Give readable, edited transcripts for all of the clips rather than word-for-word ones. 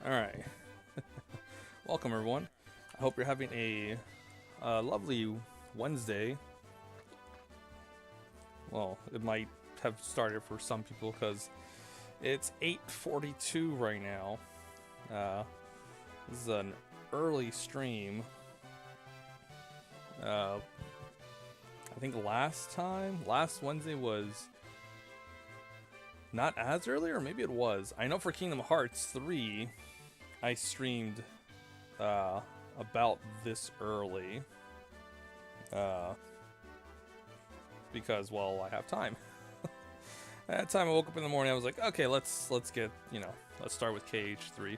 Alright. Welcome, everyone. I hope you're having a lovely Wednesday. Well, it might have started for some people because it's 8:42 right now. This is an early stream. I think last Wednesday was not as early, or maybe it was. I know for Kingdom Hearts 3, I streamed about this early because, well, I have time. At that time, I woke up in the morning. I was like, okay, let's get, let's start with KH3.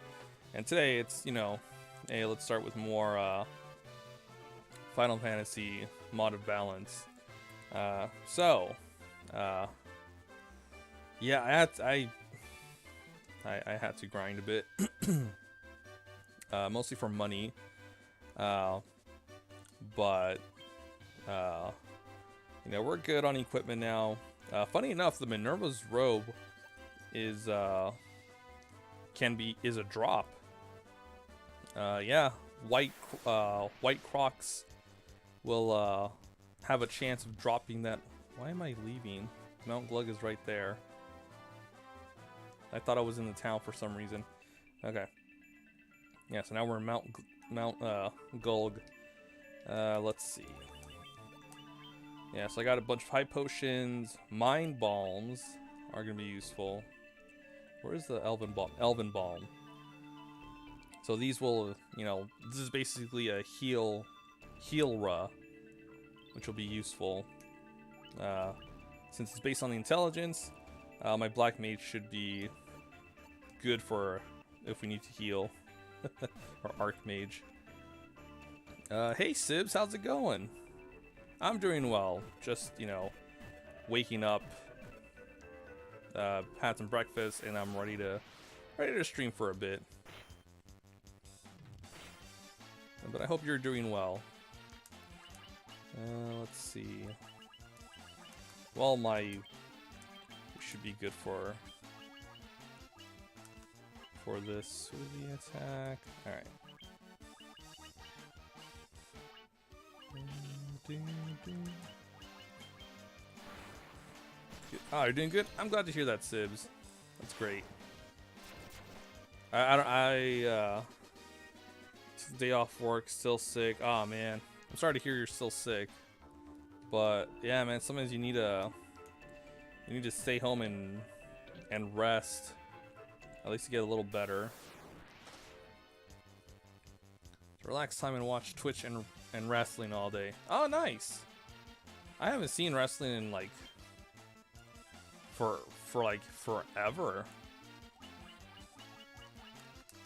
And today it's, hey, let's start with more Final Fantasy Mod of Balance. Yeah, I had to grind a bit, mostly for money, but we're good on equipment now. Funny enough, the Minerva's robe is a drop. Yeah, white Crocs will have a chance of dropping that. Why am I leaving? Mount Glug is right there. I thought I was in the town for some reason. Okay. Yeah, so now we're in Mount Gulg. Let's see. Yeah, so I got a bunch of high potions. Mind bombs are gonna be useful. Where's the Elven Balm? Elven Balm. So these will, this is basically a heal-ra, which will be useful. Since it's based on the intelligence, my Black Mage should be good for if we need to heal. Or Archmage. Hey Sibs, how's it going? I'm doing well. Just, waking up, had some breakfast, and I'm ready to stream for a bit. But I hope you're doing well. Let's see. Well, we should be good for this Suzy attack. All right. Oh, you're doing good. I'm glad to hear that, Sibs. That's great. Day off work, still sick. Oh man, I'm sorry to hear you're still sick. But yeah, man, sometimes you need to stay home and rest, at least to get a little better. Relax time and watch Twitch and wrestling all day. Oh, nice. I haven't seen wrestling in for forever.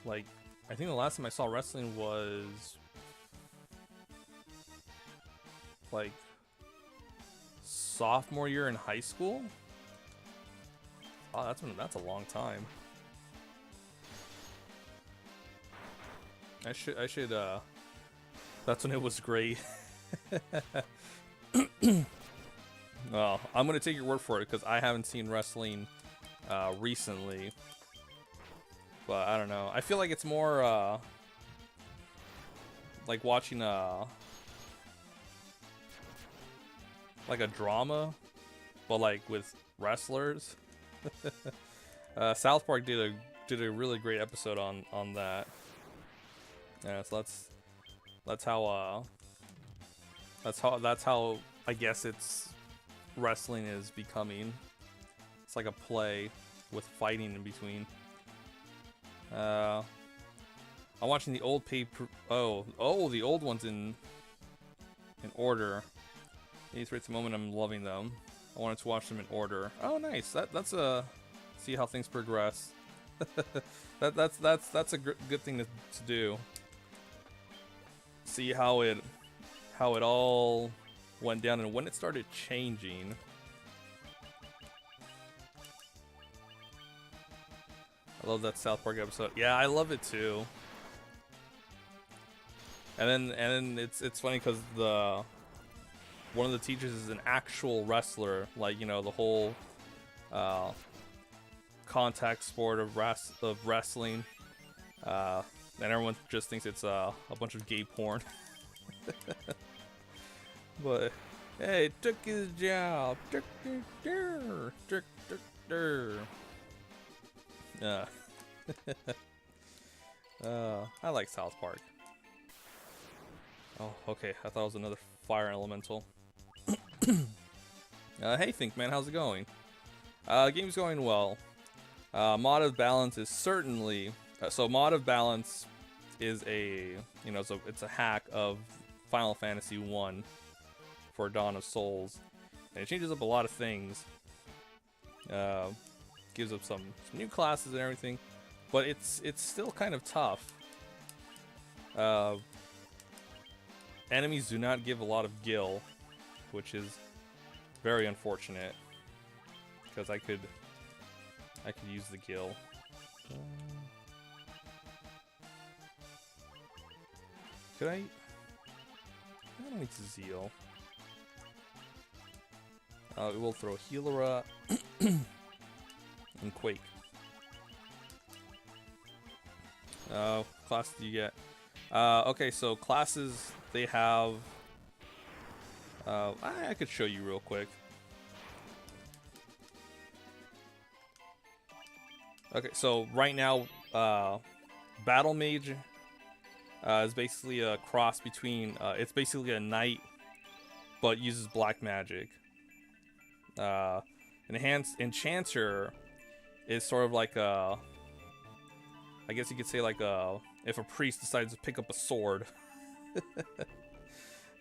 I think the last time I saw wrestling was sophomore year in high school. Oh, that's a long time. I should that's when it was great. Well, I'm gonna take your word for it because I haven't seen wrestling recently. But I don't know. I feel like it's more like watching like a drama, but with wrestlers. South Park did a really great episode on that. Yeah, so that's how I guess it's wrestling is becoming. It's like a play with fighting in between. I'm watching the old paper. Oh, the old ones in order. These right at the moment, I'm loving them. I wanted to watch them in order. Oh, nice. That's a see how things progress. that's a good thing to do. See how it all went down and when it started changing. I love that South Park episode. Yeah, I love it too. And then it's funny because one of the teachers is an actual wrestler, the whole contact sport of wrestling. And everyone just thinks it's a bunch of gay porn. But hey, took his job. Uh, I like South Park. Oh, okay. I thought it was another fire elemental. Hey, Think Man, how's it going? Game's going well. Mod of Balance is certainly so. Mod of Balance is a it's a hack of Final Fantasy 1 for Dawn of Souls, and it changes up a lot of things. Gives up some new classes and everything, but it's still kind of tough. Enemies do not give a lot of gil, which is very unfortunate, because I could use the gil. Could I? I don't need to zeal. We'll throw Healera and Quake. Class do you get? Okay, so classes they have. I could show you real quick. Okay, so right now, Battle Mage is basically a cross between. It's basically a knight, but uses black magic. Enchanter is sort of like a. I guess you could say like if a priest decides to pick up a sword.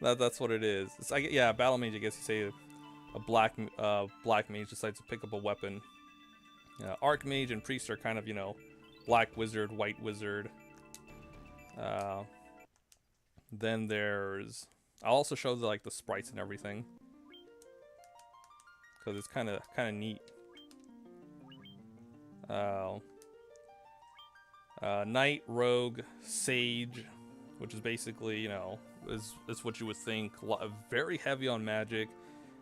That's what it is. It's like, yeah, Battle Mage. I guess you say a black mage decides to pick up a weapon. Archmage and priest are kind of, black wizard, white wizard. Then there's. I'll also show the sprites and everything, because it's kind of neat. Knight, rogue, sage, which is basically is what you would think. Very heavy on magic,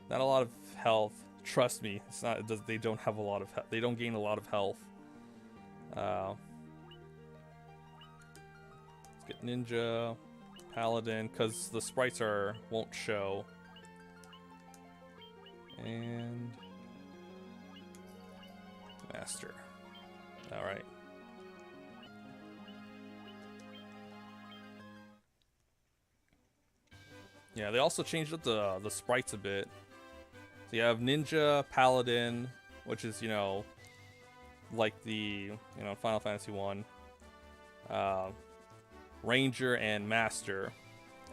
not a lot of health. Trust me, it's not. They don't have a lot of. They don't gain a lot of health. Let's get ninja, paladin, because the sprites won't show. And master. All right. Yeah, they also changed up the sprites a bit. So you have ninja, paladin, which is like the Final Fantasy 1, ranger, and master,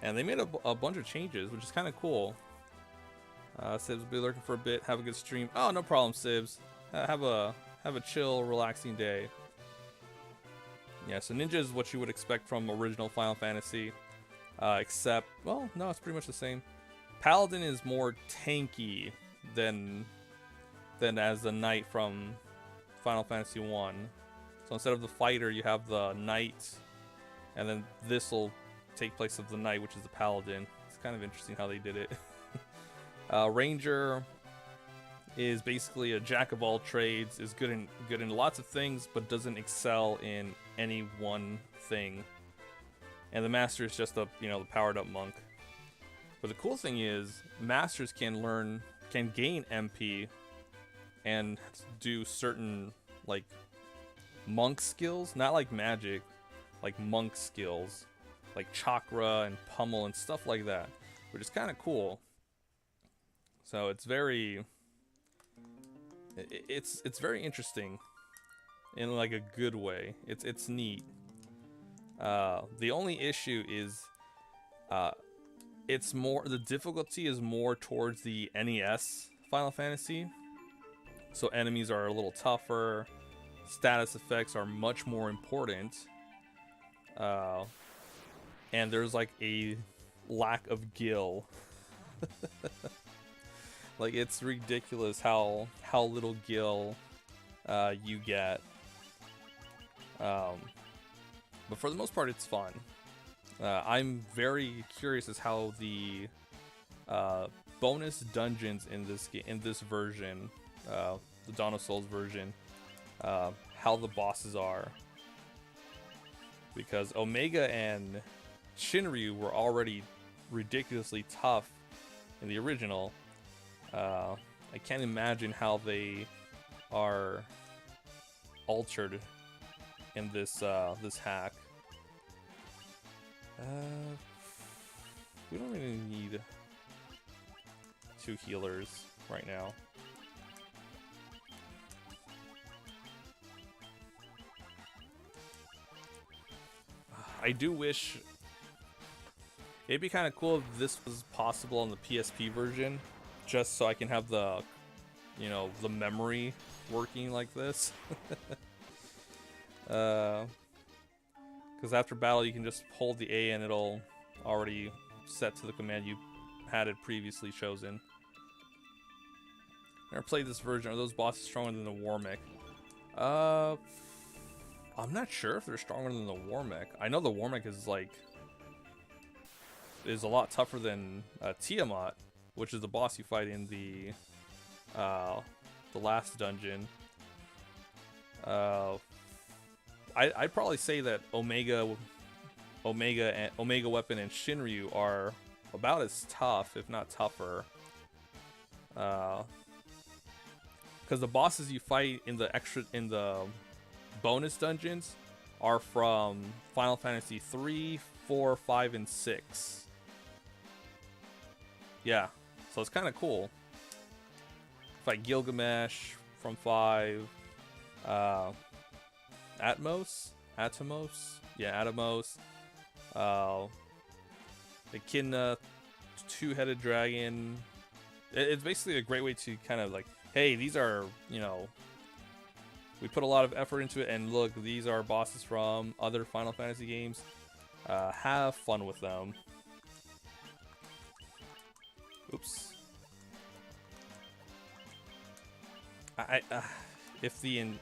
and they made a bunch of changes, which is kind of cool. Sibs will be lurking for a bit. Have a good stream. Oh, no problem, Sibs. Have a chill, relaxing day. Yeah, so ninja is what you would expect from original Final Fantasy, except, well, no, it's pretty much the same. Paladin is more tanky than as the knight from Final Fantasy 1. So instead of the fighter, you have the knight, and then this will take place of the knight, which is the paladin. It's kind of interesting how they did it. Ranger is basically a jack of all trades, is good in lots of things, but doesn't excel in any one thing. And the master is just the powered up monk. But the cool thing is, masters can gain MP and do certain monk skills, not like magic, like monk skills, like chakra and pummel and stuff like that, which is kind of cool. So it's very interesting in a good way. It's neat. The only issue is the difficulty is more towards the NES Final Fantasy. So enemies are a little tougher, status effects are much more important, and there's a lack of gil. It's ridiculous how little gil you get. But for the most part, it's fun. I'm very curious as how the bonus dungeons in this version, the Dawn of Souls version, how the bosses are. because Omega and Shinryu were already ridiculously tough in the original. I can't imagine how they are altered in this this hack. We don't really need 2 healers right now. I do wish it'd be kind of cool if this was possible on the PSP version, just so I can have the, you know, the memory working like this. Because after battle, you can just hold the A and it'll already set to the command you had it previously chosen. Never played this version. Are those bosses stronger than the War Mech? I'm not sure if they're stronger than the War Mech. I know the War Mech is like a lot tougher than Tiamat, which is the boss you fight in the last dungeon. I'd probably say that Omega Weapon and Shinryu are about as tough, if not tougher. Because the bosses you fight in the bonus dungeons are from Final Fantasy 3, 4, 5, and 6. Yeah, so it's kind of cool. Fight Gilgamesh from 5. Atomos? Yeah, Atomos. Echidna, 2-headed dragon. It's basically a great way to kind of like, hey, these are, you know, we put a lot of effort into it, and look, these are bosses from other Final Fantasy games. Have fun with them. Oops. If the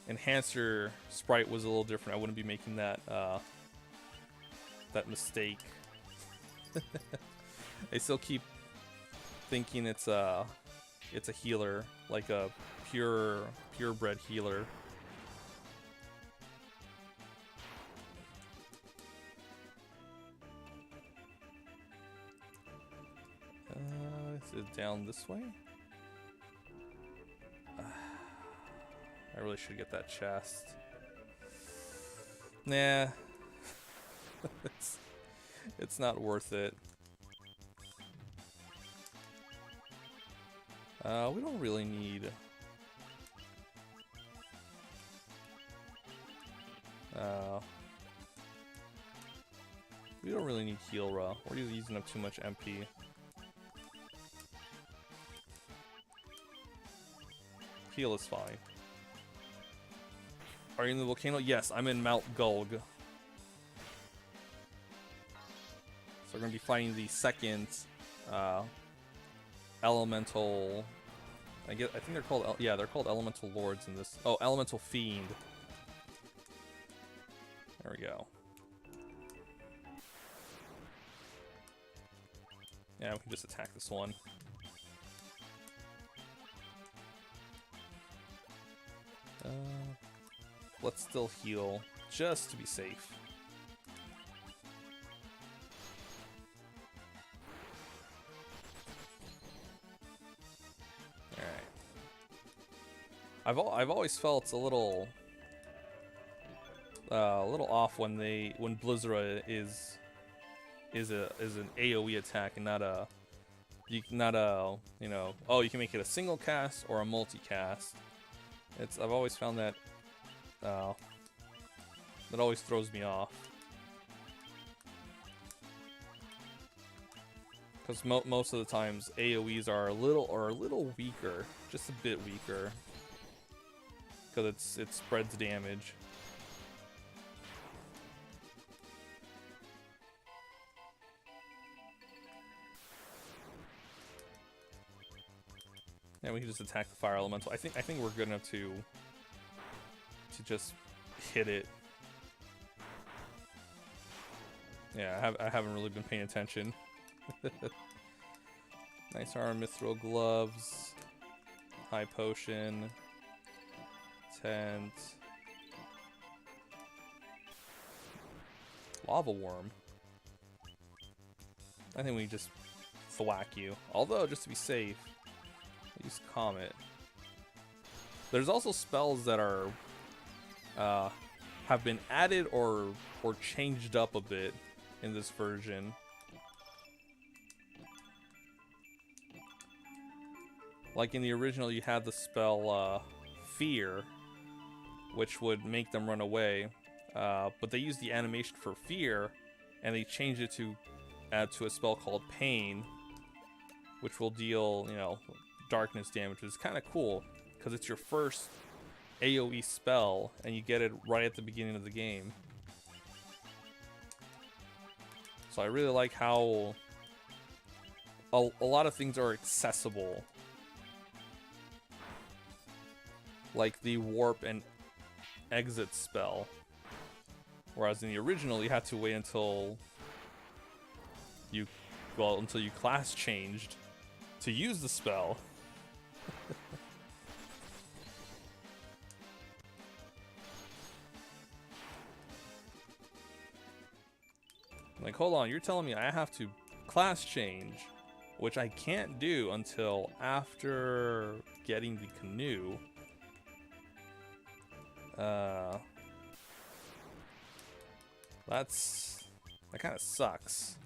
enhancer sprite was a little different, I wouldn't be making that that mistake. I still keep thinking it's a healer, like a purebred healer. Is it down this way? I really should get that chest. Nah. It's not worth it. We don't really need... we don't really need Healra. We're using up too much MP. Heal is fine. Are you in the volcano? Yes, I'm in Mount Gulg. So we're gonna be fighting the second elemental. I think they're called. Yeah, they're called elemental lords in this. Oh, elemental fiend. There we go. Yeah, we can just attack this one. Let's still heal, just to be safe. All right. I've always felt a little off when Blizzard is an AOE attack and not a you know, oh, you can make it a single cast or a multicast. I've always found that that always throws me off. Because most of the times AOEs are a little weaker, just a bit weaker. Because it spreads damage. Yeah, we can just attack the fire elemental. I think we're good enough to just hit it. Yeah, I haven't really been paying attention. Nice armor, mithril gloves, high potion, tent. Lava Worm. I think we just thwack you. Although, just to be safe, use Comet. There's also spells that are have been added or changed up a bit in this version. Like in the original, you had the spell Fear, which would make them run away. But they used the animation for Fear, and they changed it to add to a spell called Pain, which will deal, you know, darkness damage, which is kind of cool because it's your first AoE spell, and you get it right at the beginning of the game. So I really like how a lot of things are accessible. Like the warp and exit spell. Whereas in the original, you had to wait until you class changed to use the spell. Like, hold on, you're telling me I have to class change, which I can't do until after getting the canoe. That kind of sucks.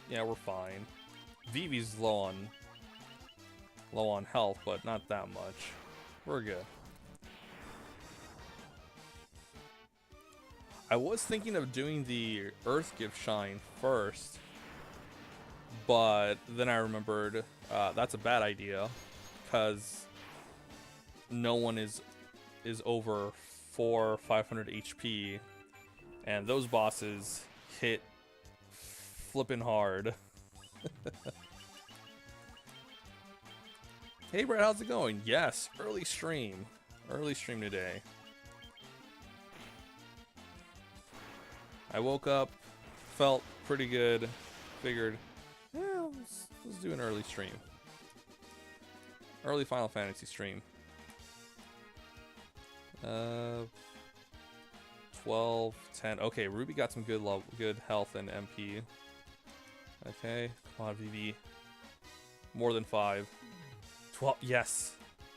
Yeah, we're fine. Vivi's low on health, but not that much. We're good. I was thinking of doing the Earth Gift Shine first, but then I remembered that's a bad idea because no one is over 400 or 500 HP, and those bosses hit flippin' hard. Hey Brett, how's it going? Yes, early stream today. I woke up, felt pretty good, figured, let's do an early stream. Early Final Fantasy stream. 12, 10. Okay, Ruby got some good health and MP. Okay, come on, VV. More than 5. 12, yes!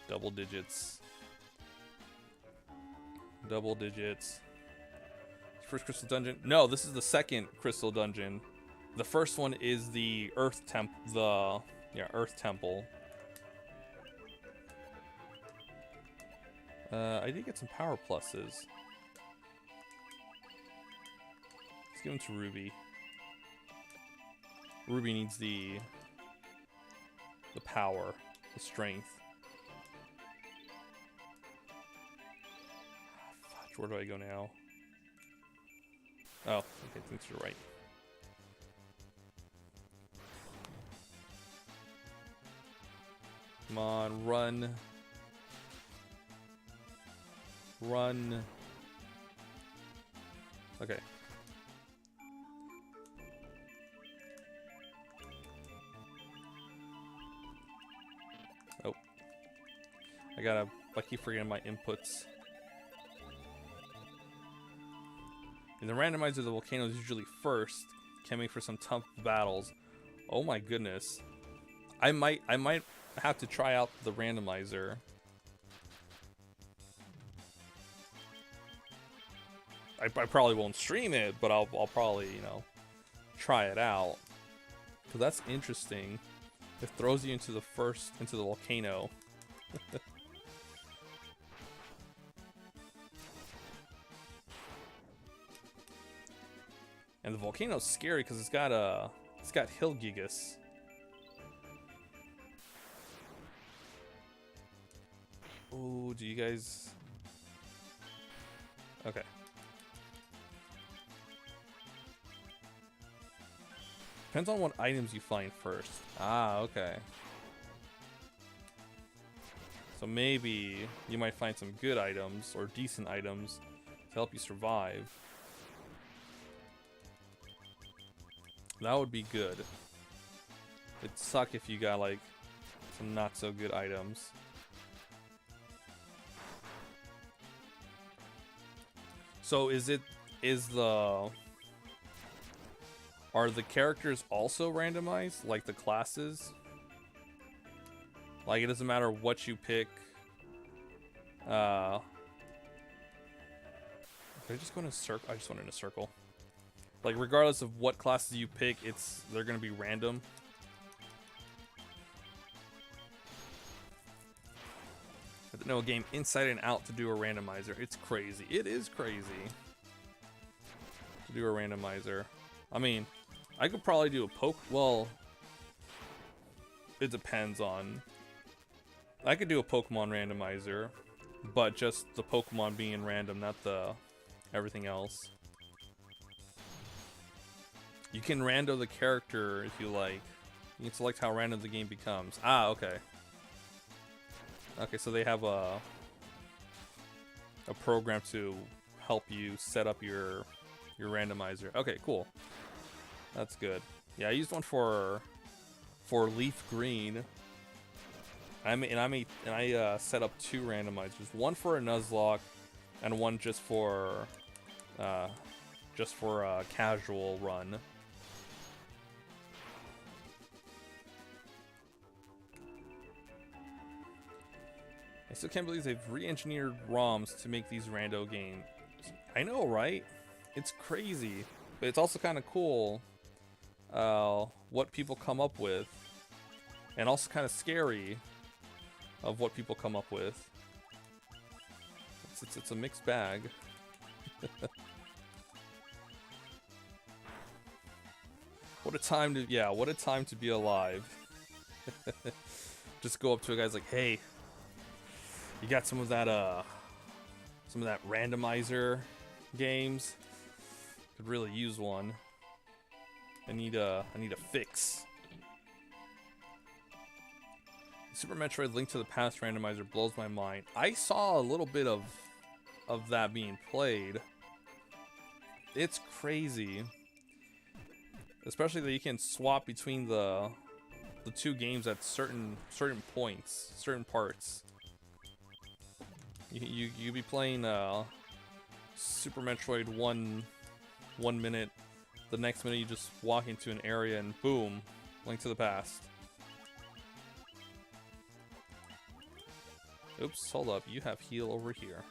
Double digits. Double digits. First crystal dungeon? No, this is the second crystal dungeon. The first one is the Earth Temple. Earth Temple. I did get some power pluses. Let's give them to Ruby. Ruby needs the power, the strength. Fudge, where do I go now? Oh, okay, things are right. Come on, run. Run. Okay. Oh. I keep forgetting my inputs. In the randomizer, the volcano is usually first. Can make for some tough battles. Oh my goodness. I might have to try out the randomizer. I probably won't stream it, but I'll probably, you know, try it out. Cause that's interesting. It throws you into the volcano. And the volcano's scary because it's got hill gigas. Oh, do you guys? Okay. Depends on what items you find first. Ah, okay. So maybe you might find some good items or decent items to help you survive. That would be good. It'd suck if you got like some not so good items. So are the characters also randomized, like the classes? Like it doesn't matter what you pick. Did I just go in a circle? I just went in a circle. Like regardless of what classes you pick, they're gonna be random. I have to know a game inside and out to do a randomizer. It's crazy. It is crazy to do a randomizer. I mean, I could probably do a well, it depends on. I could do a Pokemon randomizer, but just the Pokemon being random, not the everything else. You can rando the character if you like. You can select how random the game becomes. Ah, okay. Okay, so they have a program to help you set up your randomizer. Okay, cool. That's good. Yeah, I used one for Leaf Green. I set up 2 randomizers. One for a Nuzlocke, and one just for a casual run. I still can't believe they've re-engineered ROMs to make these rando games. I know, right? It's crazy, but it's also kind of cool what people come up with, and also kind of scary of what people come up with. It's a mixed bag. What a time to be alive. Just go up to a guy's like, hey, you got some of that randomizer games? Could really use one. I need a fix. Super Metroid Link to the Past randomizer blows my mind. I saw a little bit of that being played. It's crazy. Especially that you can swap between the 2 games at certain points, certain parts. You be playing Super Metroid 1 minute, the next minute you just walk into an area and boom, Link to the Past. Oops, hold up, you have heal over here.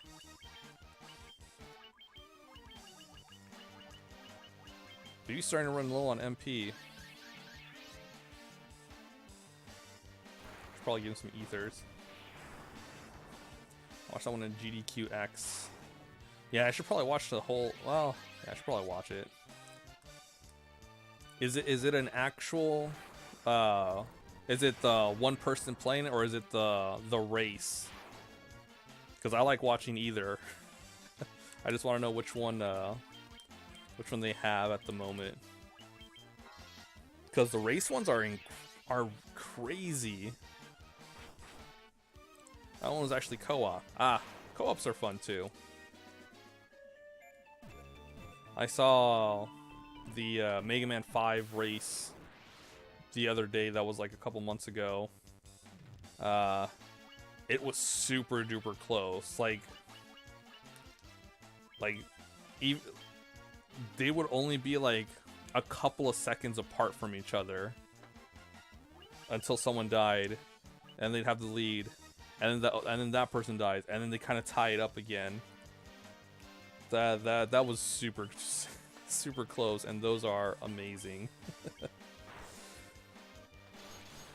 But you starting to run low on MP. Should probably give him some ethers. Watch that one in GDQX. Yeah, I should probably watch the whole. Well, yeah, I should probably watch it. Is it an actual? Is it the one person playing it, or is it the race? Because I like watching either. I just want to know which one they have at the moment. Because the race ones are crazy. That one was actually co-op. Ah, co-ops are fun too. I saw the Mega Man 5 race the other day. That was like a couple months ago. It was super duper close. Like even they would only be like a couple of seconds apart from each other until someone died, and they'd have the lead. And then that person dies, and then they kind of tie it up again. That was super close, and those are amazing.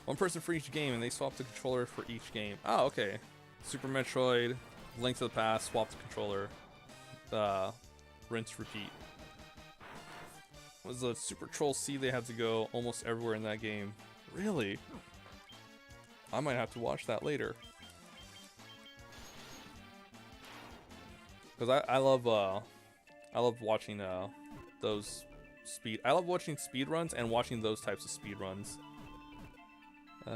One person for each game, and they swap the controller for each game. Oh, okay. Super Metroid, Link to the Past, swap the controller, rinse, repeat. Was the Super Troll C? They had to go almost everywhere in that game. Really? I might have to watch that later. Because I love watching those I love watching speed runs and watching those types of speed runs. It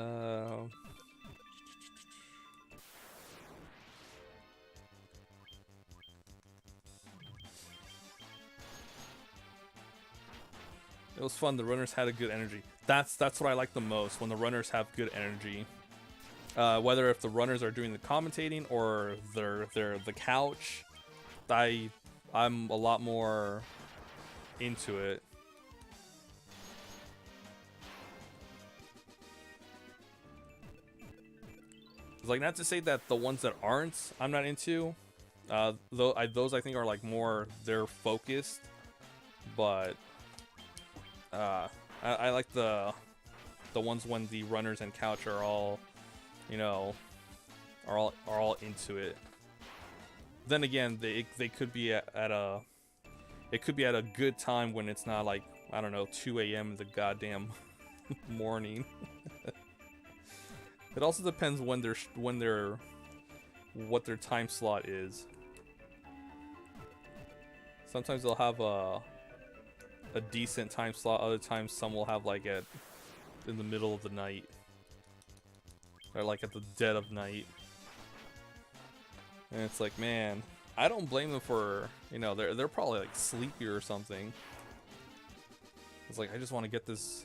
was fun. The runners had a good energy. That's what I like the most, when the runners have good energy. Whether if the runners are doing the commentating or they're the couch. I'm a lot more into it. It's like, not to say that the ones that aren't, I'm not into. Those I think are like more, they're focused, but I like the ones when the runners and couch are all, you know, are all into it. Then again, they could be at a, it could be at a good time when it's not like, I don't know, 2 a.m. in the goddamn morning. It also depends when what their time slot is. Sometimes they'll have a decent time slot. Other times, some will have like in the middle of the night, or like at the dead of night. And it's like, man, I don't blame them for, you know, they're probably like sleepy or something. It's like, I just want to get this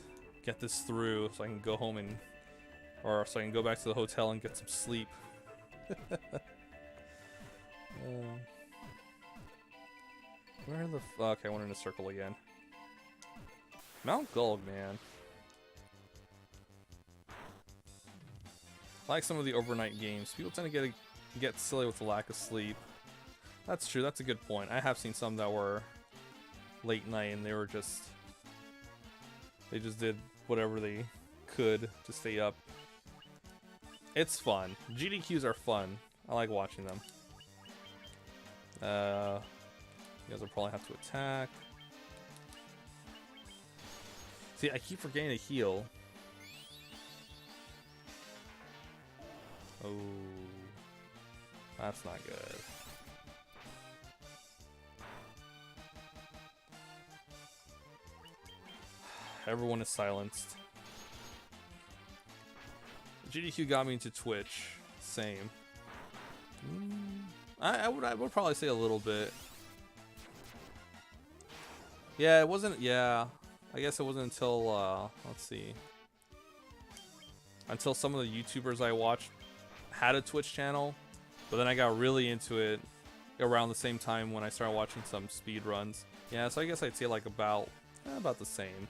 through so I can go home and, or so I can go back to the hotel and get some sleep. Where the fuck? I went in a circle again. Mount Gulg, man. I like some of the overnight games. People tend to get silly with the lack of sleep. That's true. That's a good point. I have seen some that were late night and they just did whatever they could to stay up. It's fun. GDQs are fun. I like watching them. You guys will probably have to attack. See, I keep forgetting to heal. Oh, that's not good. Everyone is silenced. GDQ got me into Twitch. Same. I would probably say a little bit. Yeah, it wasn't. Yeah, I guess it wasn't until let's see. Until some of the YouTubers I watched had a Twitch channel, but then I got really into it around the same time when I started watching some speed runs. Yeah, so I guess I'd say like about the same.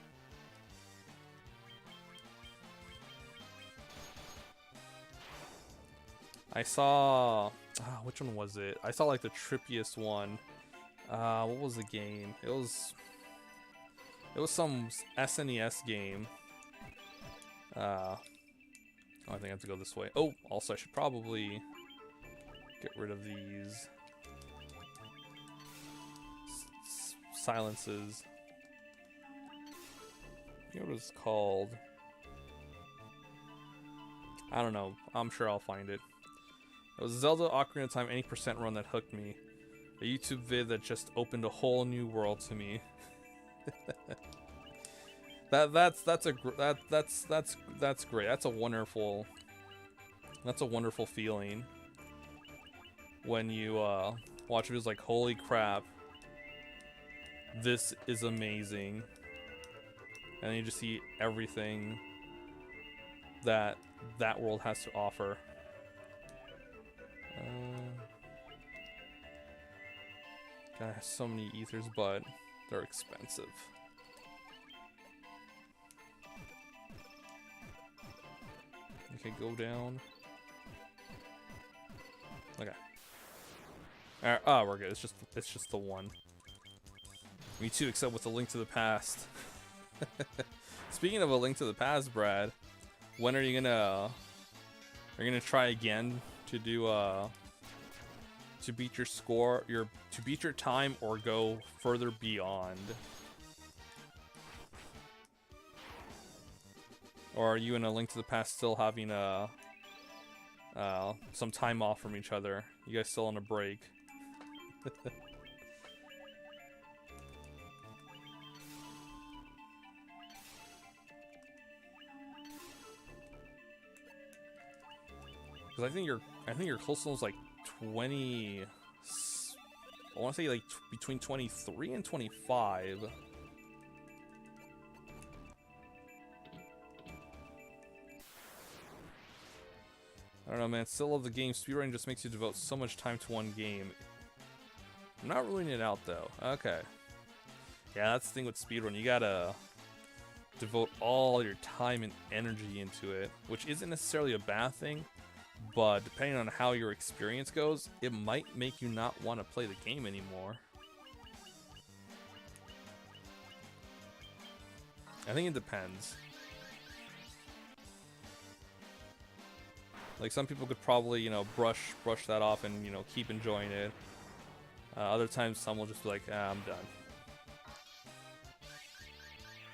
I saw, which one was it? I saw like the trippiest one. What was the game? It was some SNES game. I think I have to go this way. Oh, also I should probably get rid of these silences. I forget what it's called. I don't know. I'm sure I'll find it. It was Zelda Ocarina of Time 80% run that hooked me. A YouTube vid that just opened a whole new world to me. That's great. That's a wonderful feeling when you watch videos like, holy crap, this is amazing, and then you just see everything that world has to offer. God, I have so many ethers, but they're expensive. Okay, go down. Okay. Alright, oh, we're good. It's just the one. Me too, except with a Link to the Past. Speaking of a Link to the Past, Brad, when are you gonna try again to do to beat your score, to beat your time, or go further beyond? Or are you in a Link to the Past still having some time off from each other? You guys still on a break? Because I think your close is like 20. I want to say like between 23 and 25. I don't know, man. Still love the game. Speedrunning just makes you devote so much time to one game. I'm not ruling it out though. Okay. Yeah, that's the thing with speedrun. You gotta devote all your time and energy into it, which isn't necessarily a bad thing, but depending on how your experience goes, it might make you not want to play the game anymore. I think it depends. Like, some people could probably, you know, brush that off and, you know, keep enjoying it. Other times, some will just be like, ah, I'm done.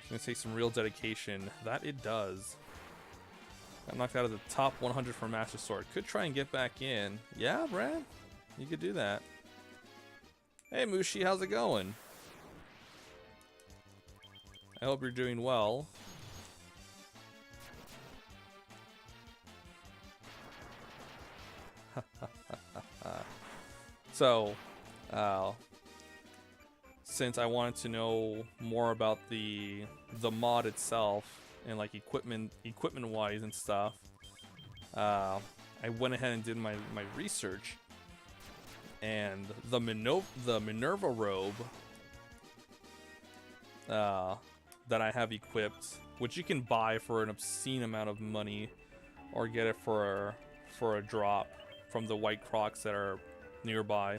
It's gonna take some real dedication. That it does. Got knocked out of the top 100 for Master Sword. Could try and get back in. Yeah, Brad? You could do that. Hey, Mushi, how's it going? I hope you're doing well. So, since I wanted to know more about the mod itself and like equipment wise and stuff, I went ahead and did my research, and the Minerva robe that I have equipped, which you can buy for an obscene amount of money, or get it for a drop from the white crocs that are nearby.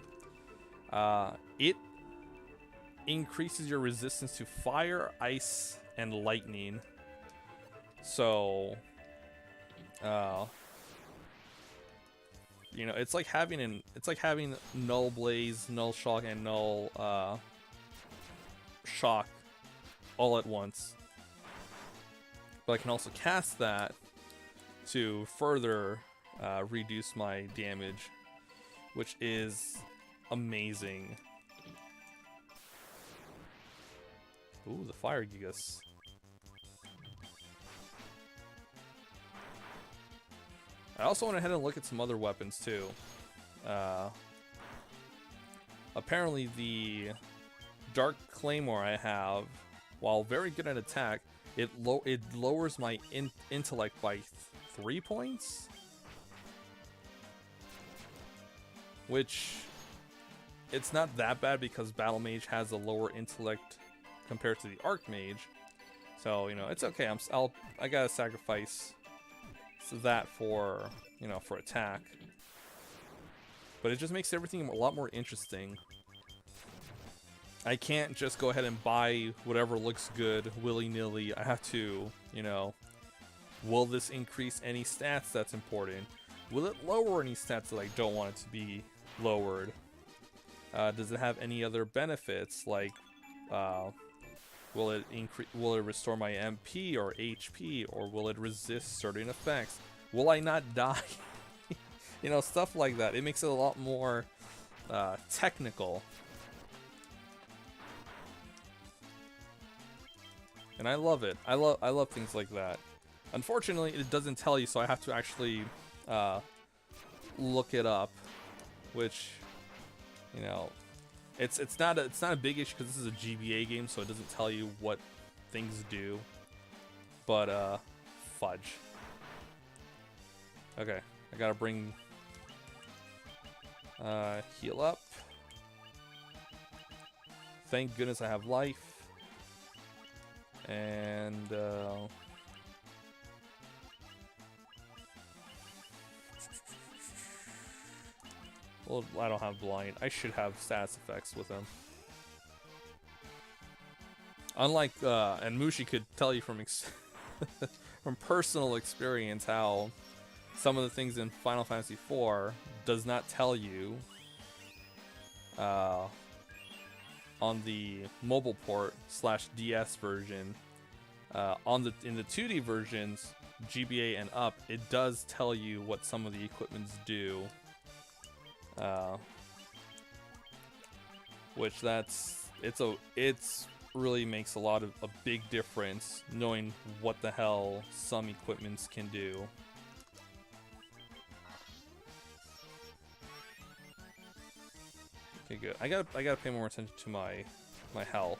It increases your resistance to fire, ice, and lightning. So, you know, it's like having null blaze, null shock, and null shock all at once. But I can also cast that to further reduce my damage, which is amazing. Ooh, the Fire Gigas. I also went ahead and looked at some other weapons too. Apparently the Dark Claymore I have, while very good at attack, it lowers my intellect by 3 points? Which, it's not that bad because Battle Mage has a lower intellect compared to the Archmage. So, you know, it's okay. I gotta sacrifice that for, you know, for attack. But it just makes everything a lot more interesting. I can't just go ahead and buy whatever looks good willy-nilly. I have to, you know, will this increase any stats that's important? Will it lower any stats that I don't want it to be lowered? Does it have any other benefits, like will it restore my MP or HP, or will it resist certain effects? Will I not die? You know, stuff like that. It makes it a lot more technical. And I love it. I love things like that. Unfortunately, it doesn't tell you, so I have to actually look it up, which, you know, it's not a big issue because this is a GBA game, so it doesn't tell you what things do. But fudge. Okay, I gotta bring heal up. Thank goodness I have life. And well, I don't have blind. I should have status effects with him. Unlike and Mushi could tell you from from personal experience how some of the things in Final Fantasy IV does not tell you on the mobile port / DS version. In the 2D versions, GBA and up, it does tell you what some of the equipments do. Which it's really makes a big difference knowing what the hell some equipments can do. Okay, good. I gotta pay more attention to my health.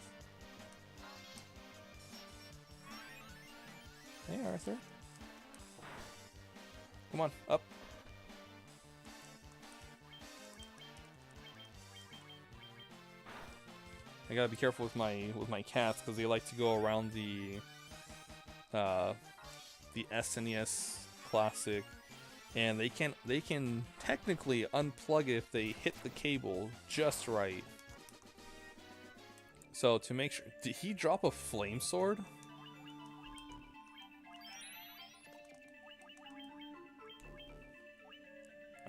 Hey, Arthur. Come on, up. I gotta be careful with my cats because they like to go around the SNES Classic, and they can technically unplug it if they hit the cable just right. So to make sure, did he drop a flame sword?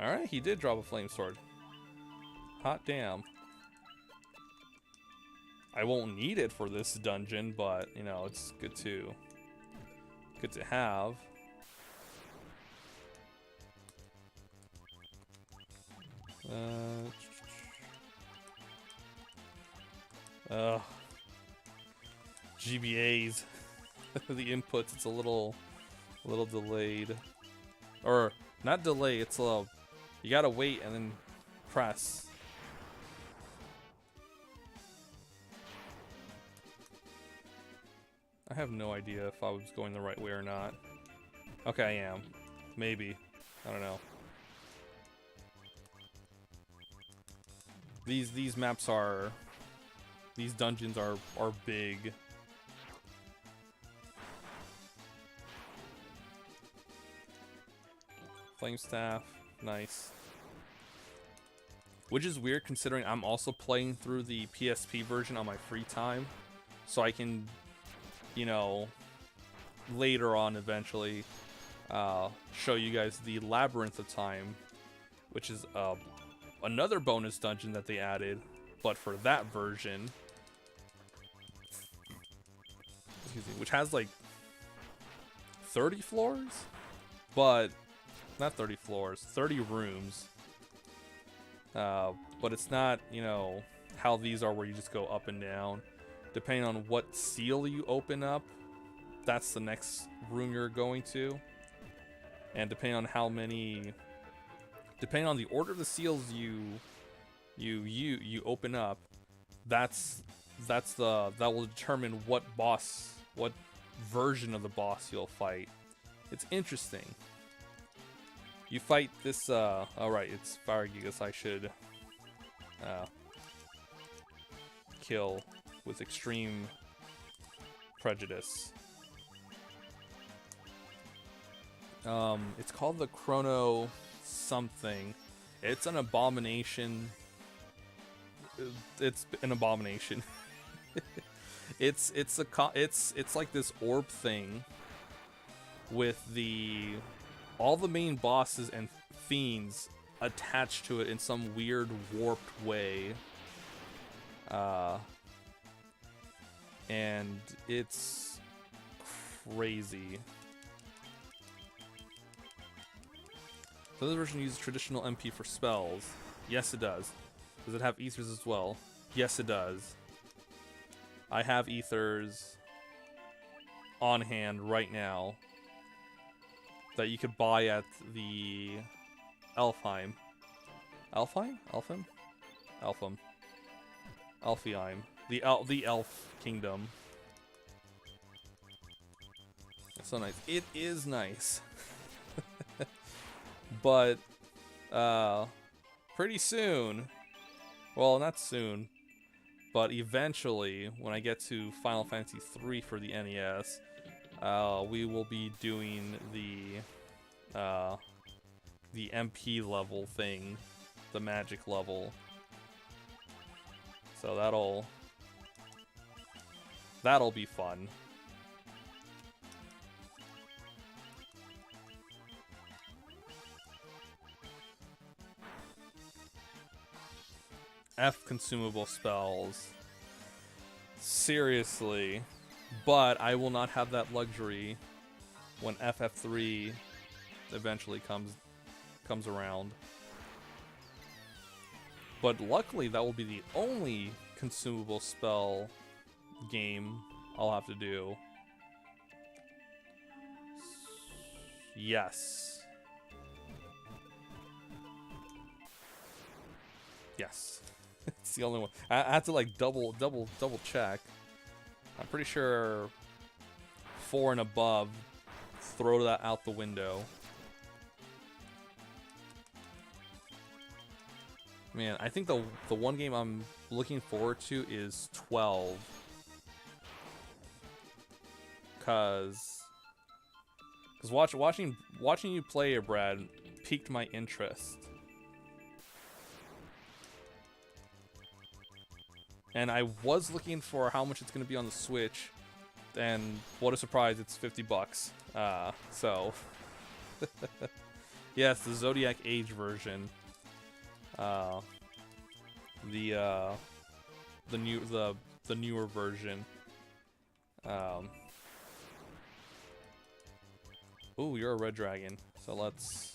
All right, he did drop a flame sword. Hot damn. I won't need it for this dungeon, but you know, it's good to have. GBAs. The inputs, it's a little delayed, or not delay. It's a you gotta wait and then press. I have no idea if I was going the right way or not. Okay, I am. Maybe. I don't know. These maps are... These dungeons are big. Flame staff. Nice. Which is weird considering I'm also playing through the PSP version on my free time. So I can, you know, later on eventually show you guys the Labyrinth of Time, which is another bonus dungeon that they added, but for that version, excuse me, which has like 30 floors, but not 30 floors, 30 rooms. But it's not, you know, how these are where you just go up and down. Depending on what seal you open up, that's the next room you're going to. And depending on how many, depending on the order of the seals you open up, that will determine what version of the boss you'll fight. It's interesting. You fight this, alright, it's Fire Gigas I should kill with extreme prejudice. It's called the Chrono something. It's an abomination. It's an abomination. It's like this orb thing with all the main bosses and fiends attached to it in some weird warped way. And it's crazy. So this version uses traditional MP for spells. Yes, it does. Does it have ethers as well? Yes, it does. I have ethers on hand right now that you could buy at the Alfheim. Alfheim? Alfheim? Alfheim. Alfheim. The Elf Kingdom. It's so nice. It is nice. But, pretty soon, well, not soon, but eventually, when I get to Final Fantasy III for the NES, we will be doing the MP level thing, the magic level. So that'll be fun. F consumable spells. Seriously. But I will not have that luxury when FF3 eventually comes around. But luckily that will be the only consumable spell game I'll have to do. Yes. Yes. It's the only one. I have to like double check. I'm pretty sure 4 and above, throw that out the window. Man, I think the one game I'm looking forward to is 12. Cause watching you play it, Brad, piqued my interest. And I was looking for how much it's gonna be on the Switch, and what a surprise, it's $50. So yes, the Zodiac Age version. The newer version. Ooh, you're a red dragon. So let's.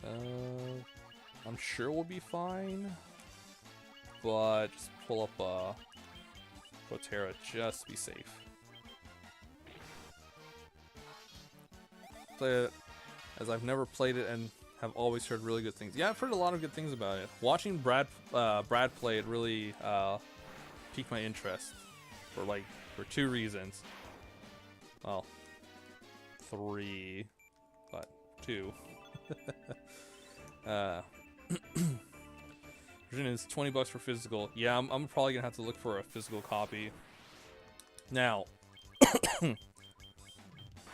I'm sure we'll be fine, but just pull up Protera just to be safe. Play it, as I've never played it and have always heard really good things. Yeah, I've heard a lot of good things about it. Watching Brad play it really piqued my interest for 2 reasons. Well, 3, but 2. Version is $20 for physical. Yeah, I'm probably gonna have to look for a physical copy now,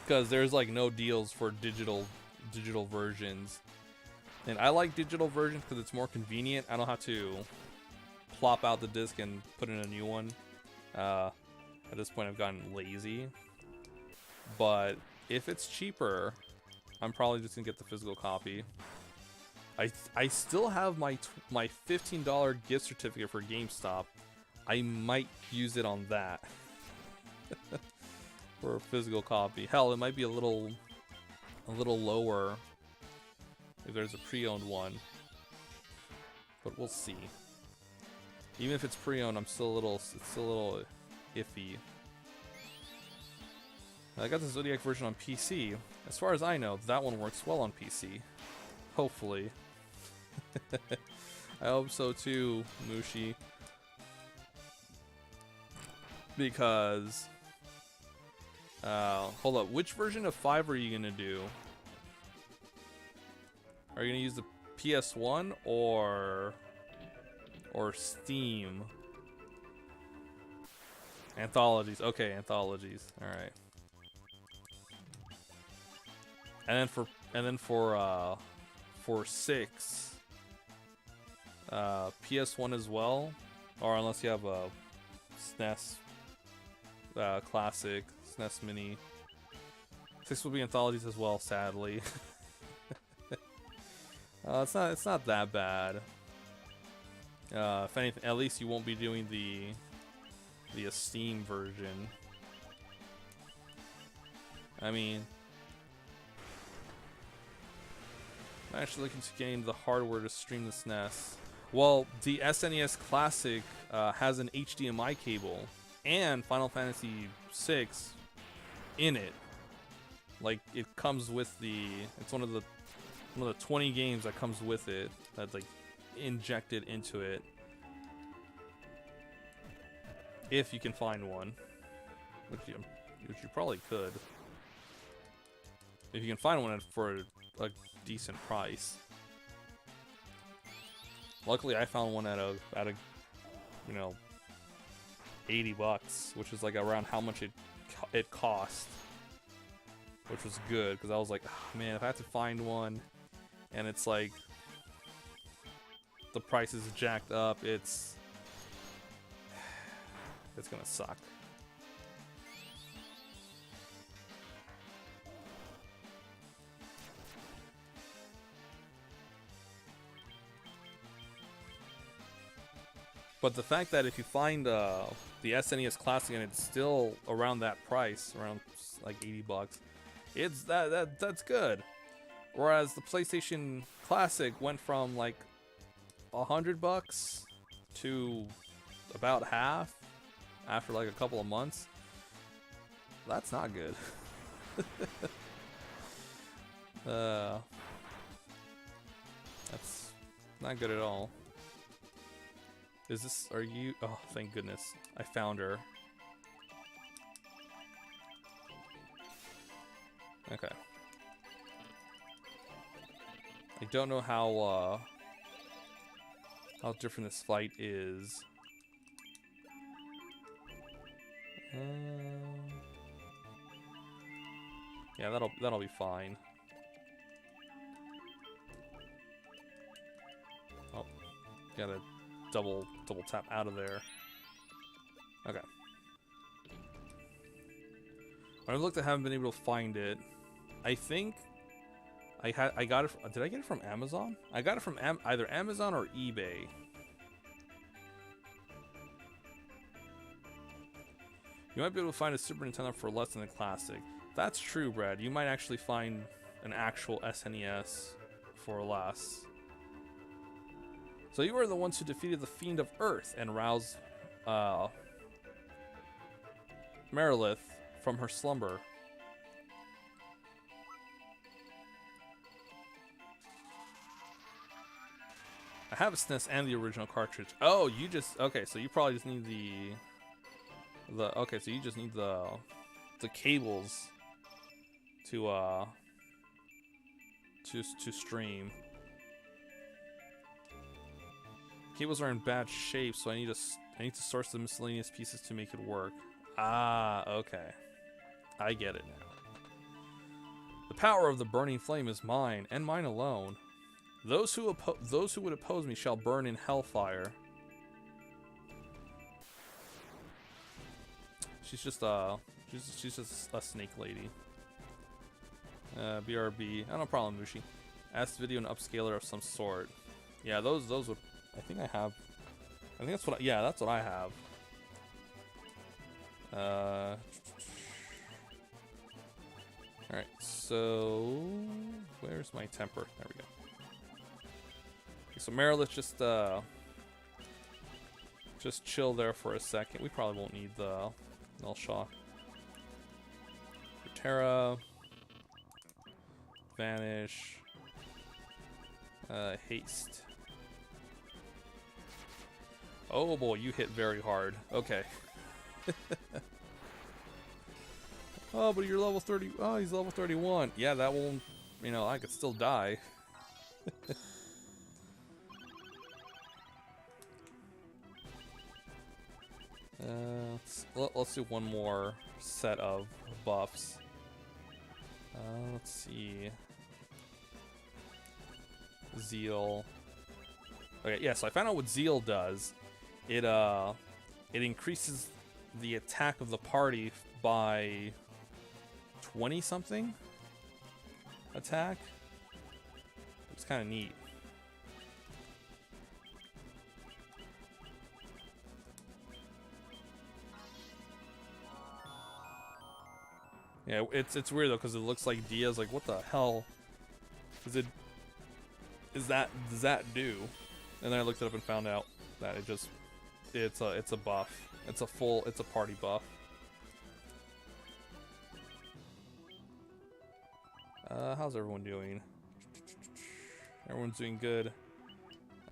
because there's like no deals for digital versions, and I like digital versions because it's more convenient. I don't have to plop out the disc and put in a new one. At this point, I've gotten lazy. But if it's cheaper, I'm probably just gonna get the physical copy. I still have my $15 gift certificate for GameStop. I might use it on that for a physical copy. Hell, it might be a little lower if there's a pre-owned one, but we'll see. Even if it's pre-owned, it's still a little iffy. I got the Zodiac version on PC. As far as I know, that one works well on PC. Hopefully. I hope so too, Mushi. Because... hold up. Which version of 5 are you gonna do? Are you gonna use the PS1 or Steam? Anthologies. Okay, anthologies. All right. And then for 6, PS1 as well, or unless you have a SNES Classic, SNES Mini. 6 will be anthologies as well, sadly. It's not that bad. If anything, at least you won't be doing the Steam version. I mean, I'm actually looking to gain the hardware to stream the SNES. Well, the SNES Classic has an HDMI cable and Final Fantasy VI in it. Like, it comes with it's one of the 20 games that comes with it that's like injected into it. If you can find one, which you probably could. If you can find one for a decent price. Luckily, I found one at a $80, which is like around how much it cost, which was good because I was like, oh, man, if I have to find one, and it's like the price is jacked up, it's gonna suck. But the fact that if you find the SNES Classic and it's still around that price, around like $80, that's good. Whereas the PlayStation Classic went from like $100 to about half after like a couple of months. That's not good. That's not good at all. Are you? Oh, thank goodness. I found her. Okay. I don't know how different this fight is. Yeah, that'll be fine. Oh, gotta double tap out of there. Okay. I've looked, I haven't been able to find it. I think I got it. Did I get it from Amazon? I got it from either Amazon or eBay. You might be able to find a Super Nintendo for less than a classic. That's true, Brad. You might actually find an actual SNES for less. So you are the ones who defeated the Fiend of Earth and roused Merilith from her slumber. I have a SNES and the original cartridge. Oh, you just... Okay, so you probably just need okay, so you just need the cables to stream. Cables are in bad shape, so I need to source the miscellaneous pieces to make it work. Ah, okay. I get it now. The power of the burning flame is mine, and mine alone. Those who would oppose me shall burn in hellfire. She's just she's just a snake lady. BRB. Oh, no problem, Mushi. Ask video an upscaler of some sort. Yeah, those would. I think I have. I think that's what. Yeah, that's what I have. All right. So where's my temper? There we go. Okay, so Merilith just chill there for a second. We probably won't need the null shock. Terra. Vanish. Haste. Oh boy, you hit very hard. Okay. Oh, but you're level 30. Oh, he's level 31. Yeah, that won't. You know, I could still die. Let's do one more set of buffs. Let's see. Zeal. Okay, yeah, so I found out what Zeal does. It increases the attack of the party by 20 something attack. It's kind of neat. Yeah, it's weird though, because it looks like Dia's like, what the hell does that do? And then I looked it up and found out that it's a buff. It's a party buff. How's everyone doing? Everyone's doing good.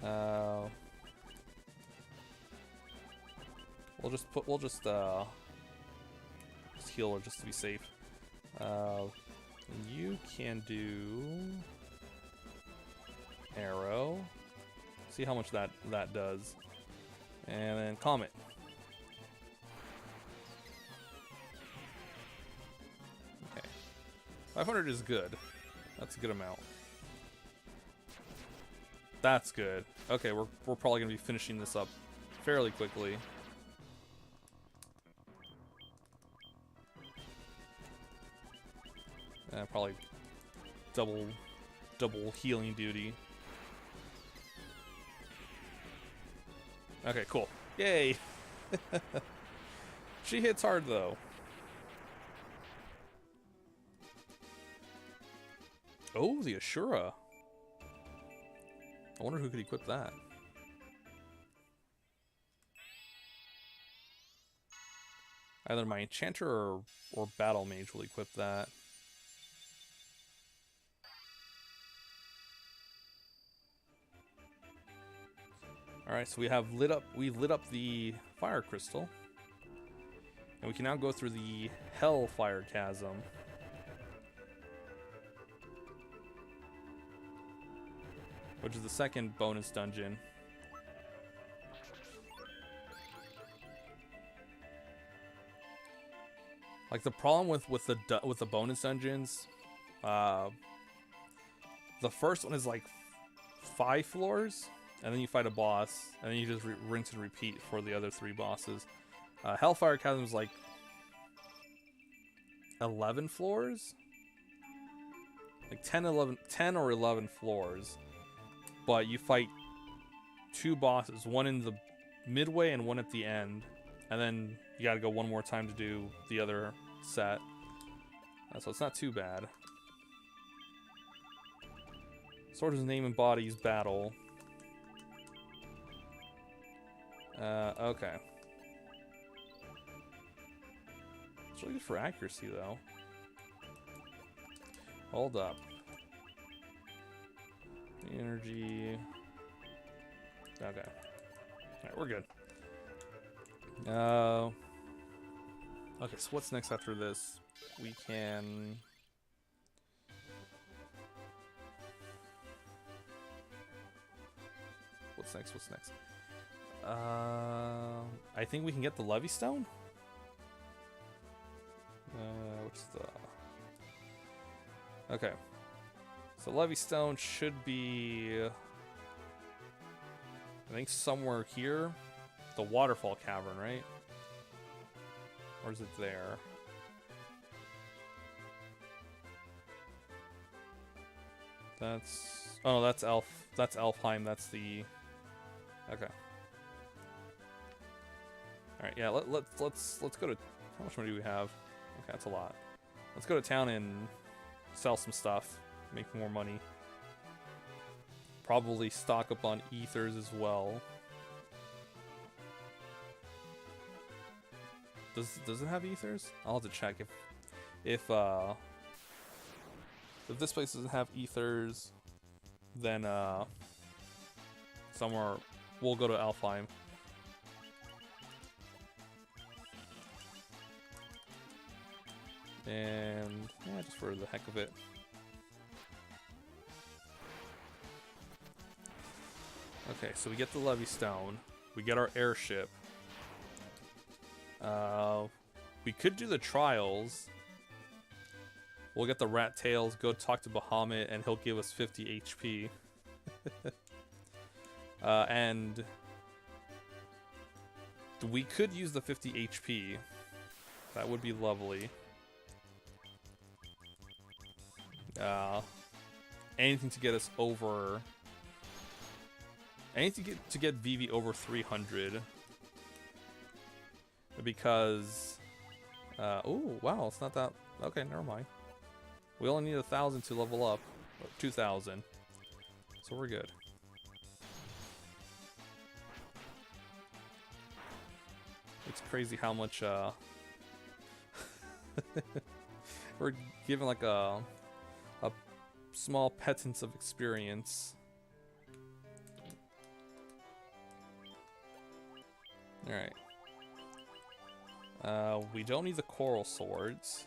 We'll just heal her just to be safe. You can do arrow. See how much that does. And then Comet. Okay. 500 is good. That's a good amount. That's good. Okay, we're probably gonna be finishing this up fairly quickly. Probably double healing duty. Okay, cool. Yay! She hits hard though. Oh, the Ashura. I wonder who could equip that. Either my enchanter or battle mage will equip that. Alright, so we lit up the fire crystal. And we can now go through the hellfire chasm. which is the second bonus dungeon. Like the problem with the bonus dungeons, the first one is like 5 floors, and then you fight a boss, and then you just rinse and repeat for the other 3 bosses. Hellfire Chasm is like 11 floors, like 10 or 11 floors, but you fight 2 bosses, one in the midway and one at the end, and then you gotta go one more time to do the other set. So it's not too bad. Soldier's name embodies battle. Okay. It's really good for accuracy, though. Hold up. The energy. Okay. Alright, we're good. Okay, so what's next after this? We can... What's next? What's next? I think we can get the Levy Stone? Which is the... Okay. So Levy Stone should be... I think somewhere here. The Waterfall Cavern, right? Or is it there? That's... Oh, that's That's Elfheim. That's the... Okay. All right. Yeah. Let's go to. How much money do we have? Okay, that's a lot. Let's go to town and sell some stuff, make more money. Probably stock up on ethers as well. Does it have ethers? I'll have to check if this place doesn't have ethers, then somewhere we'll go to Alfheim. And yeah, just for the heck of it. Okay, so we get the Levy Stone. We get our airship. We could do the trials. We'll get the rat tails, go talk to Bahamut, and he'll give us 50 HP. And we could use the 50 HP. That would be lovely. Anything to get us over... Anything to get Vivi over 300. Because... oh, wow, it's not that... Okay, never mind. We only need 1,000 to level up. Or 2,000. So we're good. It's crazy how much, we're given like a small pittance of experience. Alright. We don't need the coral swords.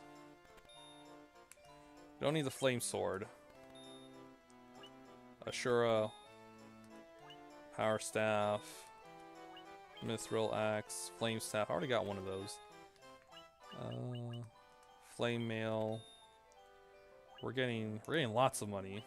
We don't need the flame sword. Ashura. Power staff. Mithril axe. Flame staff. I already got one of those. Flame mail. We're getting lots of money.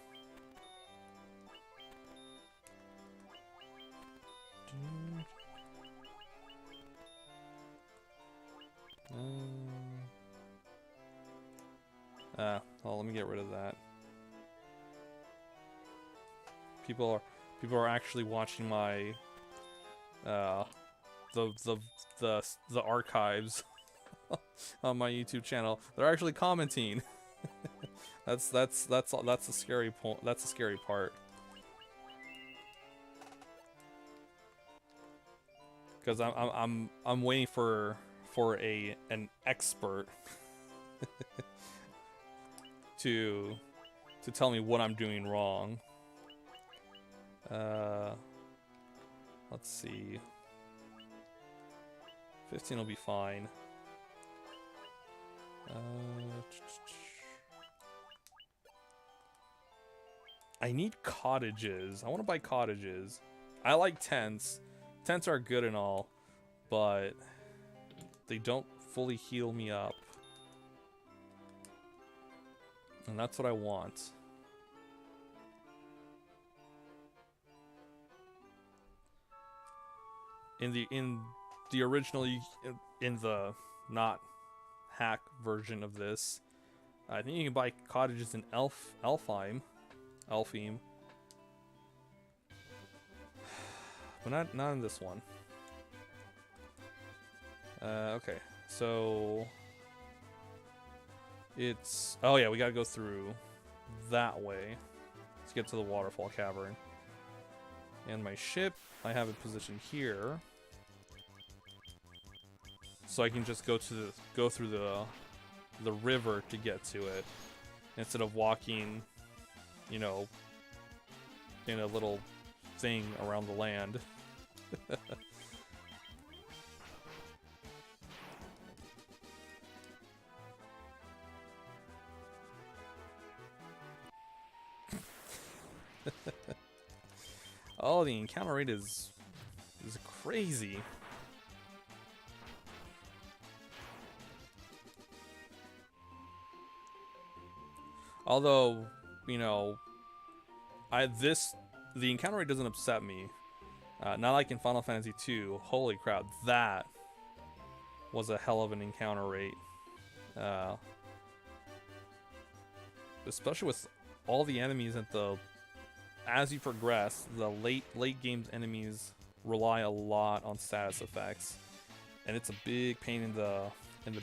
Well, let me get rid of that. People are actually watching my the archives on my YouTube channel. They're actually commenting. that's the scary point. That's the scary part. Because I'm waiting for an expert to tell me what I'm doing wrong. Let's see. 15 will be fine. I need cottages. I want to buy cottages. I like tents. Tents are good and all, but they don't fully heal me up. And that's what I want. In the original, in the not hack version of this, I think you can buy cottages in Elfheim, but not in this one. Okay, so it's, oh yeah, we gotta go through that way to get to the waterfall cavern. And my ship, I have it positioned here, so I can just go through the river to get to it, instead of walking, you know, in a little thing around the land. Oh, the encounter rate is crazy. Although, you know, the encounter rate doesn't upset me. Not like in Final Fantasy II. Holy crap, that was a hell of an encounter rate. Especially with all the enemies as you progress, the late game's enemies rely a lot on status effects, and it's a big pain in the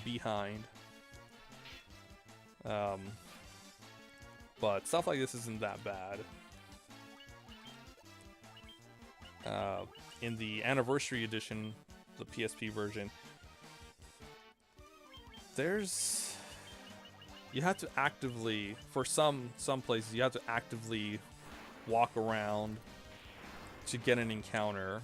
behind. But stuff like this isn't that bad. In the Anniversary Edition, the PSP version, you have to actively, for some places, you have to actively walk around to get an encounter,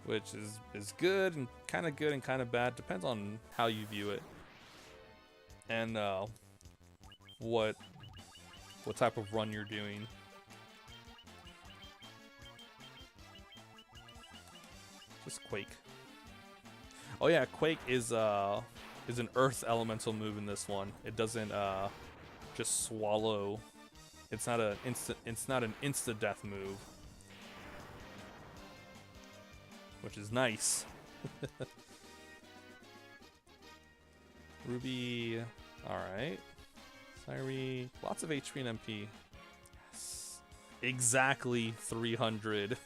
which is good and kind of bad, depends on how you view it and what type of run you're doing. Just Quake. Oh yeah, Quake is an Earth Elemental move in this one. It doesn't just swallow. It's not an insta death move, which is nice. Ruby, all right. Syrie, lots of HP and MP. Yes. Exactly 300.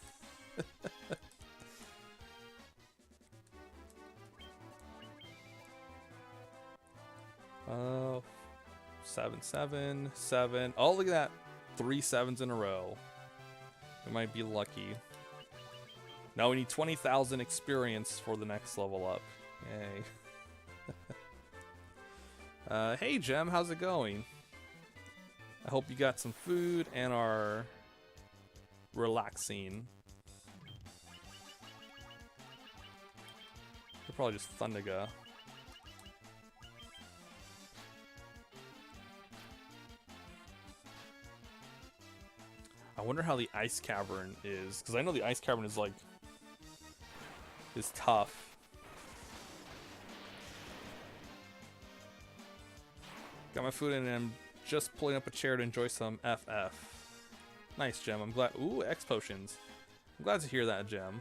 7, 7, 7. Oh, look at that. 3 7s in a row. We might be lucky. Now we need 20,000 experience for the next level up. Yay. Hey, Gem, how's it going? I hope you got some food and are relaxing. You're probably just Thundaga. I wonder how the ice cavern is, because I know the ice cavern is tough. Got my food in and I'm just pulling up a chair to enjoy some FF. Nice, Gem. I'm glad. Ooh, X potions. I'm glad to hear that, Gem.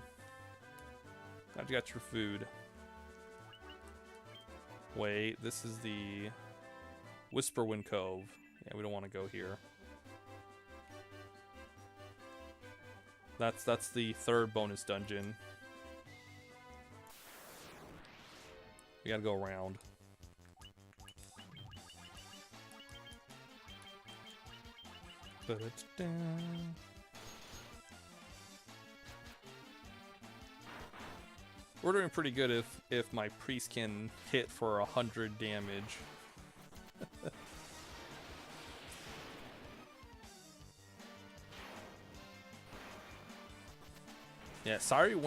Glad you got your food. Wait, this is the Whisperwind Cove. Yeah, we don't want to go here. That's the third bonus dungeon. We gotta go around. We're doing pretty good if my priest can hit for 100 damage. Yeah, Syrie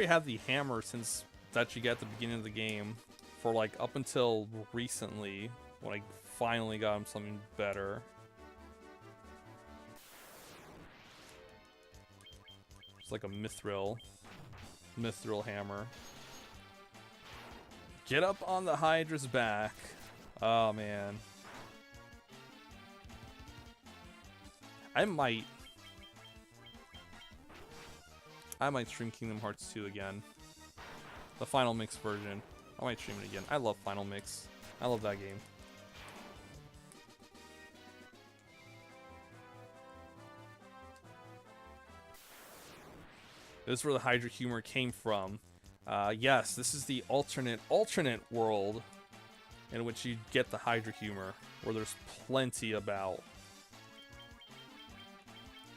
had the hammer since that you got at the beginning of the game for like up until recently, when I finally got him something better. It's like a mithril hammer. Get up on the Hydra's back. Oh man. I might stream Kingdom Hearts 2 again. The Final Mix version. I might stream it again. I love Final Mix. I love that game. This is where the Hydra humor came from. Yes, this is the alternate world in which you get the Hydra humor, where there's plenty about.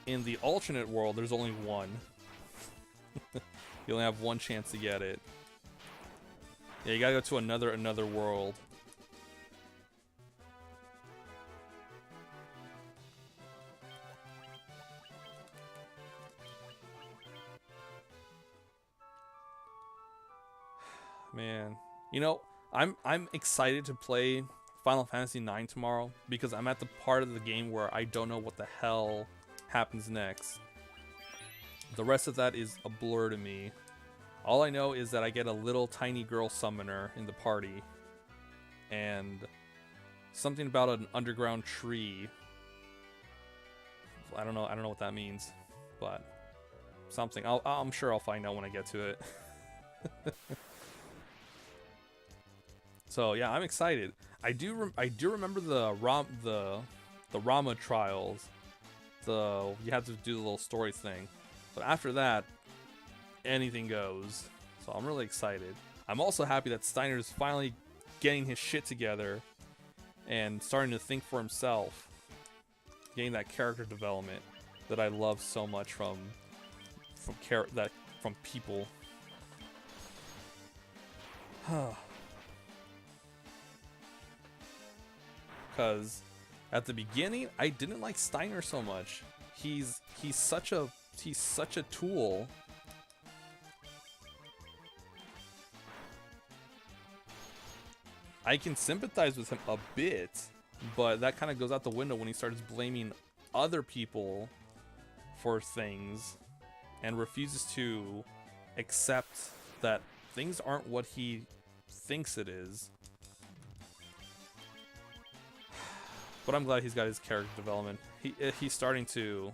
In the alternate world, there's only one. You only have one chance to get it. Yeah, you gotta go to another world. Man, you know, I'm excited to play Final Fantasy IX tomorrow because I'm at the part of the game where I don't know what the hell happens next. The rest of that is a blur to me. All I know is that I get a little tiny girl summoner in the party, and something about an underground tree. I don't know what that means, but something. I'm sure I'll find out when I get to it. So yeah, I'm excited. I do remember the Rama trials. You have to do the little story thing, but after that, anything goes. So I'm really excited. I'm also happy that Steiner's finally getting his shit together and starting to think for himself, getting that character development that I love so much from people. Because at the beginning, I didn't like Steiner so much. He's such a tool. I can sympathize with him a bit, but that kind of goes out the window when he starts blaming other people for things and refuses to accept that things aren't what he thinks it is. But I'm glad he's got his character development. He's starting to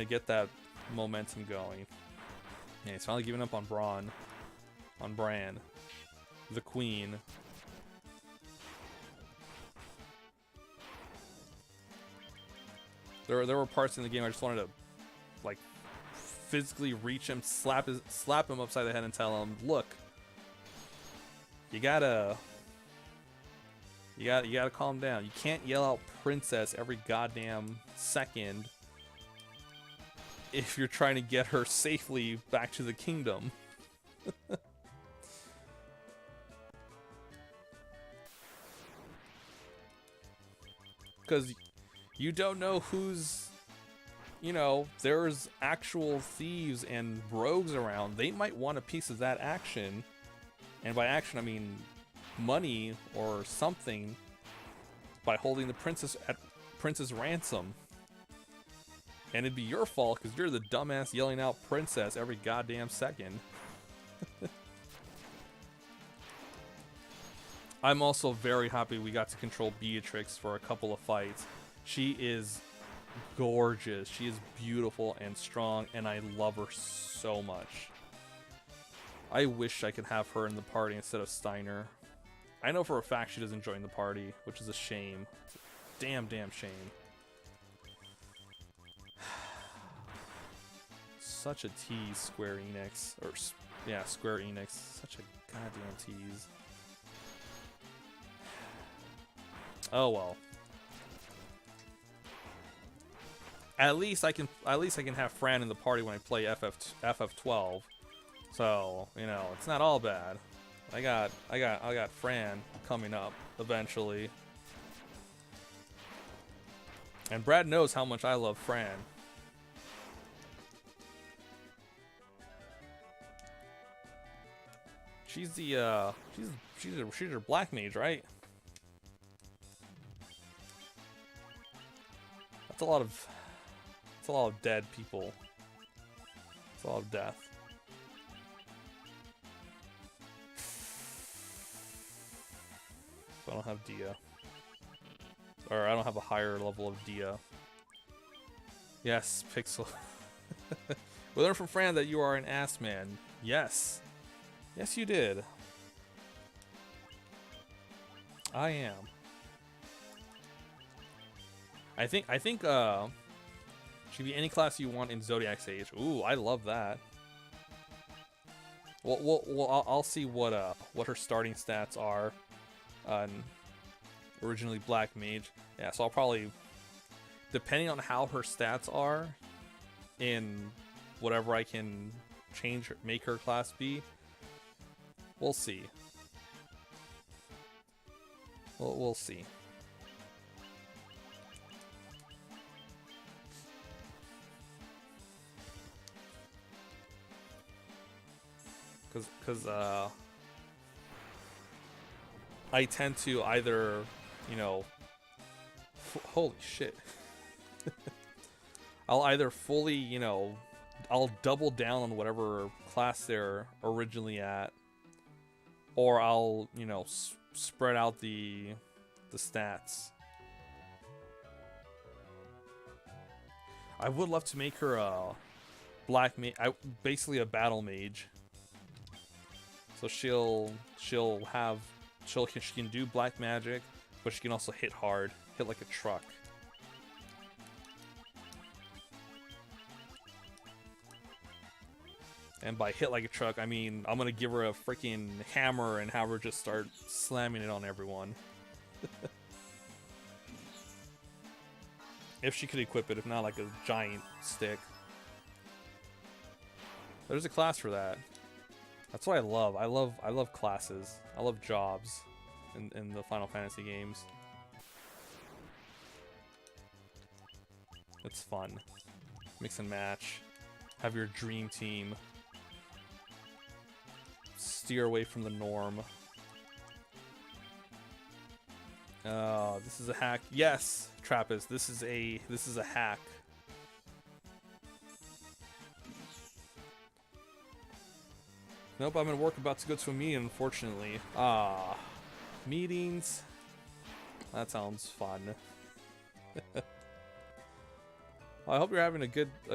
get that momentum going. Yeah, he's finally giving up on Bran, the queen. There were parts in the game I just wanted to, like, physically reach him, slap him upside the head, and tell him, "Look, you gotta calm down. You can't yell out 'princess' every goddamn second if you're trying to get her safely back to the kingdom." Because you don't know who's, there's actual thieves and rogues around. They might want a piece of that action. And by action, I mean money or something, by holding the princess at princess ransom. And it'd be your fault because you're the dumbass yelling out "princess" every goddamn second. I'm also very happy we got to control Beatrix for a couple of fights. She is gorgeous. She is beautiful and strong, and I love her so much. I wish I could have her in the party instead of Steiner. I know for a fact she doesn't join the party, which is a shame. It's a damn shame. Such a tease, Square Enix. Square Enix. Such a goddamn tease. Oh well. At least I can have Fran in the party when I play FF12. So, it's not all bad. I got Fran coming up eventually. And Brad knows how much I love Fran. She's the she's her black mage, right? That's a lot of. It's a lot of dead people. It's a lot of death. So I don't have Dia. Or I don't have a higher level of Dia. Yes, Pixel. We learned from Fran that you are an ass man. Yes. Yes, you did. I am. I think should be any class you want in Zodiac's Age. Ooh, I love that. Well, I'll see what her starting stats are. Originally Black Mage. Yeah, so I'll probably, depending on how her stats are, in whatever I can change, make her class be. We'll see. We'll see. Cause I tend to either, you know, holy shit. I'll either fully, you know, I'll double down on whatever class they're originally at, or I'll, you know, spread out the stats. I would love to make her a black mage, basically a battle mage. So she can do black magic, but she can also hit hard, hit like a truck. And by hit like a truck, I mean I'm gonna give her a freaking hammer and have her just start slamming it on everyone. If she could equip it, if not like a giant stick. There's a class for that. That's what I love. I love classes. I love jobs in the Final Fantasy games. It's fun. Mix and match. Have your dream team. Steer away from the norm. This is a hack. Yes, Trappist. This is a hack. Nope, I'm at work about to go to a meeting, unfortunately. Meetings. That sounds fun. Well, I hope you're having a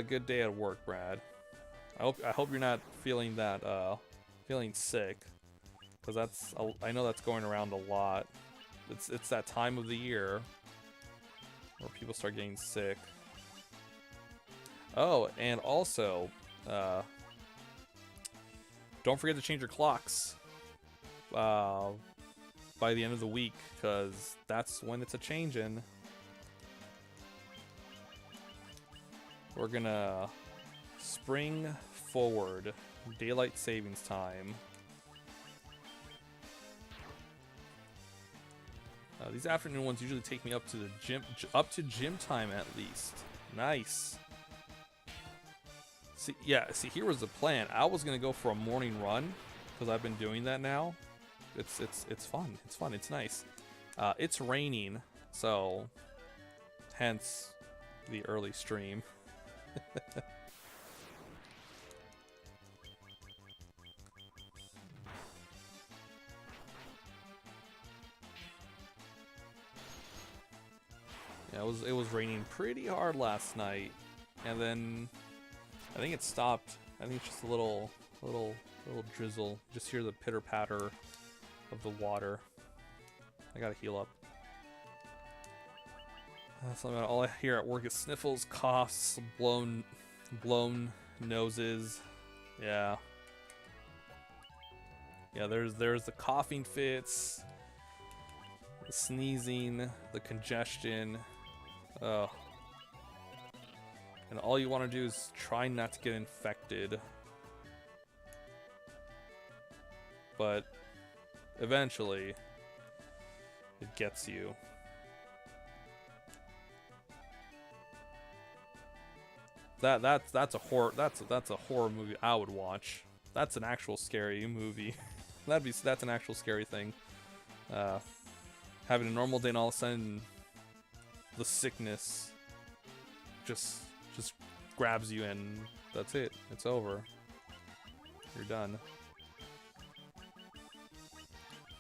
good day at work, Brad. I hope you're not feeling that feeling sick, because I know that's going around a lot. It's that time of the year where people start getting sick. Oh, and also, don't forget to change your clocks by the end of the week, because that's when it's a change-in. We're gonna spring forward daylight savings time. These afternoon ones usually take me up to the gym, gym time at least. Nice. See, here was the plan. I was gonna go for a morning run, because I've been doing that now. It's fun. It's fun. It's nice. It's raining, so hence the early stream. Yeah, it was raining pretty hard last night, and then I think it stopped. I think it's just a little drizzle. Just hear the pitter patter of the water. I gotta heal up. All I hear at work is sniffles, coughs, blown noses. Yeah. Yeah, there's the coughing fits, the sneezing, the congestion. And all you want to do is try not to get infected. But eventually it gets you. That's a horror movie I would watch. That's an actual scary movie. That's an actual scary thing. Having a normal day and all of a sudden the sickness just grabs you and that's it. It's over. You're done.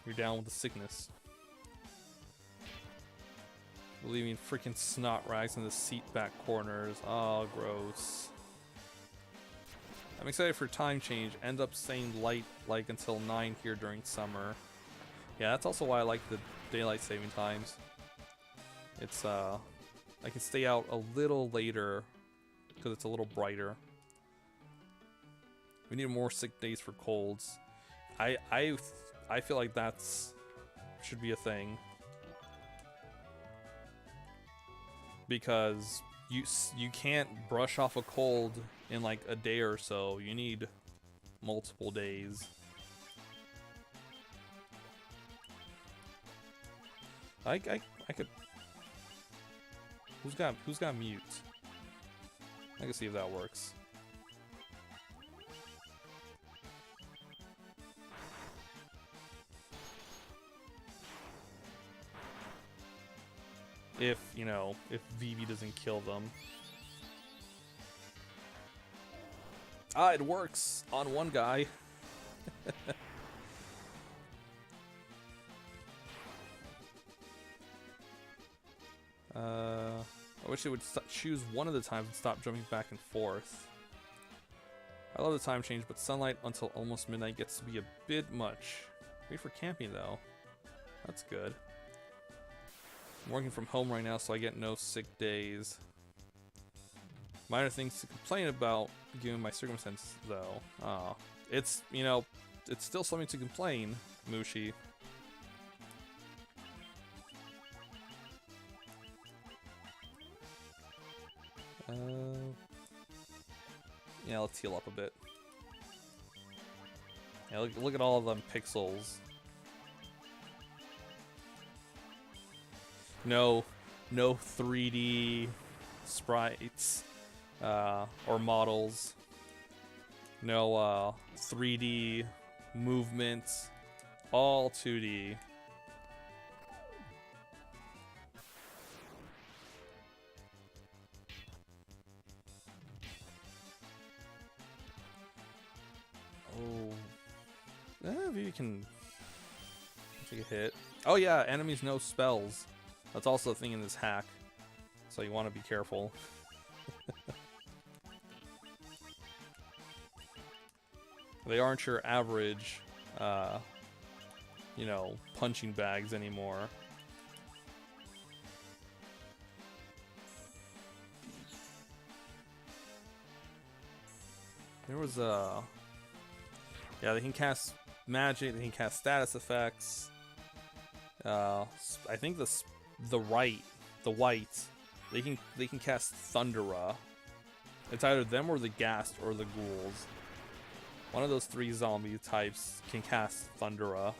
You're down with the sickness. Leaving freaking snot rags in the seat back corners. Oh, gross. I'm excited for time change. End up staying light like until 9 here during summer. Yeah, that's also why I like the daylight saving times. It's I can stay out a little later because it's a little brighter. We need more sick days for colds. I feel like that's should be a thing. Because you can't brush off a cold in like a day or so. You need multiple days. I could. Who's got mute? I can see if that works. If, you know, if Vivi doesn't kill them. Ah, it works on one guy. I wish it would choose one of the times and stop jumping back and forth. I love the time change, but sunlight until almost midnight gets to be a bit much. Great for camping, though. That's good. I'm working from home right now, so I get no sick days. Minor things to complain about, given my circumstances, though. It's, you know, it's still something to complain, Mushi. Yeah, let's heal up a bit. Yeah, look at all of them pixels. No 3D sprites or models. No 3D movements. All 2D. Oh, maybe you can take a hit. Oh yeah, enemies know spells. That's also a thing in this hack, so you want to be careful. They aren't your average, you know, punching bags anymore. There was a... Yeah, they can cast magic, they can cast status effects. I think the white, they can cast Thundera. It's either them or the Ghast or the Ghouls. One of those 3 zombie types can cast Thundera.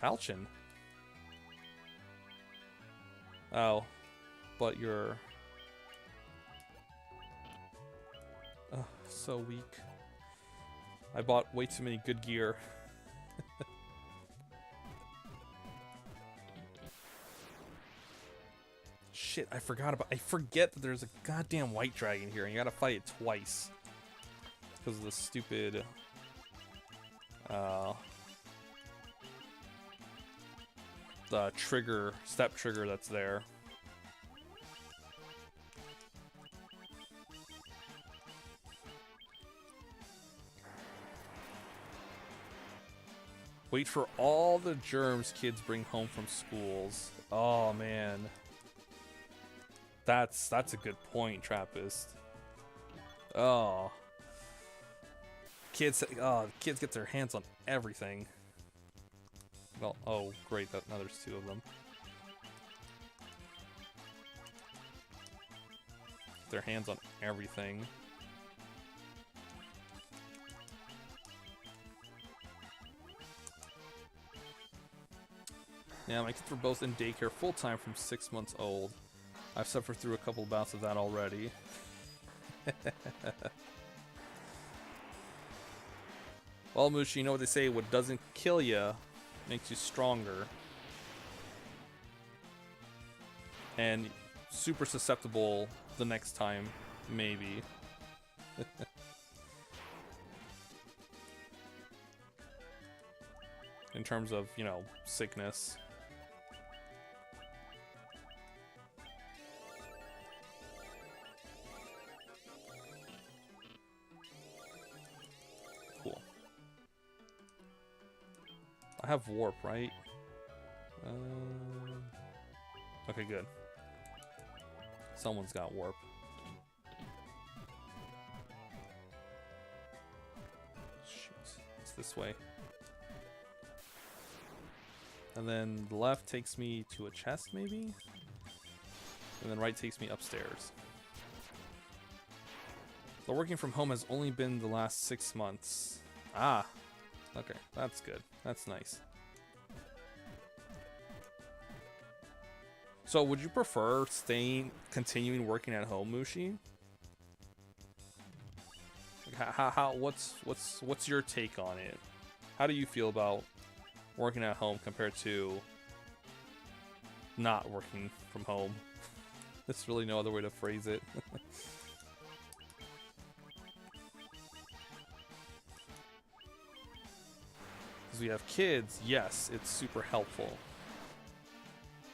Falchion. Oh, but you're so weak. I bought way too many good gear. Shit, I forget that there's a goddamn white dragon here and you gotta fight it twice. Because of the stupid the step trigger that's there. Wait for all the germs kids bring home from schools. Oh man. That's a good point, Trappist. Oh. Kids get their hands on everything. Well, oh great, now there's 2 of them. Get their hands on everything. Yeah, my kids were both in daycare full-time from 6 months old. I've suffered through a couple bouts of that already. Well, Mushi, you know what they say, what doesn't kill you makes you stronger. And super susceptible the next time, maybe. In terms of, you know, sickness. Cool. I have warp, right? Okay, good. Someone's got warp. Shoot. It's this way. And then the left takes me to a chest, maybe? And then right takes me upstairs. The working from home has only been the last 6 months. Ah, okay, that's good. That's nice. So would you prefer continuing working at home, Mushi? Like what's your take on it? How do you feel about working at home compared to not working from home? There's really no other way to phrase it. Because we have kids, yes, it's super helpful.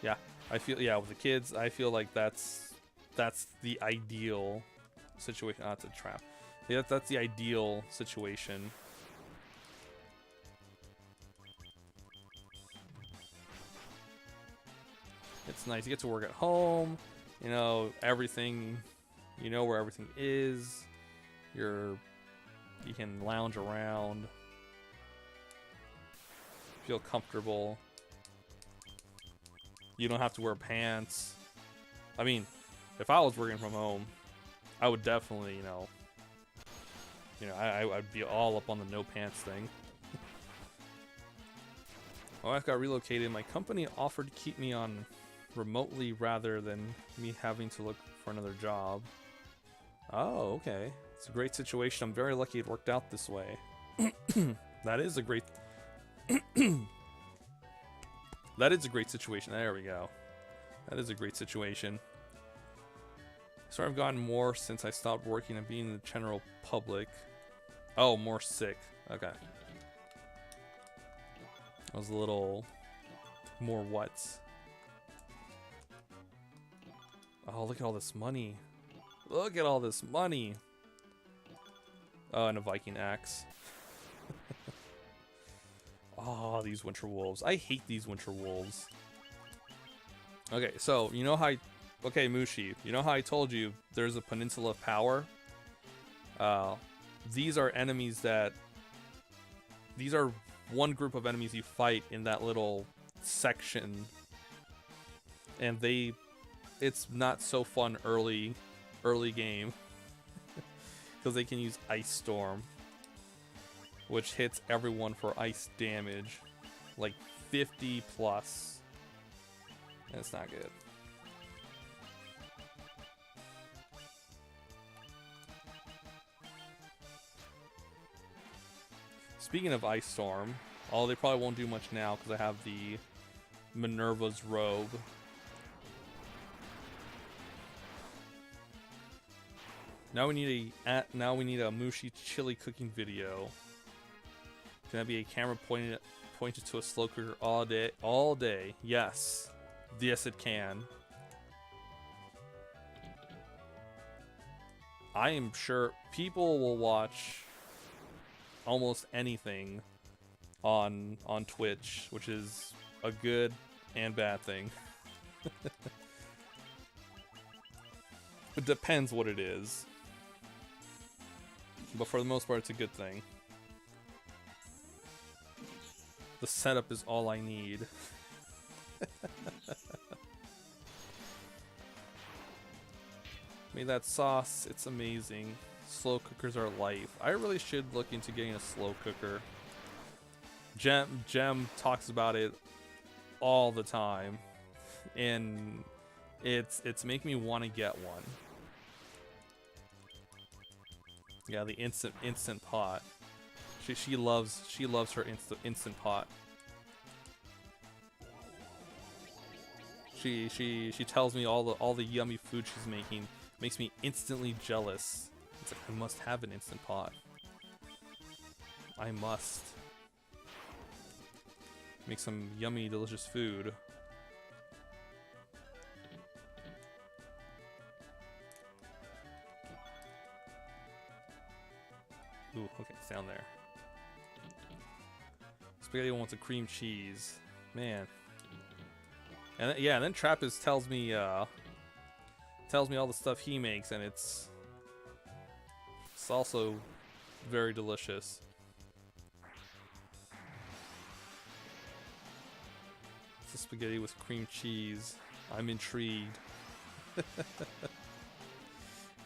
Yeah, I feel, yeah, with the kids, I feel like that's the ideal situation. Oh, it's a trap. Yeah, that's the ideal situation. It's nice. You get to work at home. You know everything. You know where everything is. You can lounge around. Feel comfortable. You don't have to wear pants. I mean, if I was working from home, I would definitely, I'd be all up on the no pants thing. My wife got relocated. My company offered to keep me on remotely rather than me having to look for another job. Oh, okay. It's a great situation. I'm very lucky it worked out this way. That is a great... That is a great situation. There we go. That is a great situation. So I've gotten more since I stopped working and being in the general public. Oh, more sick. Okay. I was a little more what? Oh, look at all this money. Look at all this money. Oh, and a Viking axe. Oh, these winter wolves. I hate these winter wolves. Okay, so you know how okay, Mushi, you know how I told you there's a peninsula of power? These are enemies that... These are one group of enemies you fight in that little section. And it's not so fun early game. Because they can use Ice Storm, which hits everyone for ice damage. Like 50 plus. And it's not good. Speaking of Ice Storm, although they probably won't do much now because I have the Minerva's robe. Now we need a Mushi chili cooking video. Can that be a camera pointed to a slow cooker all day? All day, yes. Yes, it can. I am sure people will watch almost anything on Twitch, which is a good and bad thing. It depends what it is. But for the most part, it's a good thing. The setup is all I need. Made that sauce, it's amazing. Slow cookers are life. I really should look into getting a slow cooker. Gem talks about it all the time, and it's making me want to get one. Yeah, the instant pot. She loves her instant pot. She tells me all the yummy food she's making. Makes me instantly jealous. It's like, I must have an Instant Pot. I must. Make some yummy, delicious food. Ooh, okay, it's down there. Spaghetti wants a cream cheese. Man. And yeah, and then Trappist tells me all the stuff he makes, and it's also very delicious. It's a spaghetti with cream cheese. I'm intrigued.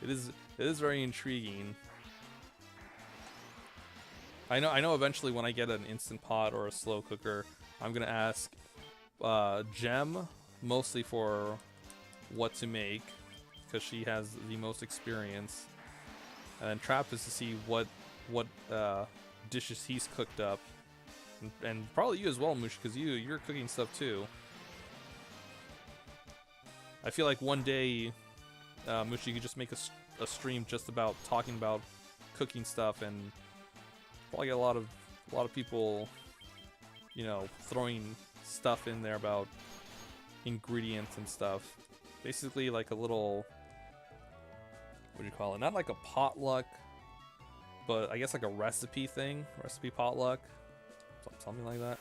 It is very intriguing. I know eventually when I get an Instant Pot or a slow cooker, I'm gonna ask Gem mostly for what to make, because she has the most experience, and then Trappist to see what dishes he's cooked up, and probably you as well, Moosh, because you're cooking stuff too. I feel like one day, Moosh, you could just make a stream just about talking about cooking stuff, and probably get a lot of people, you know, throwing stuff in there about ingredients and stuff. Basically like a little, what do you call it? Not like a potluck, but I guess like a recipe thing, recipe potluck, something like that.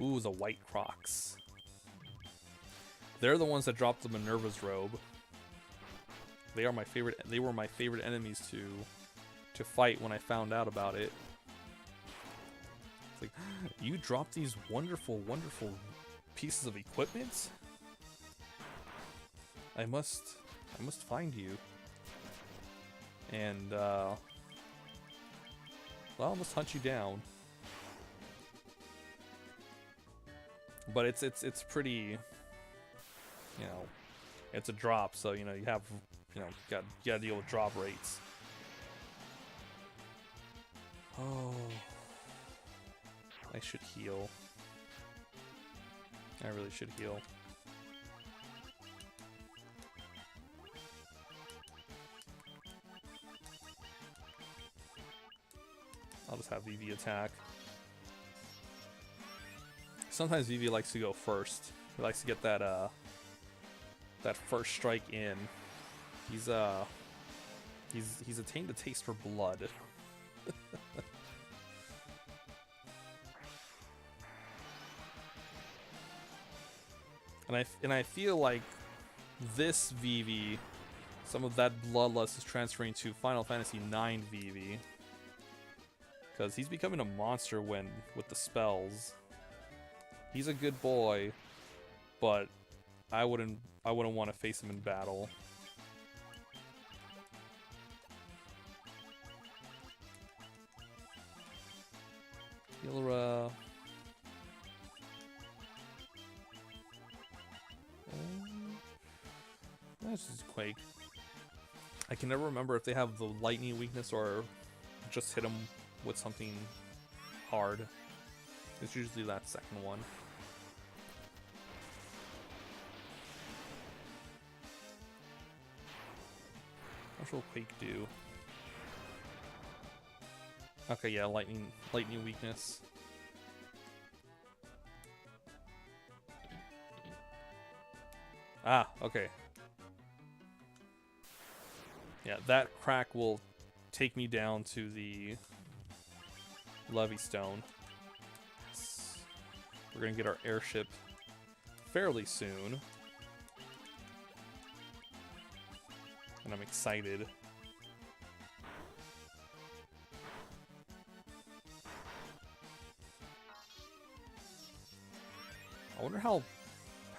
Ooh, the White Crocs. They're the ones that dropped the Minerva's robe. They are my favorite. They were my favorite enemies to fight when I found out about it. It's like, you dropped these wonderful, wonderful pieces of equipment? I must find you. And well, I must hunt you down. But it's pretty, you know, it's a drop, so you know you have, you know, you gotta deal with drop rates. Oh, I should heal. I really should heal. I'll just have Vivi attack. Sometimes Vivi likes to go first. He likes to get that that first strike in. He's attained a taste for blood. And I feel like this Vivi, some of that bloodlust is transferring to Final Fantasy IX Vivi, because he's becoming a monster with the spells. He's a good boy, but I wouldn't want to face him in battle. Healer, that's just Quake. I can never remember if they have the lightning weakness or just hit him with something hard. It's usually that second one. What will Quake do? Okay, yeah, lightning weakness. Ah, okay. Yeah, that crack will take me down to the Levy Stone. Yes. We're gonna get our airship fairly soon. And I'm excited. I wonder how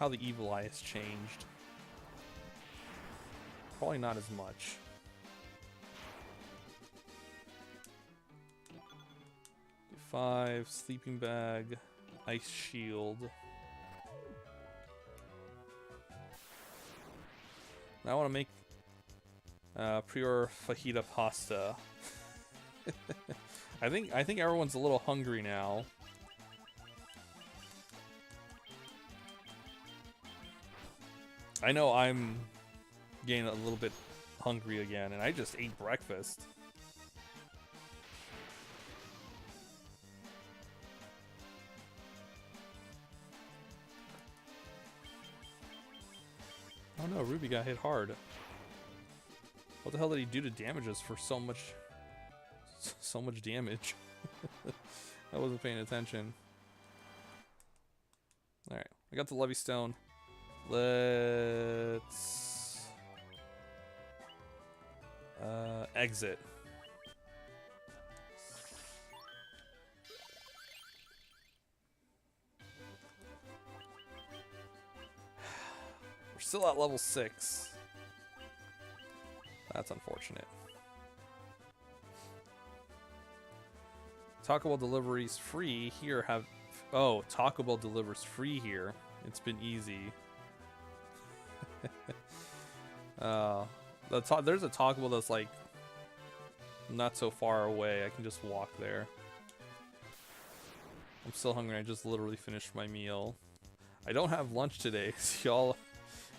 the evil eye has changed. Probably not as much. D5, sleeping bag, ice shield. Now I want to make pure fajita pasta. I think everyone's a little hungry now. I know I'm getting a little bit hungry again, and I just ate breakfast. Oh no, Ruby got hit hard. What the hell did he do to damage us for so much damage? I wasn't paying attention. Alright, I got the Levy Stone. Let's exit. We're still at level 6. That's unfortunate. Taco Bell deliveries free here have... Oh, Taco Bell delivers free here. It's been easy. There's a Taco Bell that's like not so far away. I can just walk there. I'm still hungry. I just literally finished my meal. I don't have lunch today, so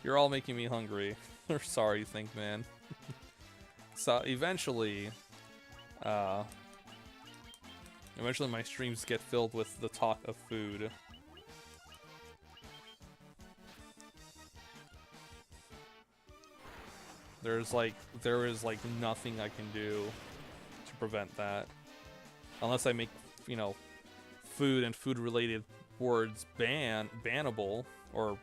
you're all making me hungry. Sorry, Think Man. So eventually my streams get filled with the talk of food. There is like nothing I can do to prevent that, unless I make, you know, food and food related words bannable or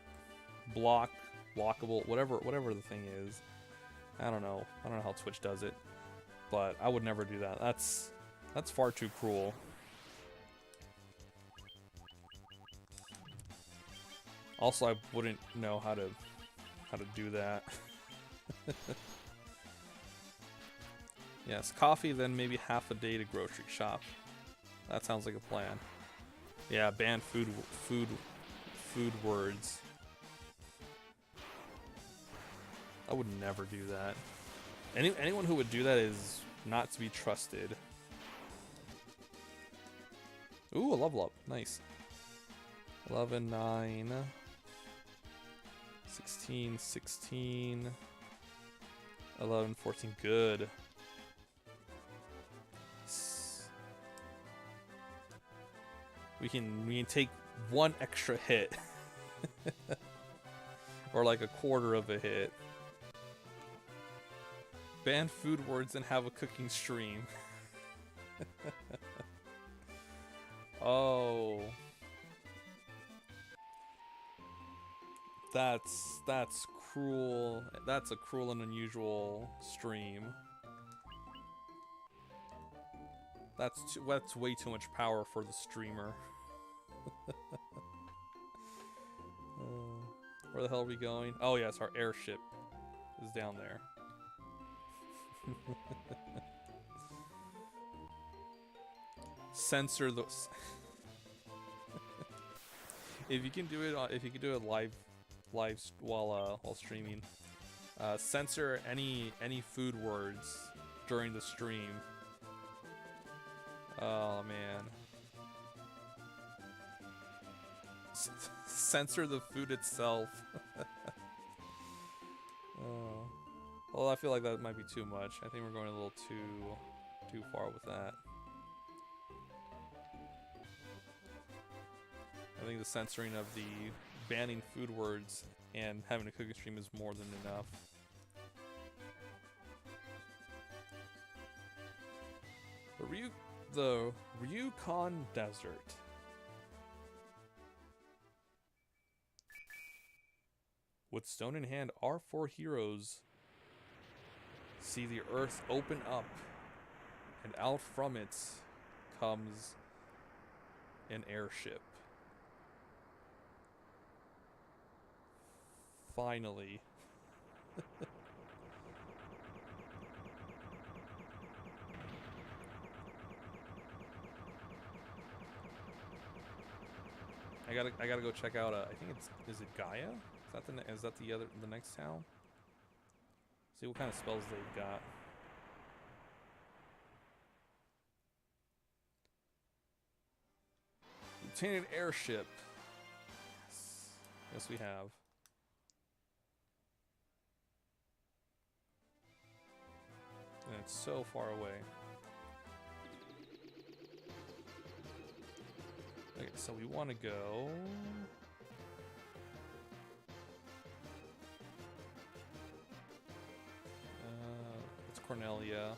blockable, whatever the thing is. I don't know how Twitch does it, but I would never do that. That's far too cruel. Also, I wouldn't know how to do that. Yes, coffee, then maybe half a day to grocery shop. That sounds like a plan. Yeah, ban food words. I would never do that. Anyone who would do that is not to be trusted. Ooh, a level up. Nice. 11, 9, 16, 16, 11, 14. Good. We can take one extra hit. Or like a quarter of a hit. Ban food words and have a cooking stream. Oh. That's cruel. That's a cruel and unusual stream. That's way too much power for the streamer. Where the hell are we going? Oh yes, our airship is down there. Censor those. If you can do it live while streaming, censor any food words during the stream. Oh man. Censor the food itself. Oh. Well, I feel like that might be too much. I think we're going a little too far with that. I think the censoring of the banning food words and having a cooking stream is more than enough. The Ryukon Desert. With stone in hand, our 4 heroes see the earth open up, and out from it comes an airship. Finally. I gotta go check out. I think is it Gaia? Is that the next town? See what kind of spells they've got. Obtain an airship. Yes, we have. And it's so far away. Okay, so we want to go... it's Cornelia.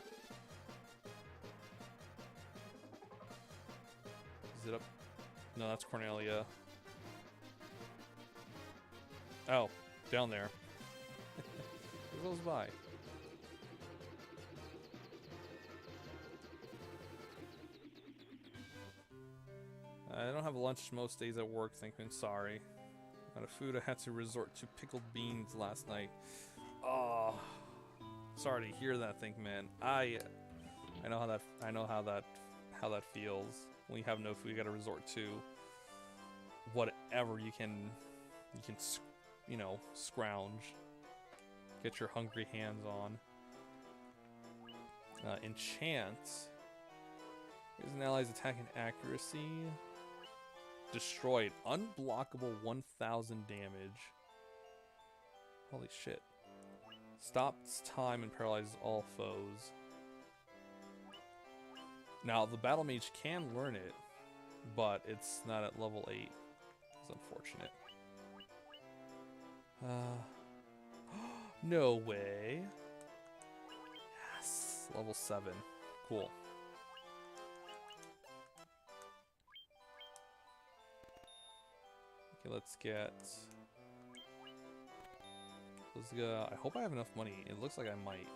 Is it up? No, that's Cornelia. Oh, down there. It goes by. I don't have lunch most days at work, Thinkman. Sorry. Out of food, I had to resort to pickled beans last night. Oh, sorry to hear that, Thinkman. I know how that feels. When you have no food, you got to resort to whatever you can, you know, scrounge. Get your hungry hands on. Enchant. Here's an ally's attack and accuracy. Destroyed. Unblockable 1000 damage. Holy shit. Stops time and paralyzes all foes. Now, the Battle Mage can learn it, but it's not at level 8. It's unfortunate. No way. Yes. Level 7. Cool. Okay, let's go. I hope I have enough money. It looks like I might.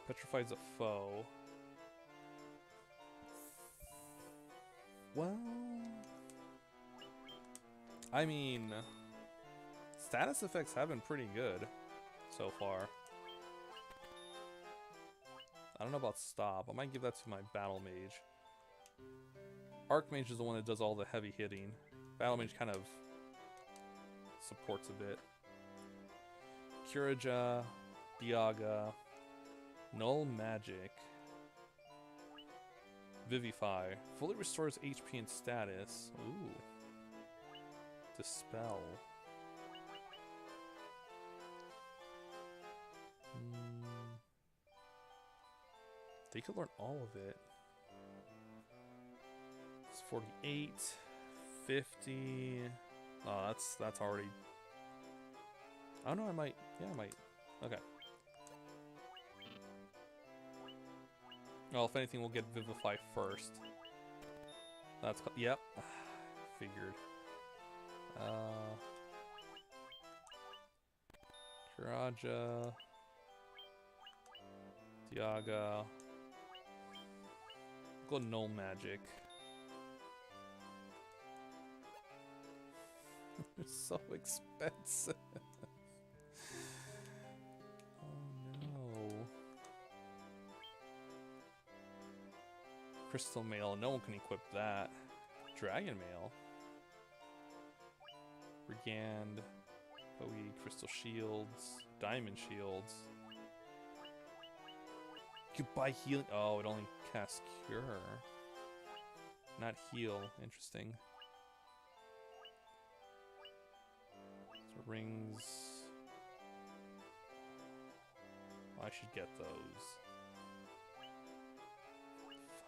Petrifies a foe. Well, I mean, status effects have been pretty good so far. I don't know about stop. I might give that to my Battle Mage. Archmage is the one that does all the heavy hitting. Battle Mage kind of supports a bit. Curaja, Diaga, Null Magic, Vivify. Fully restores HP and status. Ooh. Dispel. They could learn all of it. It's 48, 50. Oh, that's already. I don't know. I might. Yeah, I might. Okay. Well, if anything, we'll get Vivify first. That's yep. Figured. Kiraja, Diaga. Go Null Magic. It's so expensive. Oh no. Crystal Mail. No one can equip that. Dragon Mail. Brigand. Bowie. Crystal Shields. Diamond Shields. You could buy healing. Oh, it only casts Cure. Not heal. Interesting. So rings. Oh, I should get those.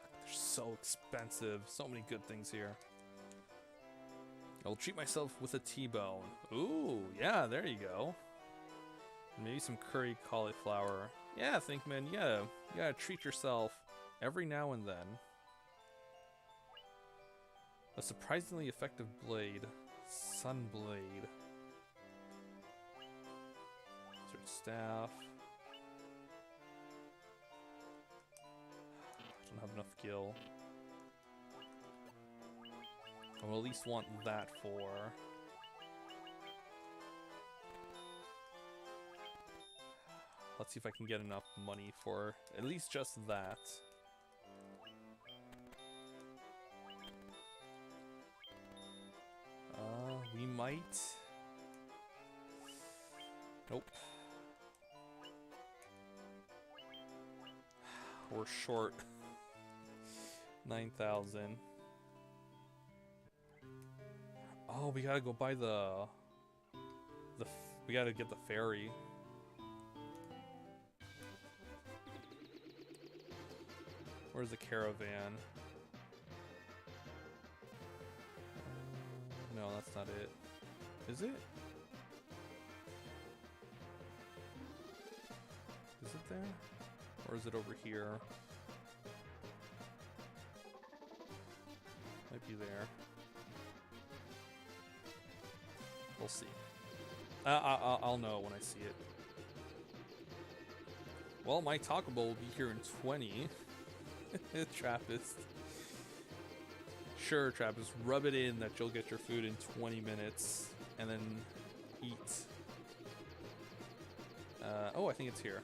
Fuck, they're so expensive. So many good things here. I'll treat myself with a T-bone. Ooh, yeah, there you go. Maybe some curry cauliflower. Yeah, Thinkman, yeah. You gotta treat yourself every now and then. A surprisingly effective blade. Sunblade. Insert staff. I don't have enough gil. I will at least want that for... Let's see if I can get enough money for at least just that. We might... Nope. We're short. 9,000. Oh, we gotta go buy we gotta get the ferry. Where's the caravan? No, that's not it. Is it? Is it there? Or is it over here? Might be there. We'll see. I'll know when I see it. Well, my Taco Bell will be here in 20. Trappist. Sure, Trappist. Rub it in that you'll get your food in 20 minutes. And then eat. Oh, I think it's here.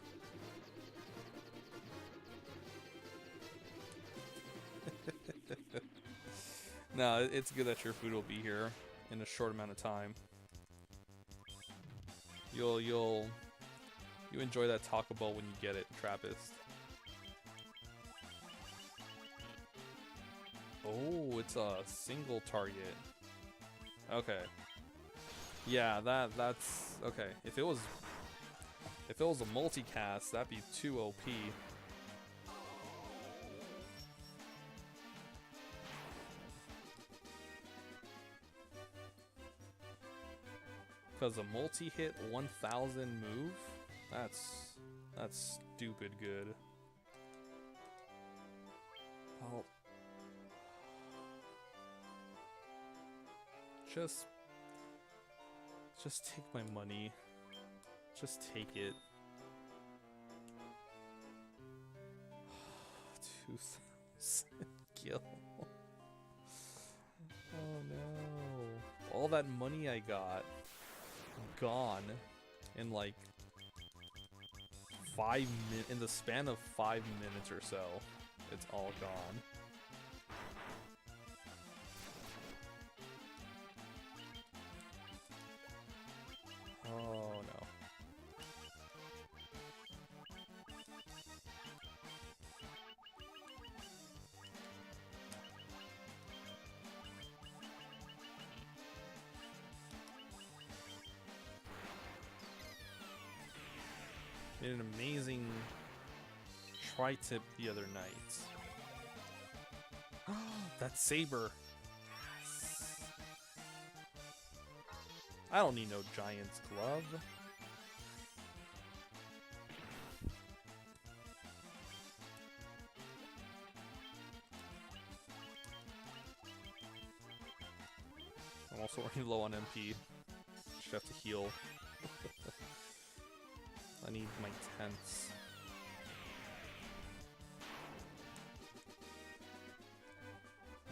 No, it's good that your food will be here in a short amount of time. You enjoy that Taco Bell when you get it, Trappist. Oh, it's a single target. Okay. Yeah, that's okay. If it was a multicast, that'd be too OP. Because a multi-hit 1000 move? That's stupid good. Oh. Just take my money. Just take it. 2,000 kill. Oh no. All that money I got gone in like in the span of 5 minutes or so. It's all gone. Oh no. Made an amazing tri-tip the other night. That saber. Yes. I don't need no giant's glove. I'm also already low on MP. Just have to heal. I need my tents.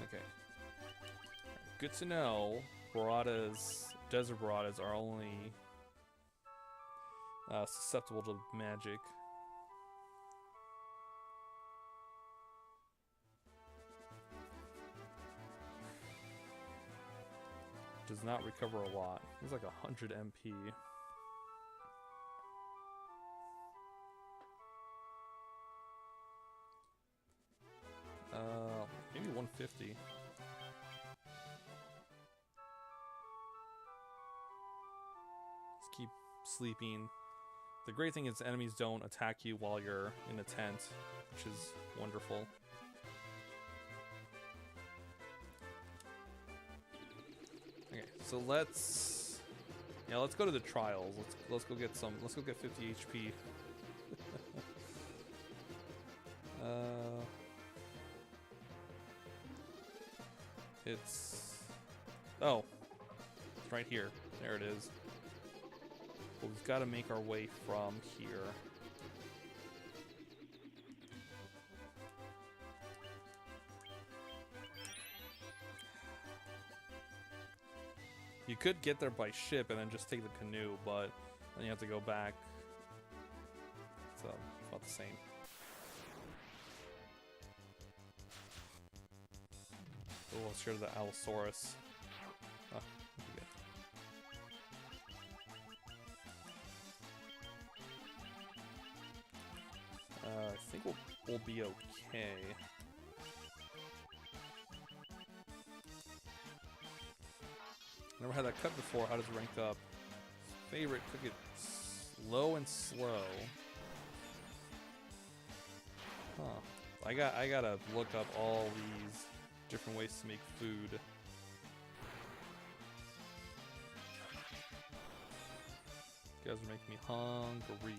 Okay. Good to know. Baratas, desert baratas are only susceptible to magic. Does not recover a lot. It's like 100 MP. Maybe 150. Let's keep sleeping. The great thing is enemies don't attack you while you're in a tent, which is wonderful. Okay, so let's go to the trials. Let's go get 50 HP. It's right here. There it is. But we've got to make our way from here. You could get there by ship and then just take the canoe, but then you have to go back. So it's about the same. Oh, let's share the Allosaurus. Oh, okay. I think we'll be okay. Never had that cut before. How does it rank up? Favorite, took it low and slow. Huh. I gotta look up all these different ways to make food. You guys are making me hungry.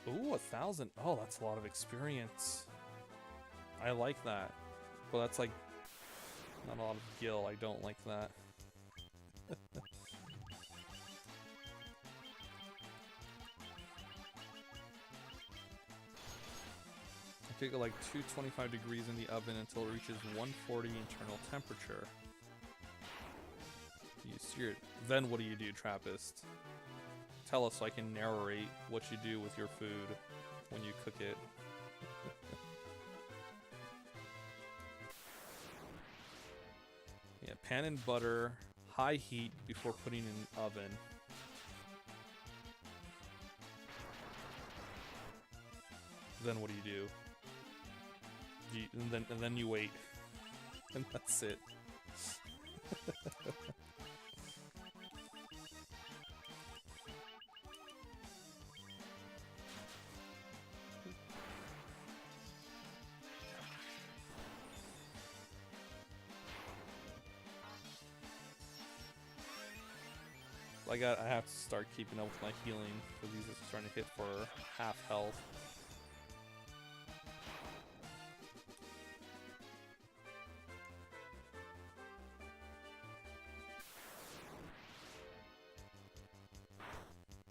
Ooh, 1,000. Oh, that's a lot of experience. I like that. But that's like not a lot of gil. I don't like that. I take it like 225 degrees in the oven until it reaches 140 internal temperature. You sear it. Then what do you do, Trappist? Tell us so I can narrate what you do with your food when you cook it. Yeah, pan and butter, high heat before putting in oven. Then what do? And then you wait, and that's it. I have to start keeping up with my healing because these are starting to hit for half health.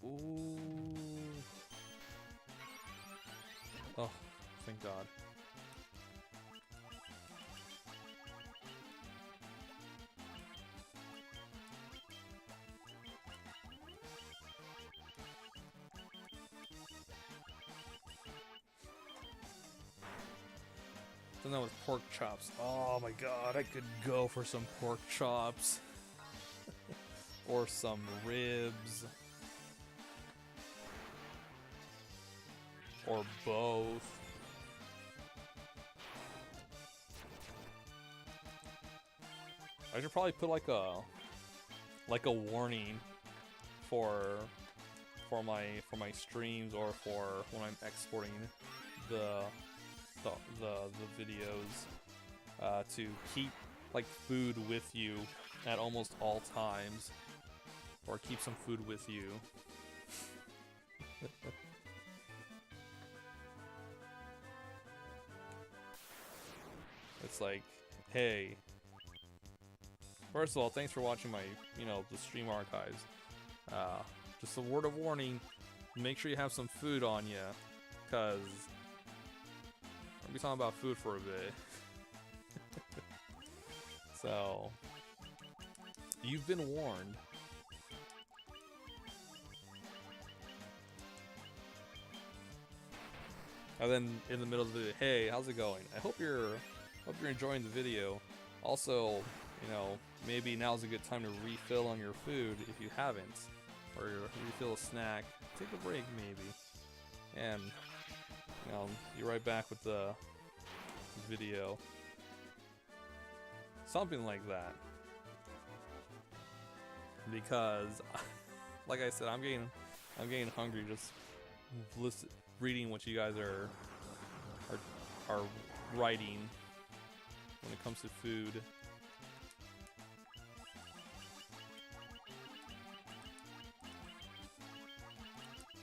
Ooh. Oh, thank God. And then with pork chops. Oh my God, I could go for some pork chops. Or some ribs. Or both. I should probably put like a warning for my streams or for when I'm exporting the videos to keep like food with you at almost all times, or keep some food with you. It's like, hey, first of all, thanks for watching my, the stream archives. Just a word of warning, make sure you have some food on you, because I'll be talking about food for a bit. So, you've been warned. And then in the middle of the video, hey, how's it going? I hope you're enjoying the video. Also, maybe now's a good time to refill on your food if you haven't, or refill a snack. Take a break maybe, and you're right back with the video. Something like that. Because, like I said, I'm getting hungry just reading what you guys are writing when it comes to food.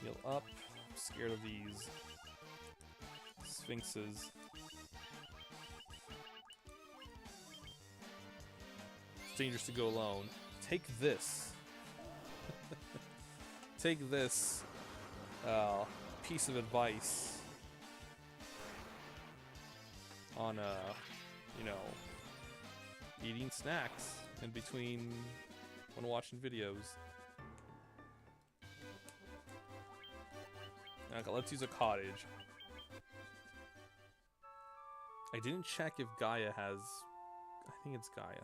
Heal up. I'm scared of these sphinxes. It's dangerous to go alone. Take this. Take this piece of advice on eating snacks in between when watching videos. Okay, let's use a cottage. I didn't check if Gaia has... I think it's Gaia.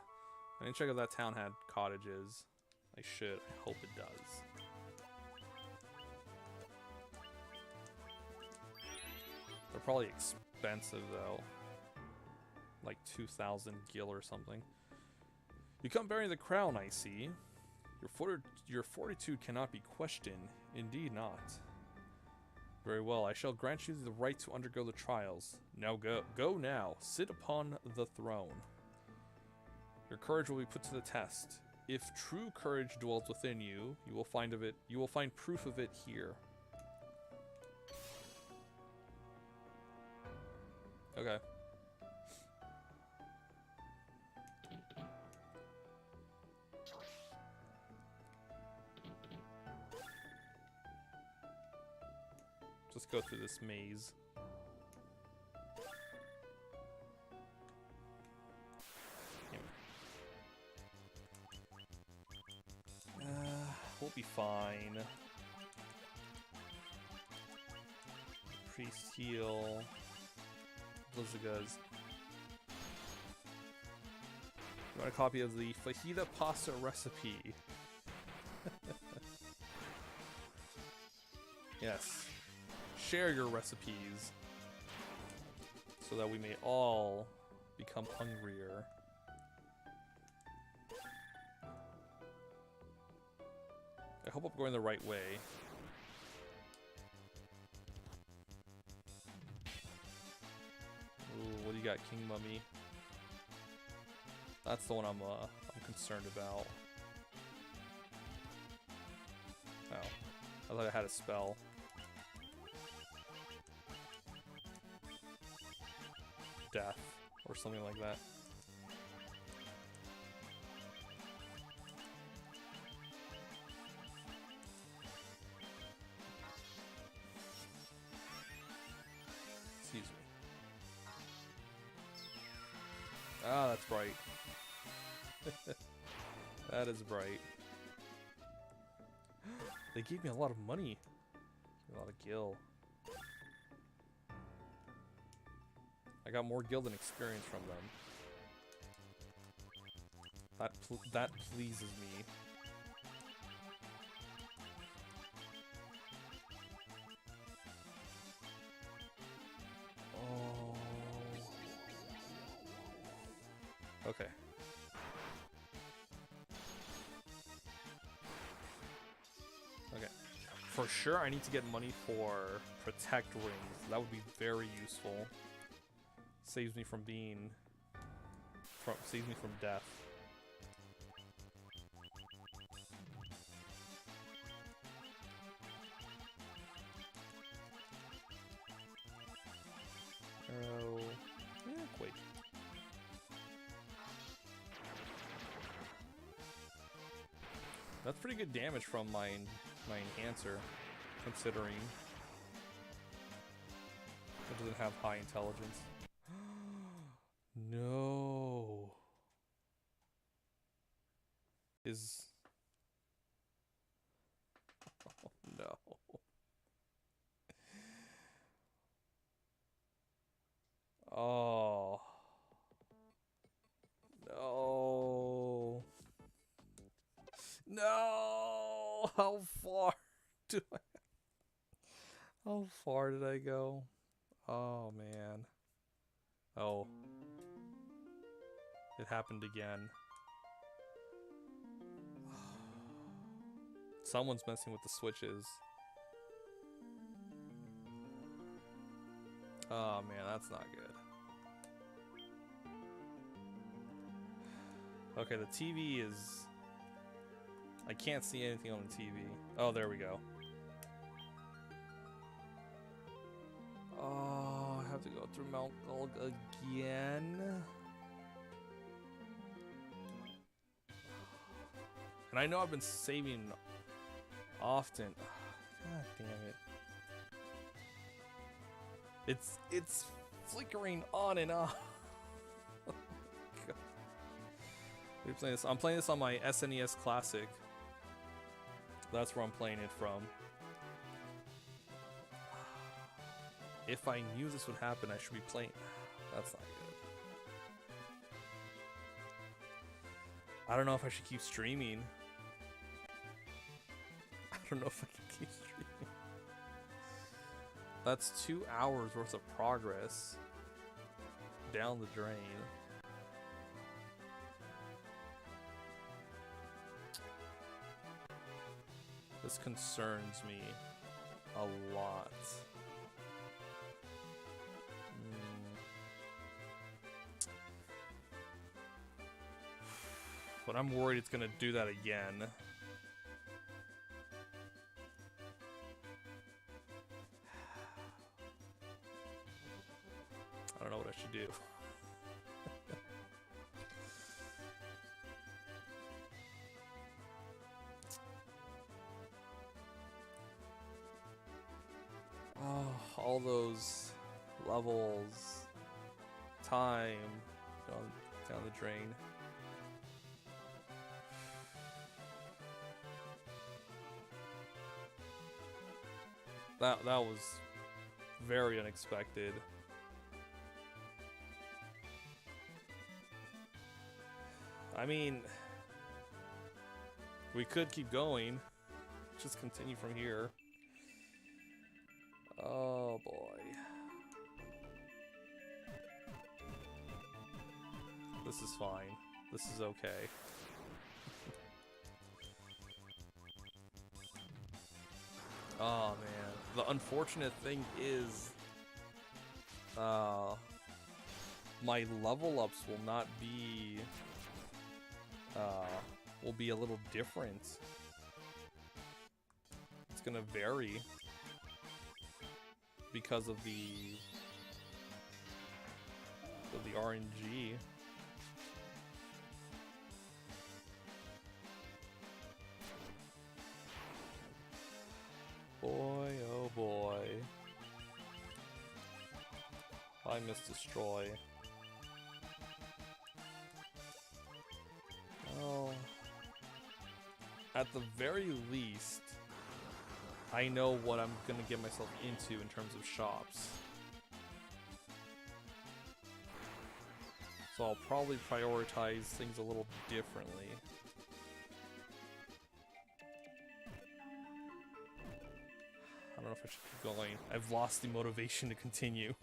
I didn't check if that town had cottages. I should. I hope it does. They're probably expensive though. Like 2,000 gil or something. You come bearing the crown, I see. Your fortitude cannot be questioned. Indeed not. Very well, I shall grant you the right to undergo the trials. Now go. Go now. Sit upon the throne. Your courage will be put to the test. If true courage dwells within you, you will find proof of it here. Okay. Let's go through this maze. We'll be fine. Priest heal. Blizzagas. You want a copy of the fajita pasta recipe? Yes. Share your recipes so that we may all become hungrier. I hope I'm going the right way. Ooh, what do you got, King Mummy? That's the one I'm concerned about. Oh, I thought I had a spell. Death or something like that. Excuse me. Ah, that's bright. That is bright. They gave me a lot of money. A lot of gil. I got more gil than experience from them. That pleases me. Oh. Okay. Okay. For sure, I need to get money for protect rings. That would be very useful. Saves me from saves me from death. Oh, wait. That's pretty good damage from my enhancer, considering it doesn't have high intelligence. No. Oh, no. Oh. No. No. How far How far did I go? Oh, man. Oh. It happened again. Someone's messing with the switches. Oh man, that's not good. Okay, the TV is... I can't see anything on the TV. Oh, there we go. Oh, I have to go through Mount Gulg again. And I know I've been saving often. God damn it. It's flickering on and off. I'm playing this on my SNES Classic. That's where I'm playing it from. If I knew this would happen, I should be playing. That's not good. I don't know if I should keep streaming. I don't know if I can keep streaming. That's 2 hours worth of progress down the drain. This concerns me a lot. But I'm worried it's gonna do that again. I don't know what I should do. Oh, all those levels, time, down the drain. That was very unexpected. I mean, we could keep going. Just continue from here. Oh boy. This is fine. This is okay. Oh man. The unfortunate thing is my level ups will not be will be a little different. It's gonna vary because of the RNG. Boy, oh boy. I missed destroy. Oh. At the very least, I know what I'm gonna get myself into in terms of shops. So I'll probably prioritize things a little differently. I don't know if I should keep going. I've lost the motivation to continue.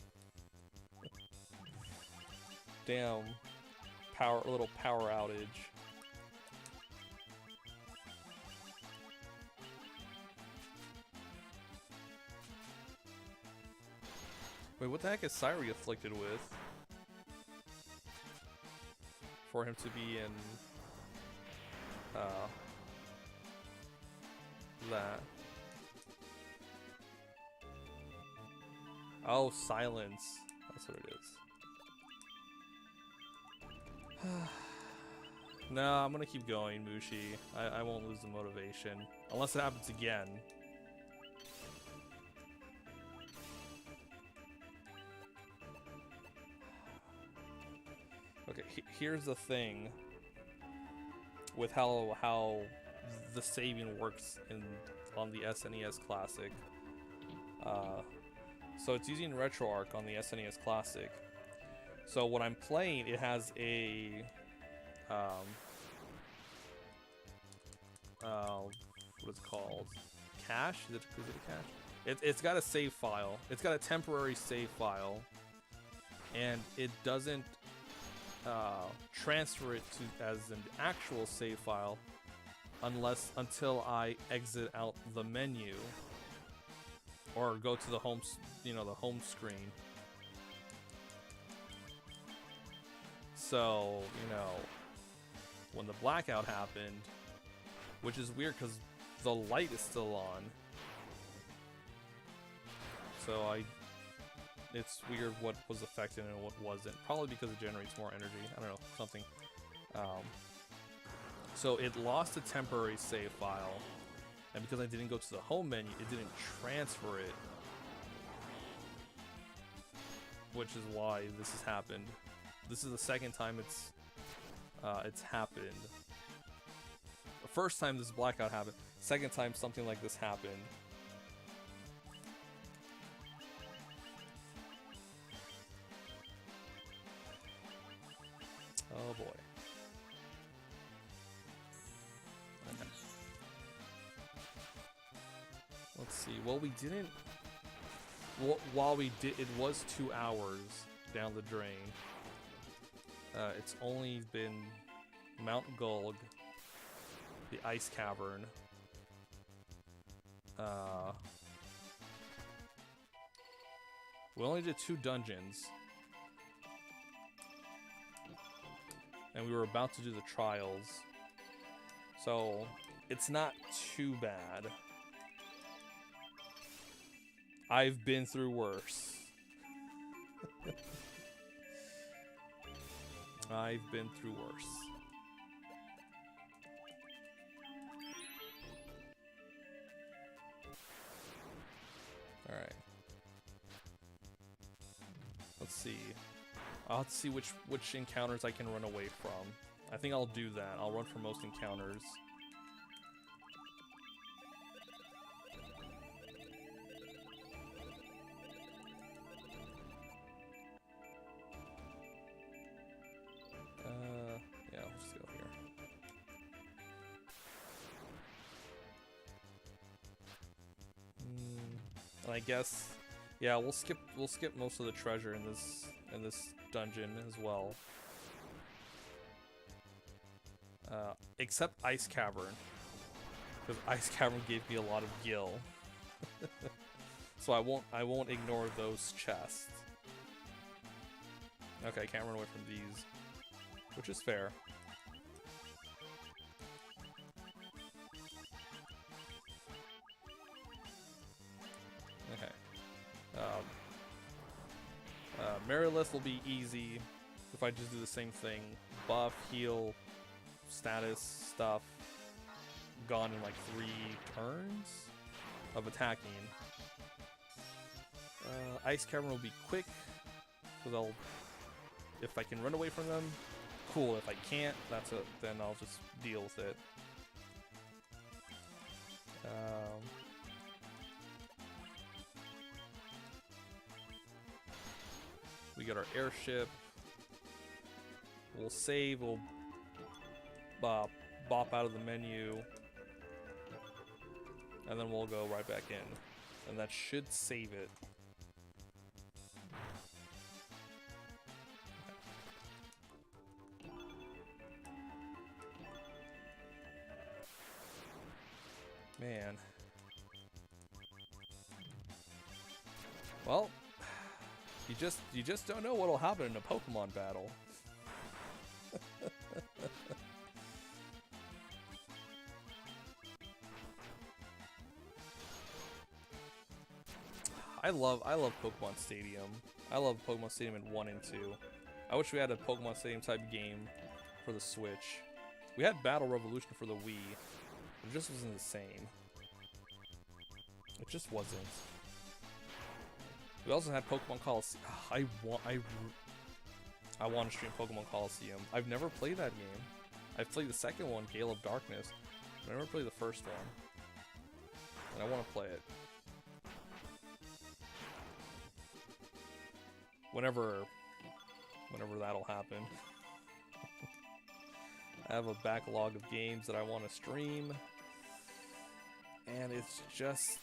Damn. A little power outage. Wait, what the heck is Syri afflicted with? For him to be in that. Oh, silence. That's what it is. No, I'm gonna keep going, Mushi. I won't lose the motivation. Unless it happens again. Okay, here's the thing with how the saving works on the SNES Classic. So it's using RetroArch on the SNES Classic. So when I'm playing, it has a what is it called? Cache? Is it a cache? It's got a save file. It's got a temporary save file, and it doesn't transfer it to as an actual save file until I exit out the menu or go to the home, the home screen. So, when the blackout happened, which is weird because the light is still on. So it's weird what was affected and what wasn't. Probably because it generates more energy. I don't know, something. So it lost a temporary save file, and because I didn't go to the home menu, it didn't transfer it, which is why this has happened. This is the second time it's happened. The first time this blackout happened. Second time something like this happened. Oh boy. Okay. Let's see. Well, we didn't. While we did, it was 2 hours down the drain. It's only been Mount Gulg, the Ice Cavern, We only did 2 dungeons. And we were about to do the trials. So, it's not too bad. I've been through worse. I've been through worse. Alright. Let's see. I'll have to see which encounters I can run away from. I think I'll do that. I'll run from most encounters. Yeah, we'll just go here. And I guess, yeah, we'll skip most of the treasure in this dungeon as well. Except Ice Cavern, because Ice Cavern gave me a lot of gil. So I won't ignore those chests. Okay, I can't run away from these, which is fair. Okay. Merilith will be easy if I just do the same thing. Buff, heal, status stuff. Gone in like 3 turns of attacking. Ice Cavern will be quick, because if I can run away from them, cool. If I can't, then I'll just deal with it. We got our airship. We'll save. We'll bop out of the menu, and then we'll go right back in, and that should save it. Man. Well, you just don't know what'll happen in a Pokemon battle. I love Pokemon Stadium. I love Pokemon Stadium in 1 and 2. I wish we had a Pokemon Stadium type game for the Switch. We had Battle Revolution for the Wii. It just wasn't the same. It just wasn't. We also had Pokemon Coliseum. I want to stream Pokemon Coliseum. I've never played that game. I've played the second one, Gale of Darkness. But I never played the first one. And I want to play it. Whenever that'll happen. I have a backlog of games that I want to stream. And it just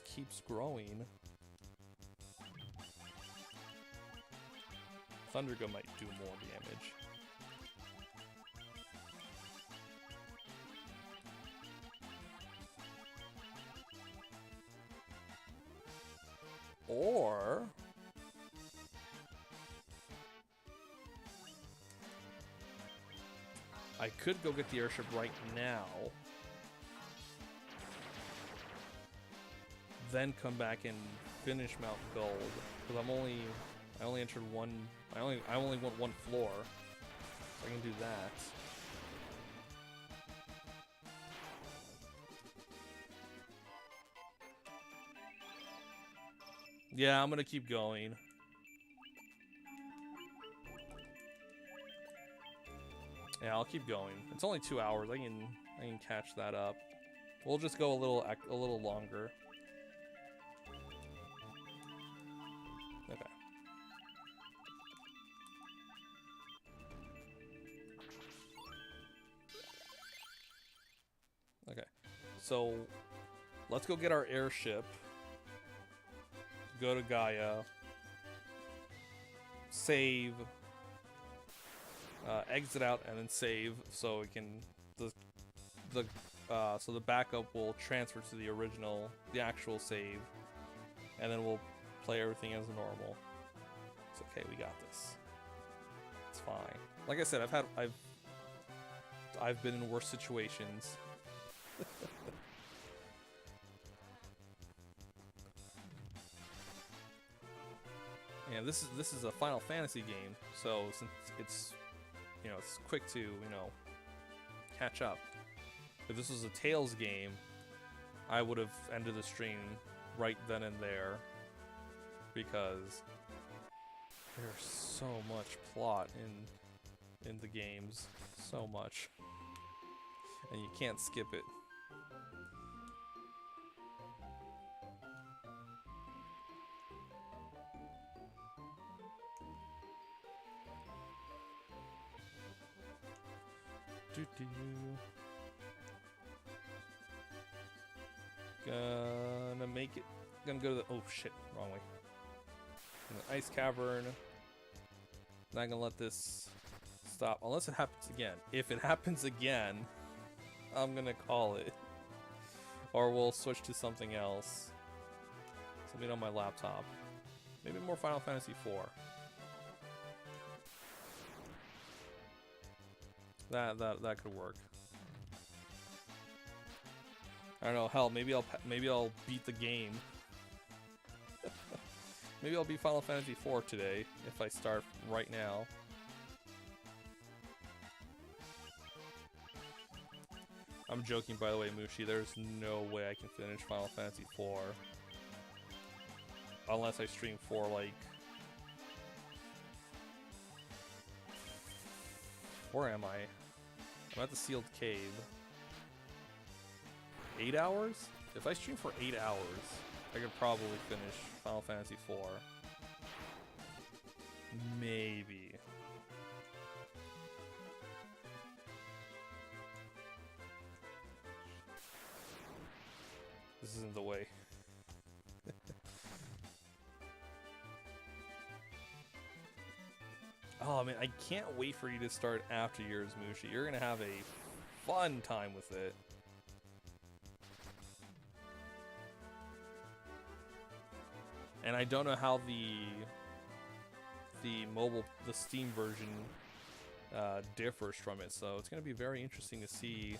keeps growing. Thundergo might do more damage. Or I could go get the airship right now, then come back and finish Mount Gold, because I only entered one. I only want 1 floor. So I can do that. Yeah, I'm gonna keep going. Yeah, I'll keep going. It's only 2 hours. I can catch that up. We'll just go a little longer. Okay. Okay. So let's go get our airship. Go to Gaia. Save. Exit out and then save, so we can the so the backup will transfer to the original, the actual save, and then we'll play everything as normal. It's okay, we got this. It's fine. Like I said, I've been in worse situations. And this is a Final Fantasy game, so since it's, you know, it's quick to, you know, catch up. If this was a Tales game, I would have ended the stream right then and there, because there's so much plot in the games, so much, and you can't skip it. Gonna make it. Gonna go to the. Oh shit, wrong way. In the ice cavern. Not gonna let this stop unless it happens again. If it happens again, I'm gonna call it. Or we'll switch to something else. Something on my laptop. Maybe more Final Fantasy IV. That could work. I don't know. Hell, maybe I'll beat the game. Maybe I'll beat Final Fantasy IV today if I start right now. I'm joking, by the way, Mushi. There's no way I can finish Final Fantasy IV unless I stream for like. Where am I? I'm at the sealed cave. 8 hours? If I stream for 8 hours, I could probably finish Final Fantasy IV. Maybe. This isn't the way. Oh man, I can't wait for you to start after yours, Mushi. You're gonna have a fun time with it. And I don't know how the Steam version differs from it, so it's gonna be very interesting to see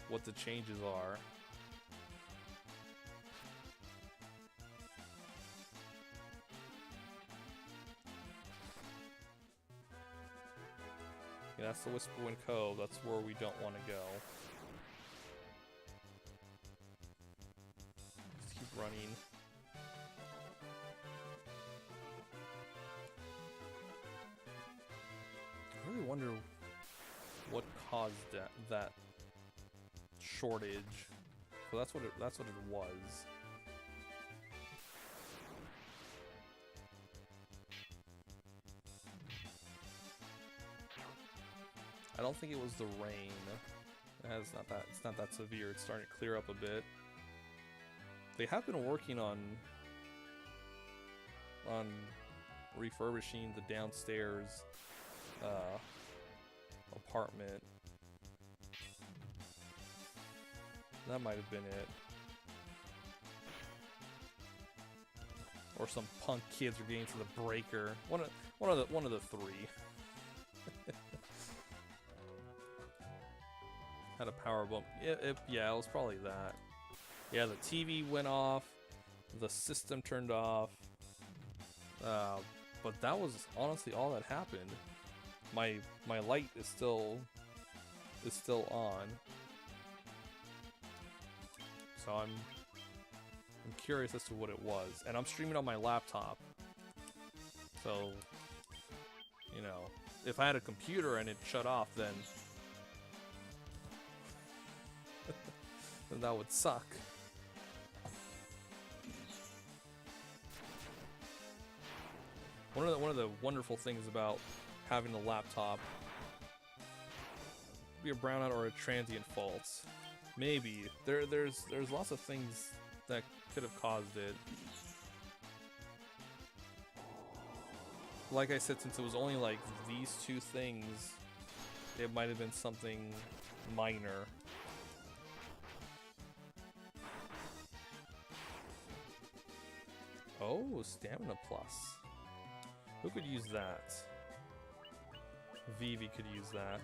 what the changes are. Yeah, that's the Whisperwind Cove. That's where we don't want to go. Just keep running. I really wonder what caused that shortage. So that's what it was. I don't think it was the rain. It's not that severe. It's starting to clear up a bit. They have been working on refurbishing the downstairs apartment. That might have been it. Or some punk kids are getting to the breaker. One of the three. Had a power bump. Yeah, it was probably that. Yeah, the TV went off. The system turned off. But that was honestly all that happened. My light is still on. So I'm curious as to what it was. And I'm streaming on my laptop. So, you know, if I had a computer and it shut off, then that would suck. One of the wonderful things about having a laptop, be a brownout or a transient fault, maybe there's lots of things that could have caused it. Like I said, since it was only like these two things, it might have been something minor. Oh, stamina plus. Who could use that? Vivi could use that.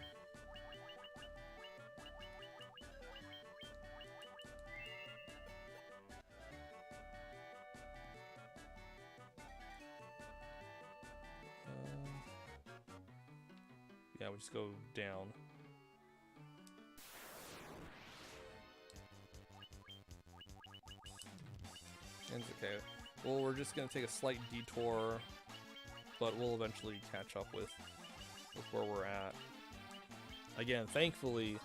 Yeah, we just go down. And it's okay. Well, we're just gonna take a slight detour, but we'll eventually catch up with where we're at. Again, thankfully,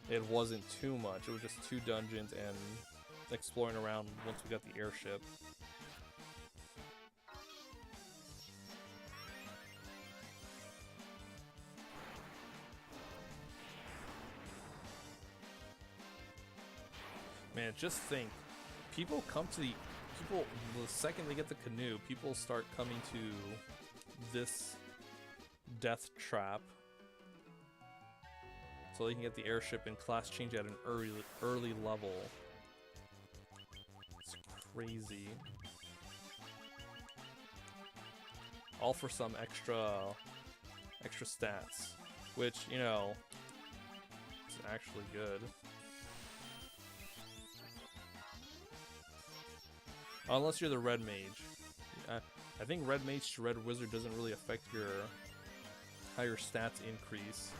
it wasn't too much. It was just 2 dungeons and exploring around once we got the airship. Man, just think. People come to the second they get the canoe, people start coming to this death trap so they can get the airship and class change at an early level. It's crazy. All for some extra stats, which, you know, is actually good. Unless you're the red mage. I think red mage to red wizard doesn't really affect how your stats increase.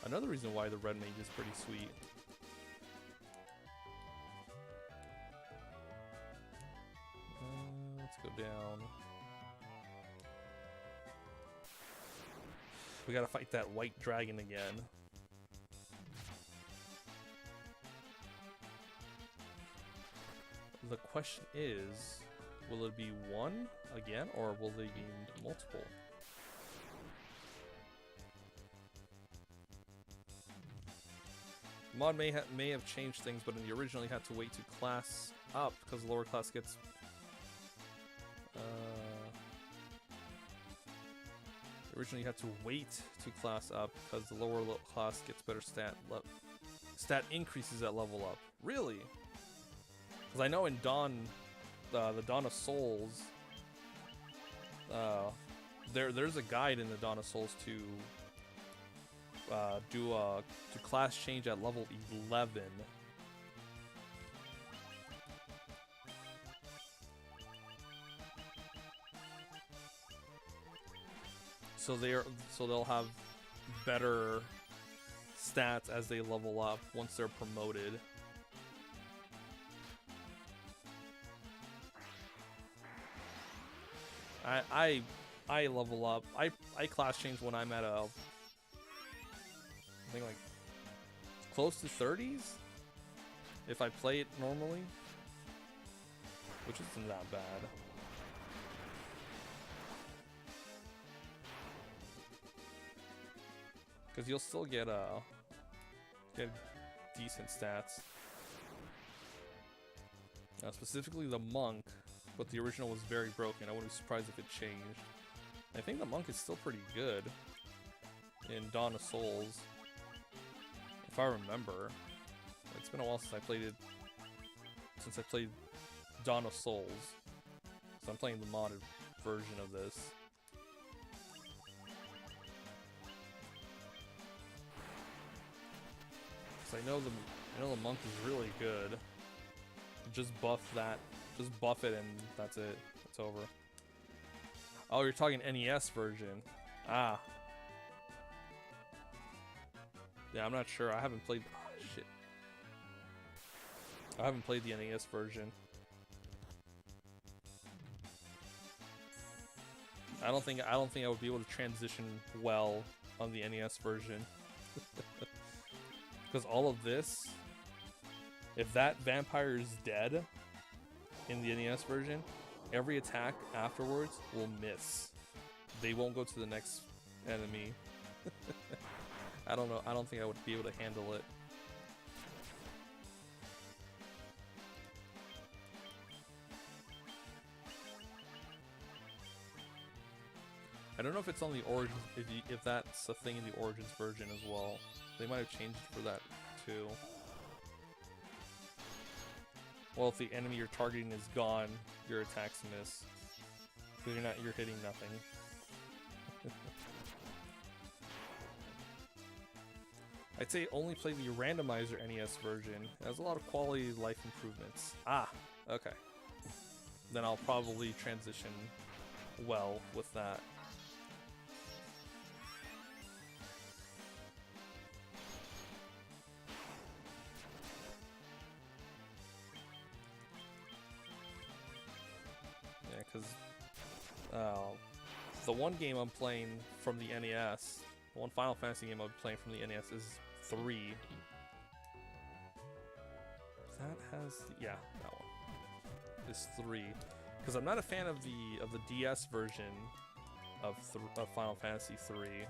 Another reason why the red mage is pretty sweet. Let's go down. We gotta fight that white dragon again. The question is, will it be one again, or will they be multiple? Mod may have changed things, but in the original you had to wait to class up because the lower class gets. Originally you had to wait to class up because the lower class gets better stat increases at level up. Really? Because I know in Dawn, the Dawn of Souls, there's a guide in the Dawn of Souls to to class change at level 11. So they'll have better stats as they level up once they're promoted. I level up. I class change when I'm at I think like close to 30s if I play it normally, which isn't that bad. Because you'll still get decent stats. Specifically the monk, but the original was very broken. I wouldn't be surprised if it changed. I think the monk is still pretty good in Dawn of Souls, if I remember. It's been a while since I played Dawn of Souls, so I'm playing the modded version of this. I know the monk is really good. Just buff that. Just buff it and that's it. It's over. Oh, you're talking NES version. Ah. Yeah, I'm not sure. I haven't played. Oh, shit. I haven't played the NES version. I don't think I would be able to transition well on the NES version. Because all of this, if that vampire is dead in the NES version, every attack afterwards will miss. They won't go to the next enemy. I don't know. I don't think I would be able to handle it. I don't know if it's on the Origins, if that's a thing in the Origins version as well. They might have changed for that too. Well, if the enemy you're targeting is gone, your attacks miss. Because you're hitting nothing. I'd say only play the randomizer NES version. It has a lot of quality of life improvements. Ah, okay. Then I'll probably transition well with that. Yeah, because the one game I'm playing from the NES, the one Final Fantasy game I'm playing from the NES is 3. That has, yeah, that one is 3. Because I'm not a fan of the DS version of Final Fantasy 3.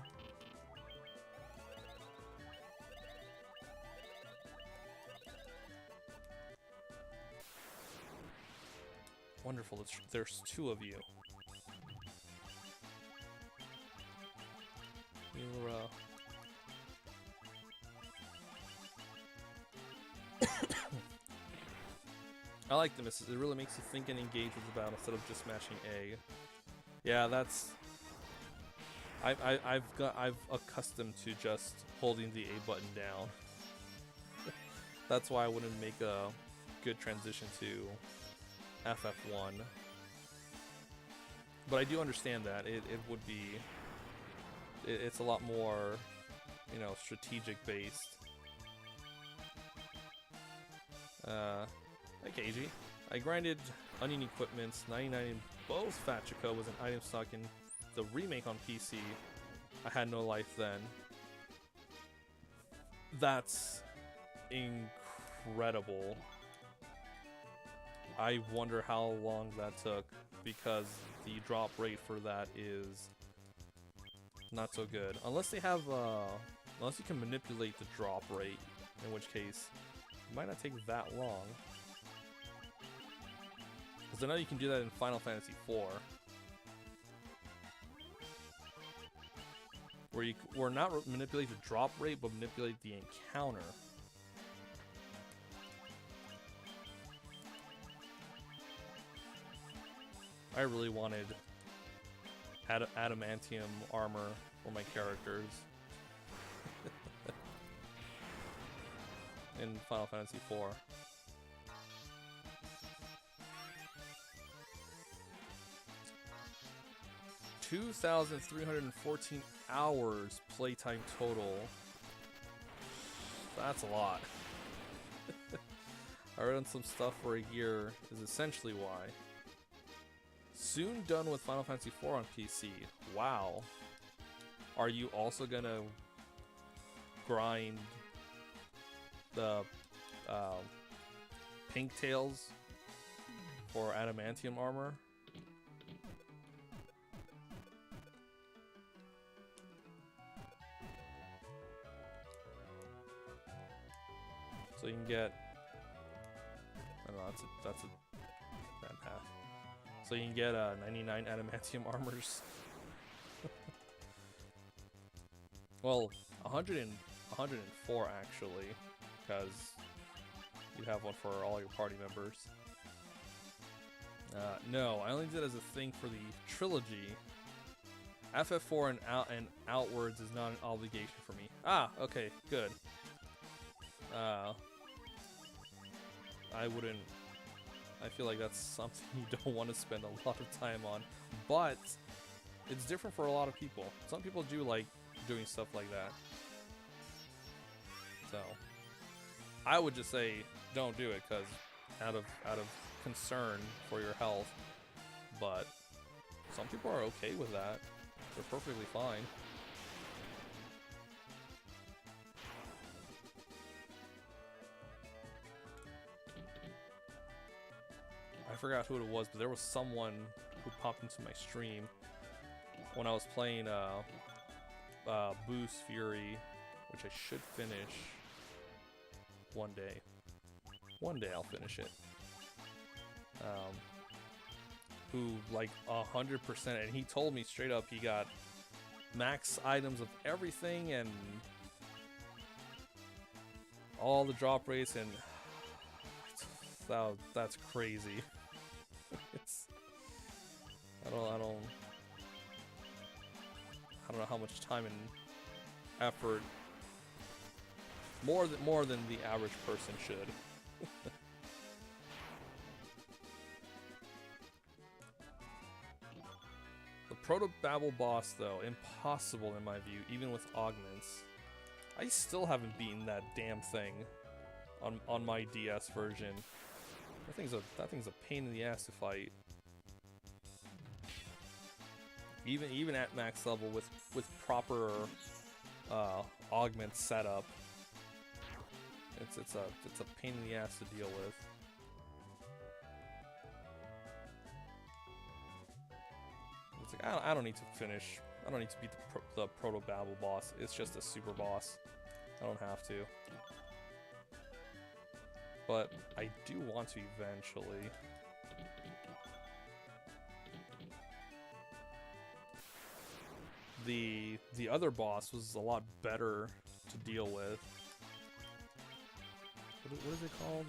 Wonderful. There's 2 of you. You're, I like the misses. It really makes you think and engage with the battle instead of just mashing A. Yeah, that's. I've accustomed to just holding the A button down. That's why I wouldn't make a good transition to FF1. But I do understand that it would be. It's a lot more, you know, strategic based. Hey KG. I grinded onion equipments 99 in both Fatchico was an item stock in the remake on PC. I had no life then. That's incredible. I wonder how long that took because the drop rate for that is not so good. Unless they have, unless you can manipulate the drop rate, in which case it might not take that long. Because I know you can do that in Final Fantasy IV. Where not manipulate the drop rate, but manipulate the encounter. I really wanted adamantium armor for my characters in Final Fantasy IV. $2,314 hours playtime total. That's a lot. I read on some stuff for a year is essentially why. Soon done with Final Fantasy IV on PC. Wow. Are you also gonna grind the pink tails for adamantium armor? So you can get, I don't know, that's a bad path. So you can get 99 adamantium armors. Well, 104 actually, because you have one for all your party members. No, I only did it as a thing for the trilogy. FF4 and outwards is not an obligation for me. Ah, okay, good. I feel like that's something you don't want to spend a lot of time on, but it's different for a lot of people. Some people do like doing stuff like that. So I would just say don't do it because out of concern for your health, but some people are okay with that. They're perfectly fine. I forgot who it was, but there was someone who popped into my stream when I was playing Boost Fury, which I should finish one day. One day I'll finish it. Who like 100%, and he told me straight up he got max items of everything and all the drop rates, and That's crazy. It's I don't know how much time and effort more than the average person should. The Proto-Babble boss, though, impossible in my view, even with augments. I still haven't beaten that damn thing on my DS version. That thing's a pain in the ass to fight. Even at max level with proper augment setup, it's a pain in the ass to deal with. It's like I don't need to finish. I don't need to beat the Proto-Babble boss. It's just a super boss. I don't have to. But I do want to eventually. The other boss was a lot better to deal with. What is it called?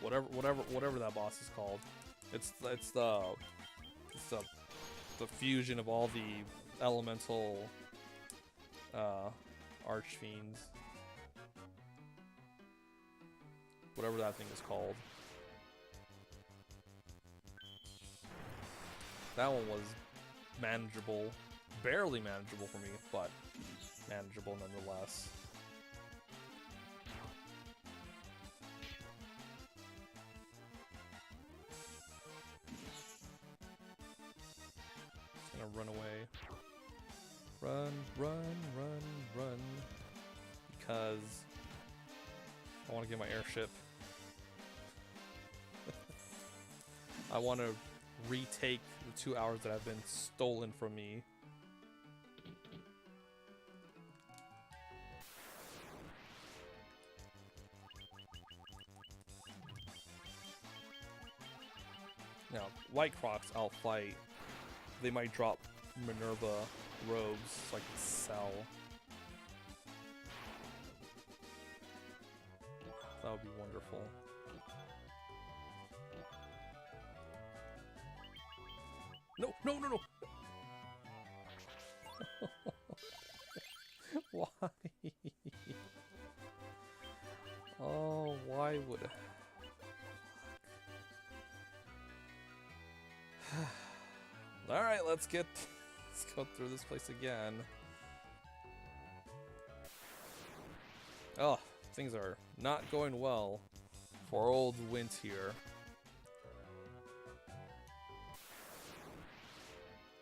Whatever that boss is called. It's the fusion of all the elemental archfiends. Whatever that thing is called. That one was manageable. Barely manageable for me, but manageable nonetheless. Just gonna run away. Run, run, run, run. Because I want to get my airship. I want to retake the 2 hours that have been stolen from me. Now, White Crocs I'll fight. They might drop Minerva robes so I can sell. That would be wonderful. No, no, no, no! Why? Oh, why would Alright, let's go through this place again. Oh, things are not going well for old Wint here.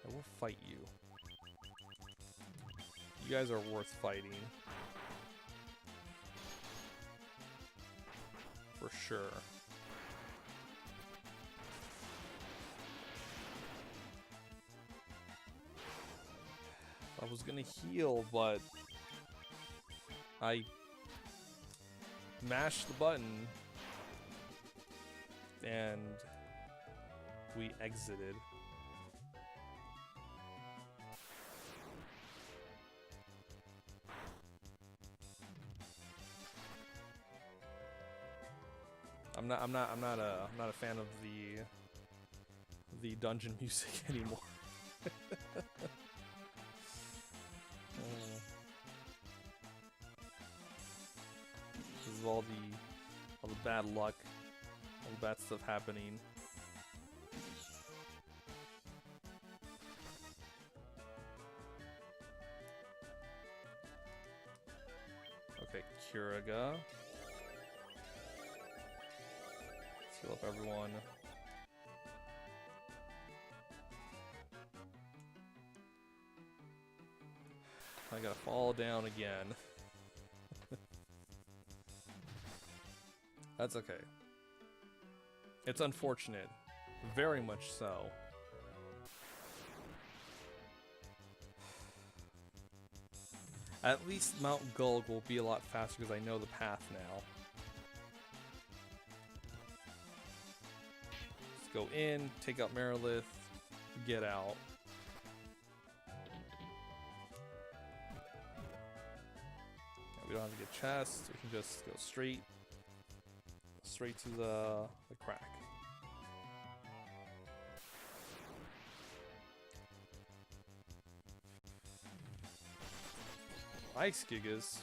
I will fight you. You guys are worth fighting. For sure. I was gonna heal, but I mashed the button and we exited. I'm not a fan of the dungeon music anymore. This is all the bad luck, all the bad stuff happening. Okay, Curaga. Let's heal up everyone. I gotta fall down again. That's okay. It's unfortunate. Very much so. At least Mount Gulg will be a lot faster because I know the path now. Just go in, take out Merilith, get out. We don't have to get chests. We can just go straight to the crack. Ice Gigas.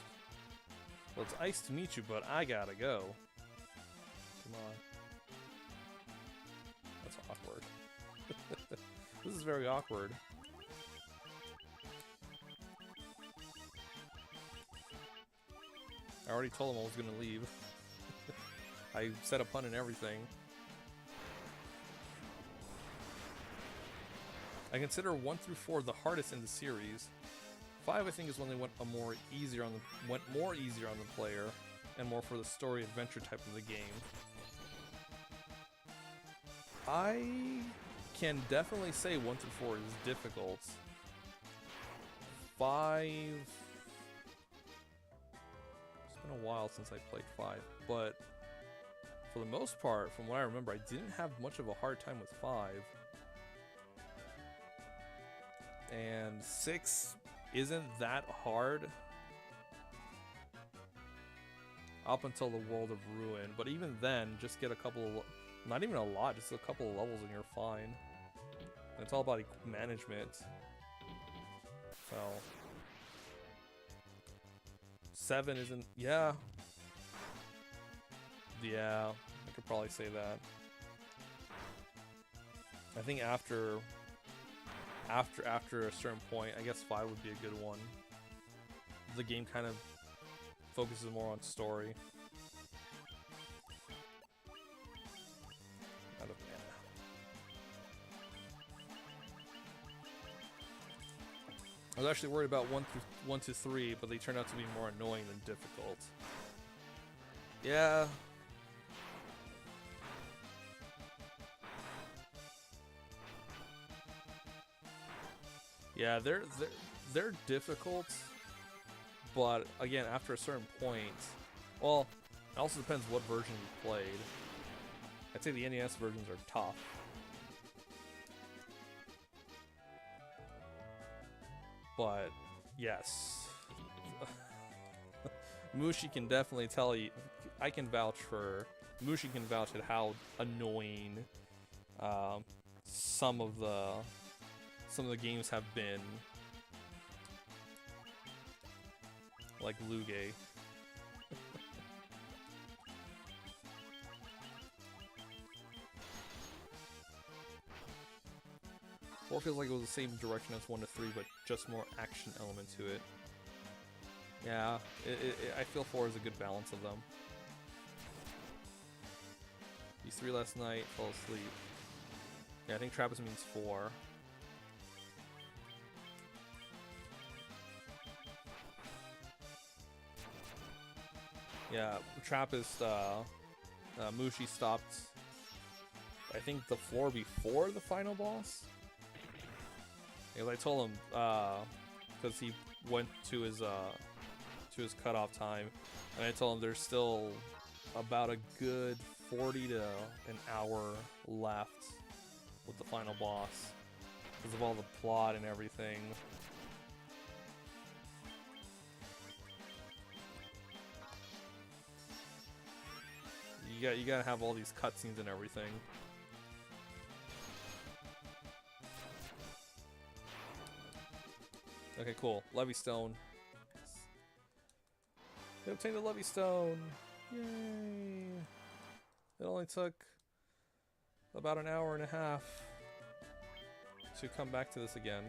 Well, it's ice to meet you, but I gotta go. Come on. That's awkward. This is very awkward. I already told him I was gonna leave. I set a pun and everything. I consider 1 through 4 the hardest in the series. 5, I think, is when they went more easier on the player, and more for the story adventure type of the game. I can definitely say 1 through 4 is difficult. 5. It's been a while since I played 5, but for the most part, from what I remember, I didn't have much of a hard time with 5. And 6 isn't that hard up until the World of Ruin, but even then, just get a couple of, not even a lot, just a couple of levels and you're fine. And it's all about management. So 7 isn't, yeah, I could probably say that. I think after a certain point, I guess 5 would be a good one. The game kind of focuses more on story. Out of mana. I was actually worried about 1 to 3, but they turned out to be more annoying than difficult. Yeah. Yeah, they're difficult, but again, after a certain point, well, it also depends what version you played. I'd say the NES versions are tough. But yes, Mushi can definitely tell you. I can vouch for Mushi can vouch at how annoying some of the games have been, like Luge. 4 feels like it was the same direction as 1 to 3, but just more action element to it. Yeah, I feel 4 is a good balance of them. These 3 last night, fell asleep. Yeah, I think Trappist means 4. Yeah, Trappist, Mushi stopped, I think, the floor before the final boss. Because I told him, because he went to his cutoff time, and I told him there's still about a good 40 to an hour left with the final boss because of all the plot and everything. You gotta have all these cutscenes and everything. Okay, cool. Levy Stone. They obtained the Levy Stone. Yay! It only took about an hour and a half to come back to this again.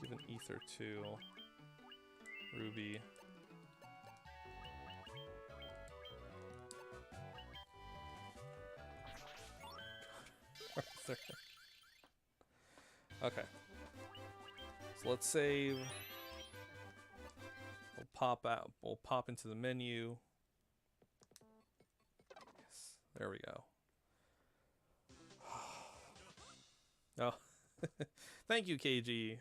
Give an ether to Ruby. Arthur. Okay. So let's save. We'll pop out. We'll pop into the menu. Yes. There we go. Oh. Thank you, KG,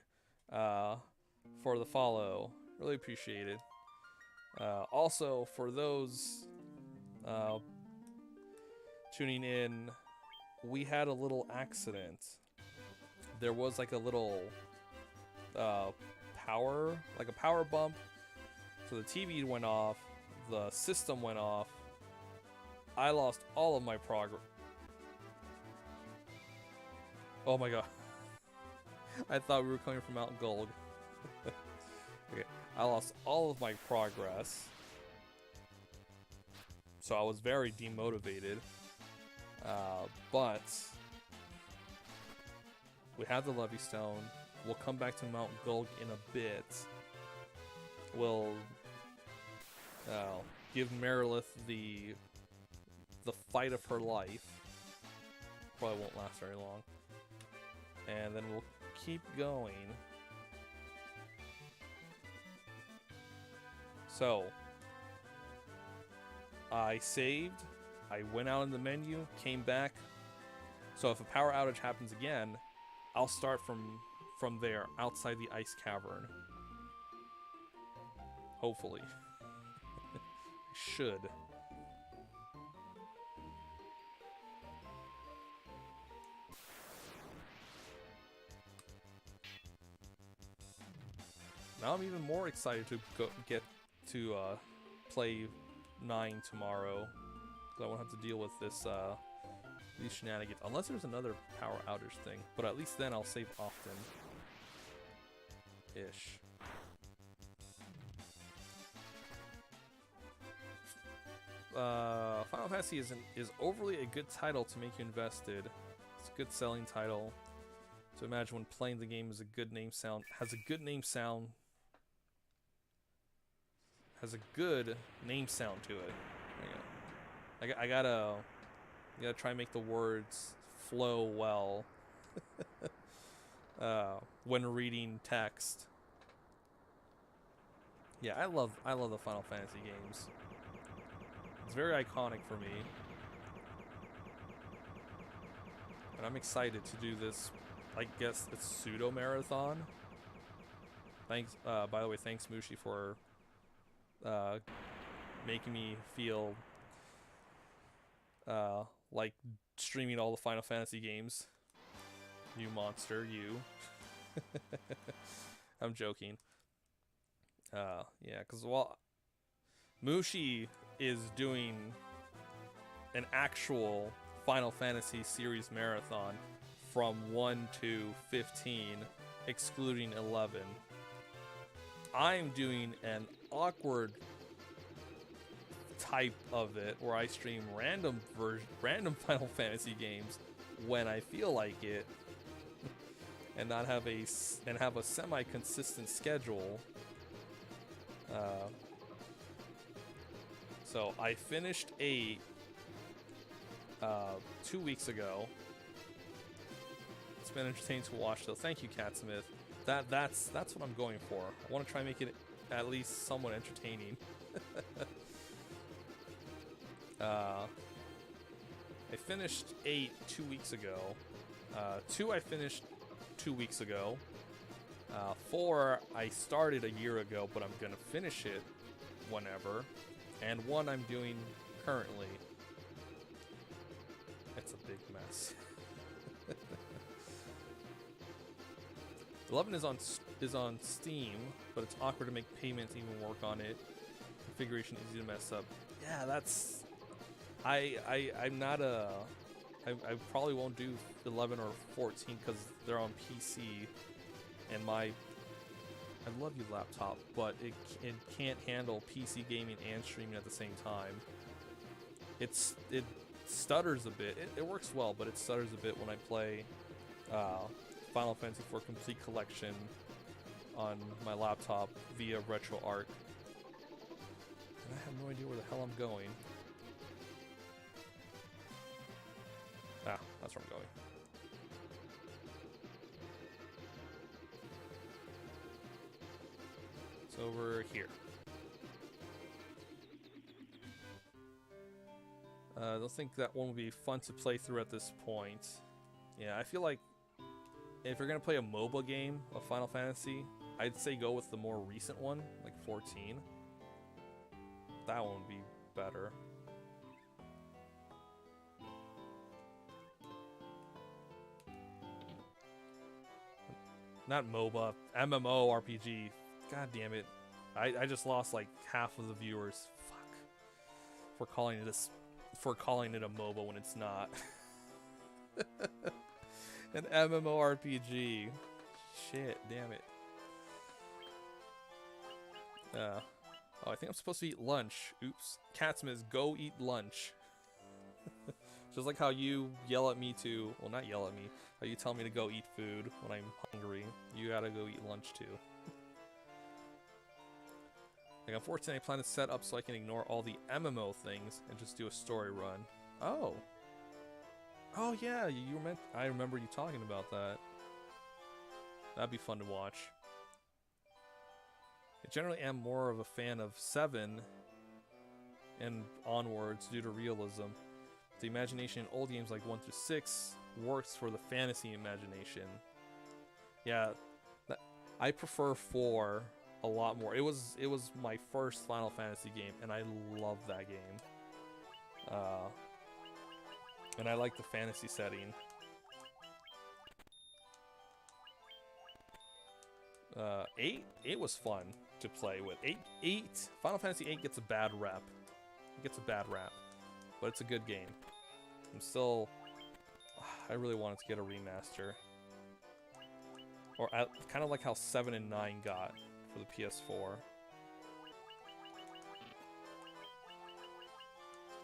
for the follow. Really appreciate it. Also, for those tuning in, we had a little accident there was like a little like a power bump. So the TV went off, the system went off. I lost all of my progress. Oh my god. I thought we were coming from Mount Gulg. Okay, I lost all of my progress. So I was very demotivated. But we have the Levy Stone. We'll come back to Mount Gulg in a bit. We'll give Merilith the fight of her life. Probably won't last very long. And then we'll keep going. So, I saved, I went out in the menu, came back. So if a power outage happens again, I'll start from there, outside the ice cavern. Hopefully. I should. Now I'm even more excited to get to play 9 tomorrow, because I won't have to deal with these shenanigans, unless there's another power outage thing. But at least then I'll save often. Ish. Final Fantasy is overly a good title to make you invested. It's a good selling title. So imagine when playing the game has a good name sound to it. There you go. I gotta try and make the words flow well when reading text. Yeah, I love the Final Fantasy games. It's very iconic for me. And I'm excited to do this, I guess it's pseudo marathon. Thanks, by the way, thanks Mushi for making me feel like streaming all the Final Fantasy games. You monster, you. I'm joking. Yeah, because while Mushi is doing an actual Final Fantasy series marathon from 1 to 15, excluding 11. I'm doing an awkward type of it where I stream random Final Fantasy games when I feel like it, and not have a semi-consistent schedule. So I finished 8 2 weeks ago. It's been entertaining to watch though. Thank you, Catsmith. That's what I'm going for. I want to try and make it at least somewhat entertaining. I finished 8 2 weeks ago. 2 I finished 2 weeks ago. 4 I started a year ago, but I'm gonna finish it whenever. And 1 I'm doing currently. It's a big mess. 11 is on Steam, but it's awkward to make payments even work on it. Configuration easy to mess up. Yeah, that's... I'm not a... I probably won't do 11 or 14 because they're on PC, and I love you laptop, but it can't handle PC gaming and streaming at the same time. It stutters a bit. It works well, but it stutters a bit when I play Final Fantasy IV Complete Collection on my laptop via RetroArch. And I have no idea where the hell I'm going. Ah, that's where I'm going. It's over here. I don't think that one would be fun to play through at this point. Yeah, I feel like if you're gonna play a MOBA game of Final Fantasy, I'd say go with the more recent one, like 14. That one would be better. Not MOBA, MMORPG. God damn it. I just lost like half of the viewers. Fuck. For calling it a MOBA when it's not. An MMORPG. Shit, damn it. Oh, I think I'm supposed to eat lunch. Oops. Catsmith, go eat lunch. Just like how you yell at me to, well, not yell at me, how you tell me to go eat food when I'm hungry. You gotta go eat lunch too. Like, unfortunately, I plan to set up so I can ignore all the MMO things and just do a story run. Oh. Oh yeah, you were meant. I remember you talking about that. That'd be fun to watch. I generally am more of a fan of 7 and onwards due to realism. The imagination in old games like 1 through 6 works for the fantasy imagination. Yeah, I prefer 4 a lot more. It was my first Final Fantasy game, and I love that game. And I like the fantasy setting. 8 was fun to play with. 8 Final Fantasy 8 gets a bad rep. It gets a bad rap, but it's a good game. I really wanted to get a remaster, or kind of like how 7 and 9 got for the PS4.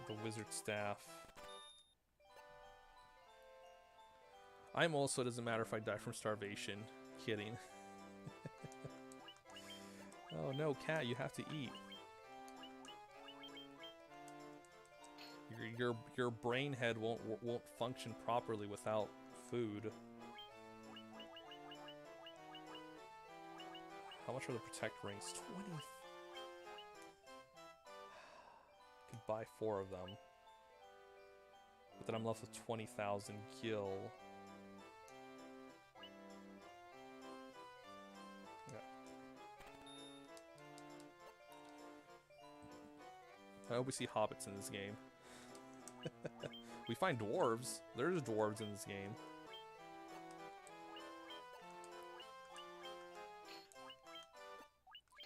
The wizard staff. I'm also, it doesn't matter if I die from starvation. Kidding. Oh no, cat, you have to eat. Your brain head won't function properly without food. How much are the protect rings? 20. Could buy 4 of them. But then I'm left with 20,000 gil. Yeah. I hope we see hobbits in this game. We find dwarves. There's dwarves in this game.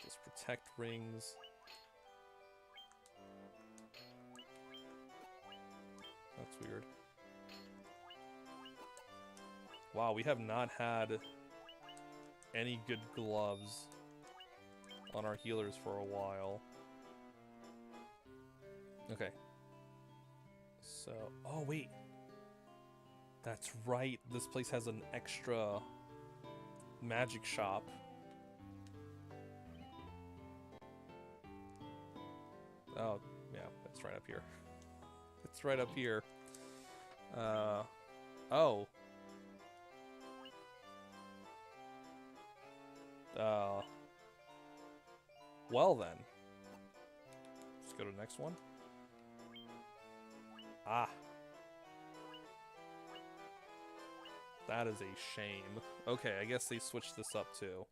Just protect rings. That's weird. Wow, we have not had any good gloves on our healers for a while. Okay. So, oh wait. That's right. This place has an extra magic shop. Oh, yeah, that's right up here. It's right up here. Oh. Well then. Let's go to the next one. Ah. That is a shame. Okay, I guess they switched this up too.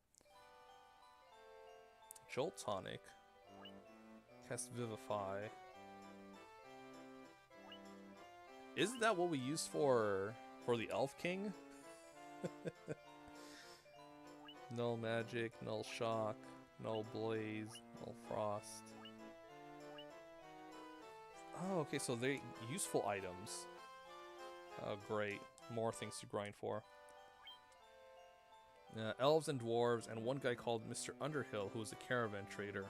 Jolt Tonic. Cast Vivify. Isn't that what we use for the Elf King? Null Magic, Null Shock, Null Blaze, Null Frost. Oh, okay, so they're useful items. Oh, great. More things to grind for. Elves and dwarves, and one guy called Mr. Underhill, who was a caravan trader.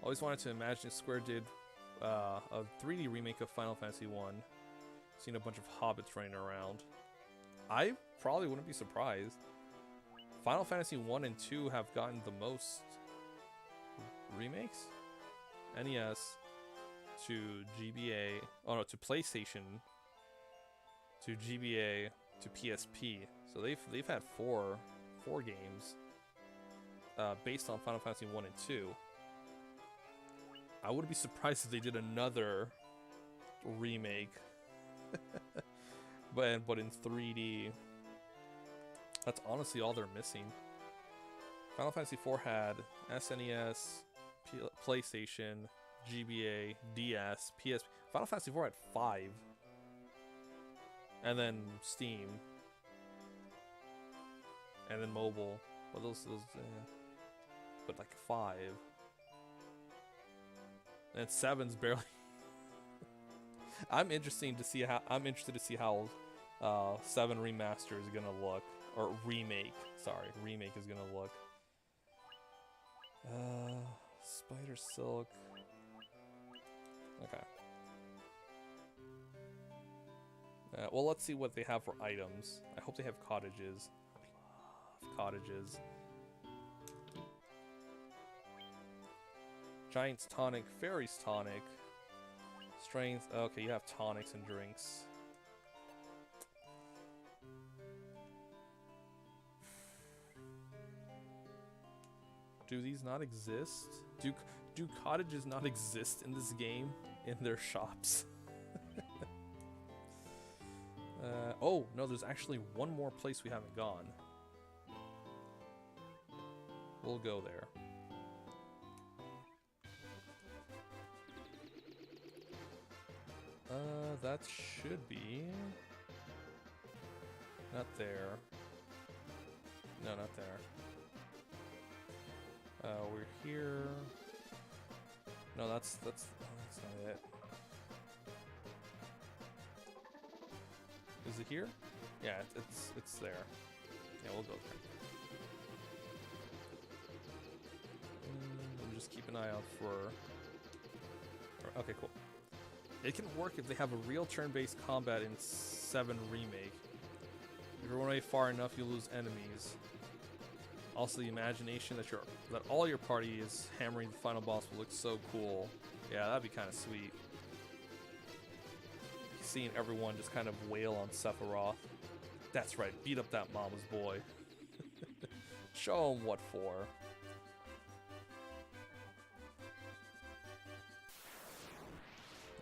Always wanted to imagine if Square did a 3D remake of Final Fantasy 1. Seen a bunch of hobbits running around. I probably wouldn't be surprised. Final Fantasy 1 and 2 have gotten the most remakes? NES to GBA, oh no, to PlayStation, to GBA, to PSP. So they've had four games based on Final Fantasy 1 and 2. I wouldn't be surprised if they did another remake, but in 3D. That's honestly all they're missing. Final Fantasy 4 had SNES, PlayStation, GBA, DS, PSP. Final Fantasy 4 had 5. And then Steam. and then mobile. Well, those but like 5. And 7's barely. I'm interested to see how 7 remaster is gonna look, or remake. Sorry, remake is gonna look. Spider Silk. Okay. Well, let's see what they have for items. I hope they have cottages. I love cottages. Giant's tonic, fairy's tonic, strength. Okay, you have tonics and drinks. Do these not exist? Do cottages not exist in this game in their shops? Oh no, there's actually one more place we haven't gone. We'll go there. That should be... Not there. No, not there. We're here. No, that's not it. Is it here? Yeah, it's there. Yeah, we'll go there. We'll just keep an eye out for... Okay, cool. It can work if they have a real turn-based combat in 7 Remake. If you run away far enough, you lose enemies. Also, the imagination that all your party is hammering the final boss will look so cool. Yeah, that'd be kind of sweet. Seeing everyone just kind of wail on Sephiroth. That's right, beat up that mama's boy. Show him what for.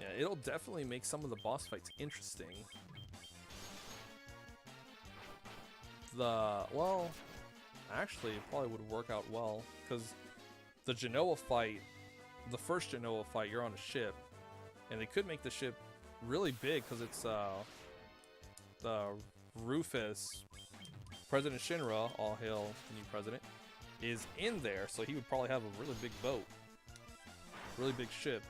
Yeah, it'll definitely make some of the boss fights interesting. Well, actually, it probably would work out well, because the Genoa fight, the first Genoa fight, you're on a ship, and they could make the ship really big, because it's, the Rufus, President Shinra, all hail the new president, is in there, so he would probably have a really big boat. Really big ship.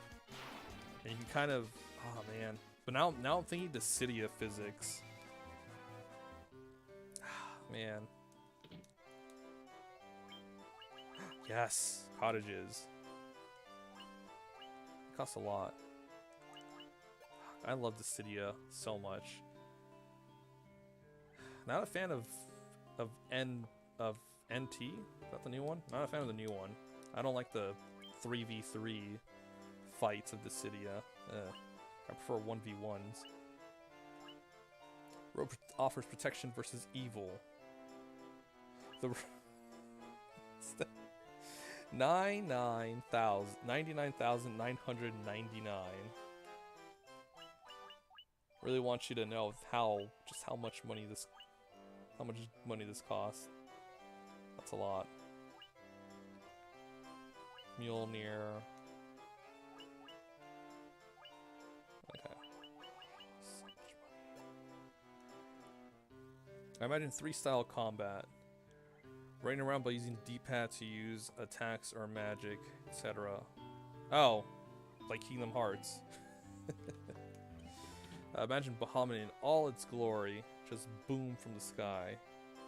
And you can kind of, oh man. But now I'm thinking the Cydia physics. Man. Yes, cottages. It costs a lot. I love the Cydia so much. Not a fan of NT. Is that the new one? Not a fan of the new one. I don't like the 3v3 fights of the Cydia. I prefer 1v1s. Rope offers protection versus evil. The 99,999. Really want you to know how much money this costs. That's a lot. Mjolnir. Okay. So much money. I imagine 3-style combat. Running around by using D-pad to use attacks or magic, etc. Oh, like Kingdom Hearts. Imagine Bahamut in all its glory, just boom from the sky.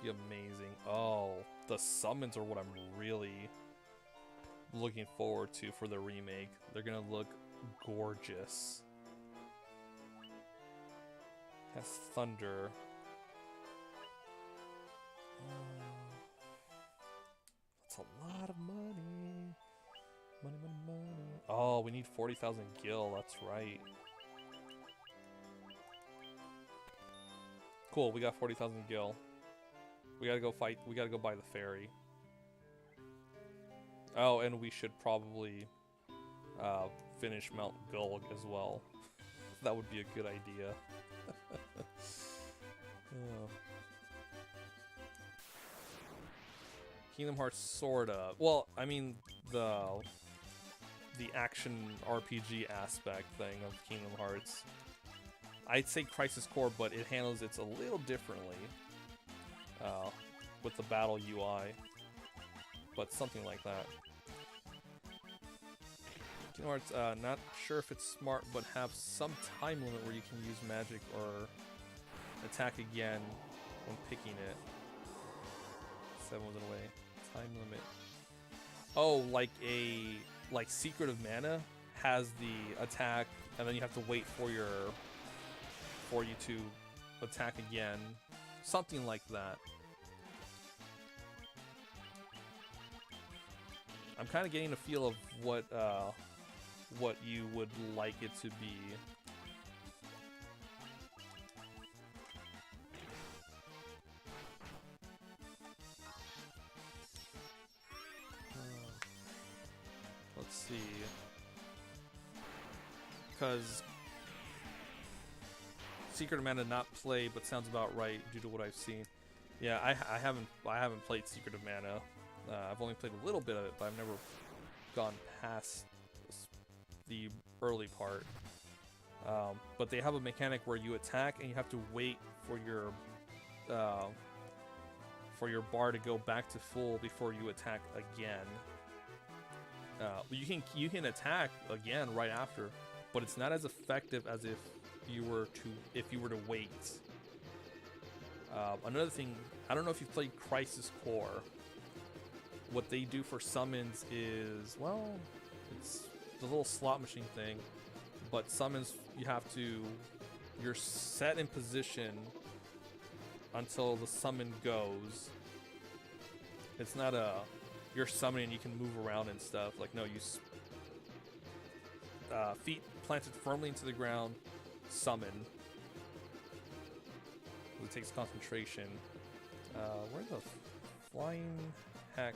Be amazing. Oh, the summons are what I'm really looking forward to for the remake. They're gonna look gorgeous. Has thunder. That's a lot of money. Money, money, money. Oh, we need 40,000 gil. That's right. Cool, we got 40,000 gil. We gotta go fight. We gotta go buy the ferry. Oh, and we should probably finish Mount Gulg as well. That would be a good idea. Oh. Kingdom Hearts sorta. Well, I mean the action RPG aspect thing of Kingdom Hearts. I'd say Crisis Core, but it handles it a little differently. with the battle UI, but something like that. Kingdom Hearts, not sure if it's smart, but have some time limit where you can use magic or attack again when picking it. 7 was away. Time limit. Oh, like Secret of Mana has the attack, and then you have to wait for you to attack again. Something like that. I'm kind of getting a feel of what you would like it to be. Let's see. Because Secret of Mana not played, but sounds about right due to what I've seen. Yeah, I haven't played Secret of Mana. I've only played a little bit of it, but I've never gone past the early part. But they have a mechanic where you attack and you have to wait for your bar to go back to full before you attack again. You can attack again right after, but it's not as effective as if you were to wait. Another thing, I don't know if you've played Crisis Core. What they do for summons is, well, it's the little slot machine thing, but summons you're set in position until the summon goes. It's not you're summoning, you can move around and stuff. Like, no, you feet planted firmly into the ground, summon. It takes concentration. Where the flying heck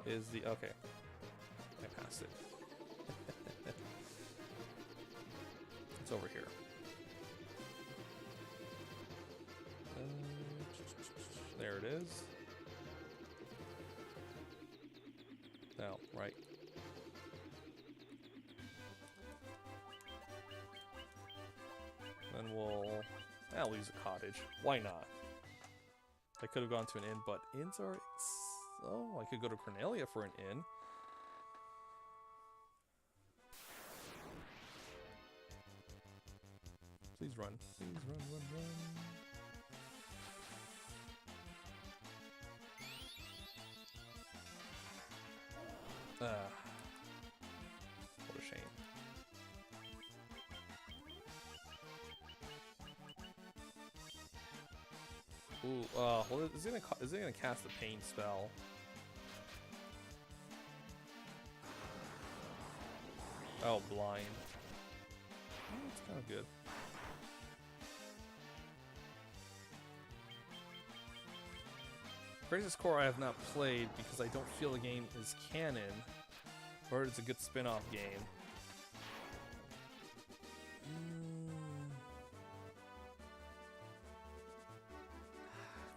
is the... Okay. I passed it. It's over here. There it is. No, right. Then I'll use a cottage. Why not? I could have gone to an inn, but inns are... Oh, I could go to Cornelia for an inn. Please run. Please run, run, run. What a shame. Ooh, well, is it gonna cast a pain spell? Oh, blind. That's kind of good. Crisis Core I have not played because I don't feel the game is canon, or it's a good spin-off game.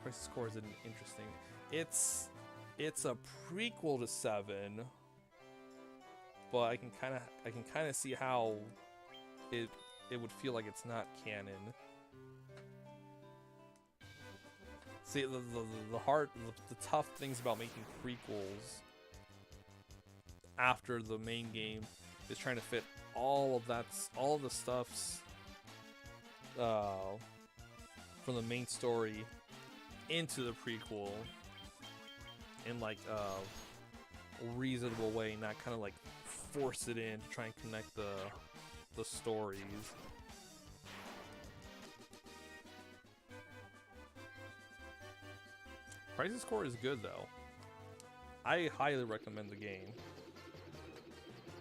Crisis Core is interesting. It's a prequel to 7, but I can kind of see how it would feel like it's not canon. See, the tough things about making prequels after the main game is trying to fit all of the stuffs from the main story into the prequel in like a reasonable way, not kind of like force it in to try and connect the stories. Crisis Core is good though. I highly recommend the game.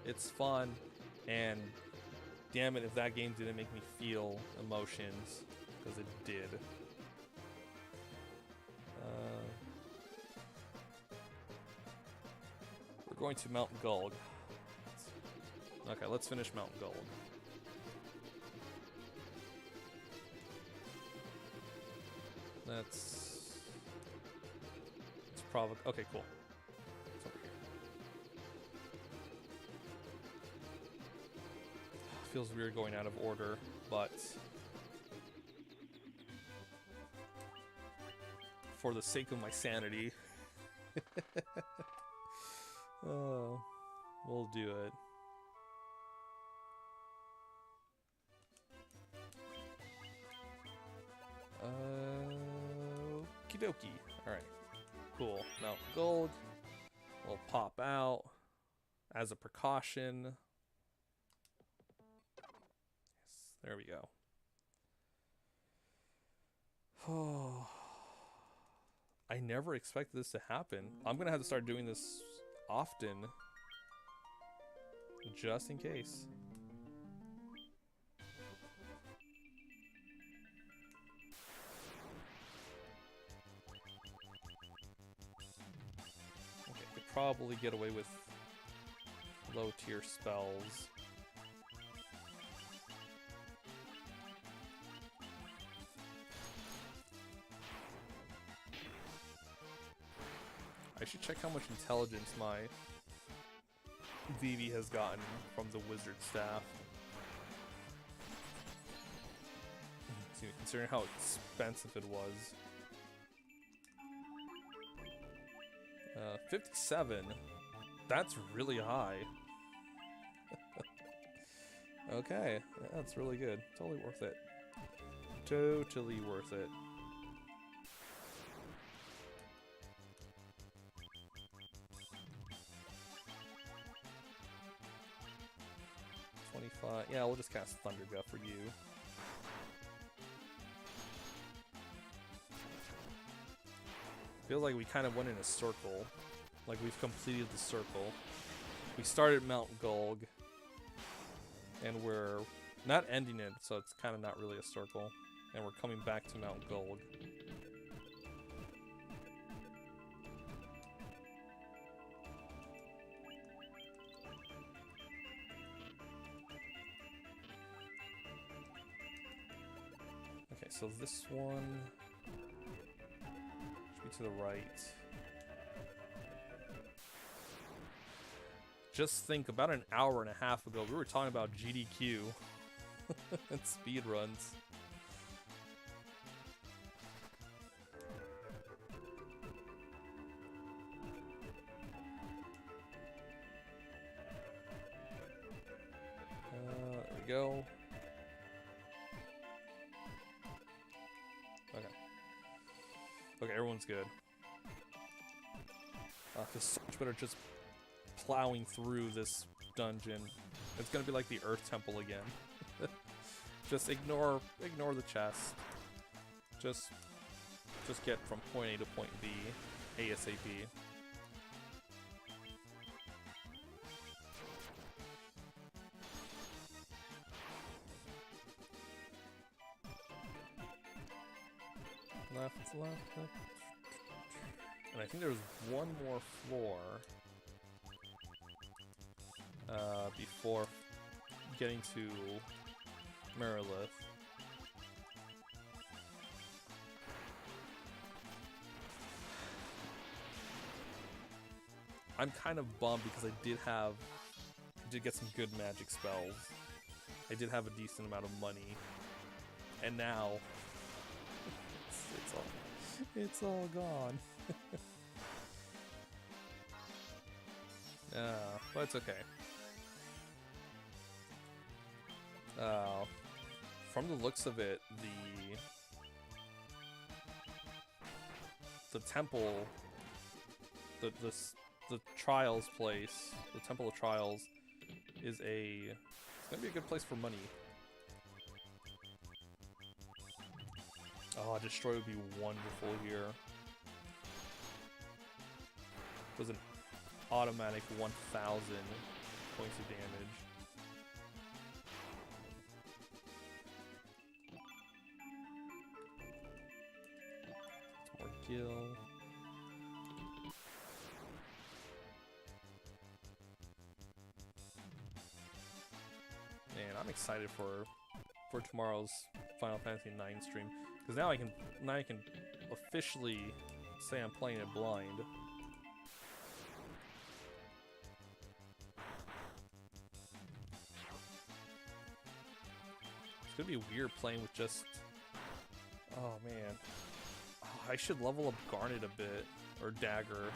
It's fun, and damn it if that game didn't make me feel emotions, because it did. We're going to Mount Gulg. Okay, let's finish Mount Gulg. Let's provoke. Okay, cool. It's over here. Feels weird going out of order, but for the sake of my sanity. Oh, we'll do it. Okie dokie. Alright. Cool. Now, gold will pop out as a precaution. Yes, there we go. Oh, I never expected this to happen. I'm gonna have to start doing this often, just in case. Okay, could probably get away with low tier spells. I should check how much intelligence my Vivi has gotten from the wizard staff. See, considering how expensive it was. 57. That's really high. Okay, yeah, that's really good. Totally worth it. Totally worth it. Yeah, we'll just cast Thunder Gut for you. Feels like we kind of went in a circle. Like we've completed the circle. We started Mount Gulg. And we're not ending it, so it's kind of not really a circle. And we're coming back to Mount Gulg. So this one should be to the right. Just think, about an hour and a half ago, we were talking about GDQ and speedruns. There we go. Okay, everyone's good. It's so much better just plowing through this dungeon. It's gonna be like the Earth Temple again. Just ignore the chest. Just get from point A to point B ASAP. Left. And I think there's one more floor before getting to Merilith. I'm kind of bummed because I did get some good magic spells. I did have a decent amount of money, and now it's all gone. But it's okay. From the looks of it, the temple, the Trials place, the Temple of Trials, it's gonna be a good place for money. Oh, Destroy would be wonderful here. It was an automatic 1,000 points of damage. More Gil. Man, I'm excited for tomorrow's Final Fantasy IX stream, because now I can officially say I'm playing it blind. It's gonna be weird playing with just. Oh man, oh, I should level up Garnet a bit, or Dagger,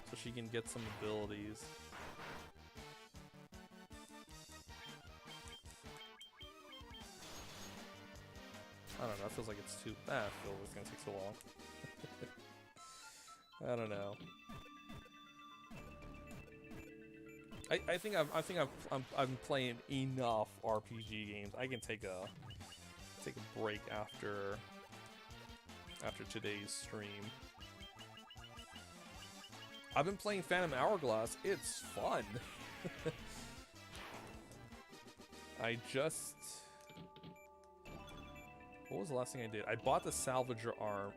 so she can get some abilities. I don't know, it feels like it's too... I feel it's gonna take so long. I don't know. I think I'm playing enough RPG games. I can take a break after today's stream. I've been playing Phantom Hourglass. It's fun. I just... What was the last thing I did? I bought the salvage arm,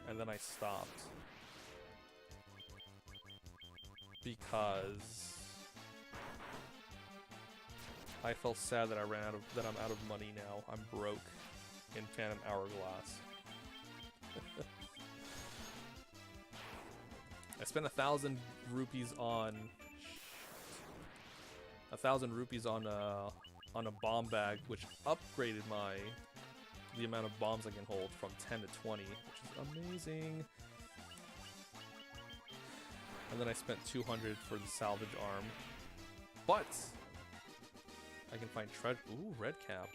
and then I stopped because I felt sad that I'm out of money now. I'm broke in Phantom Hourglass. I spent 1,000 rupees on a bomb bag, which upgraded the amount of bombs I can hold from 10 to 20, which is amazing. And then I spent 200 for the salvage arm. But I can find treasure. Ooh, red cap.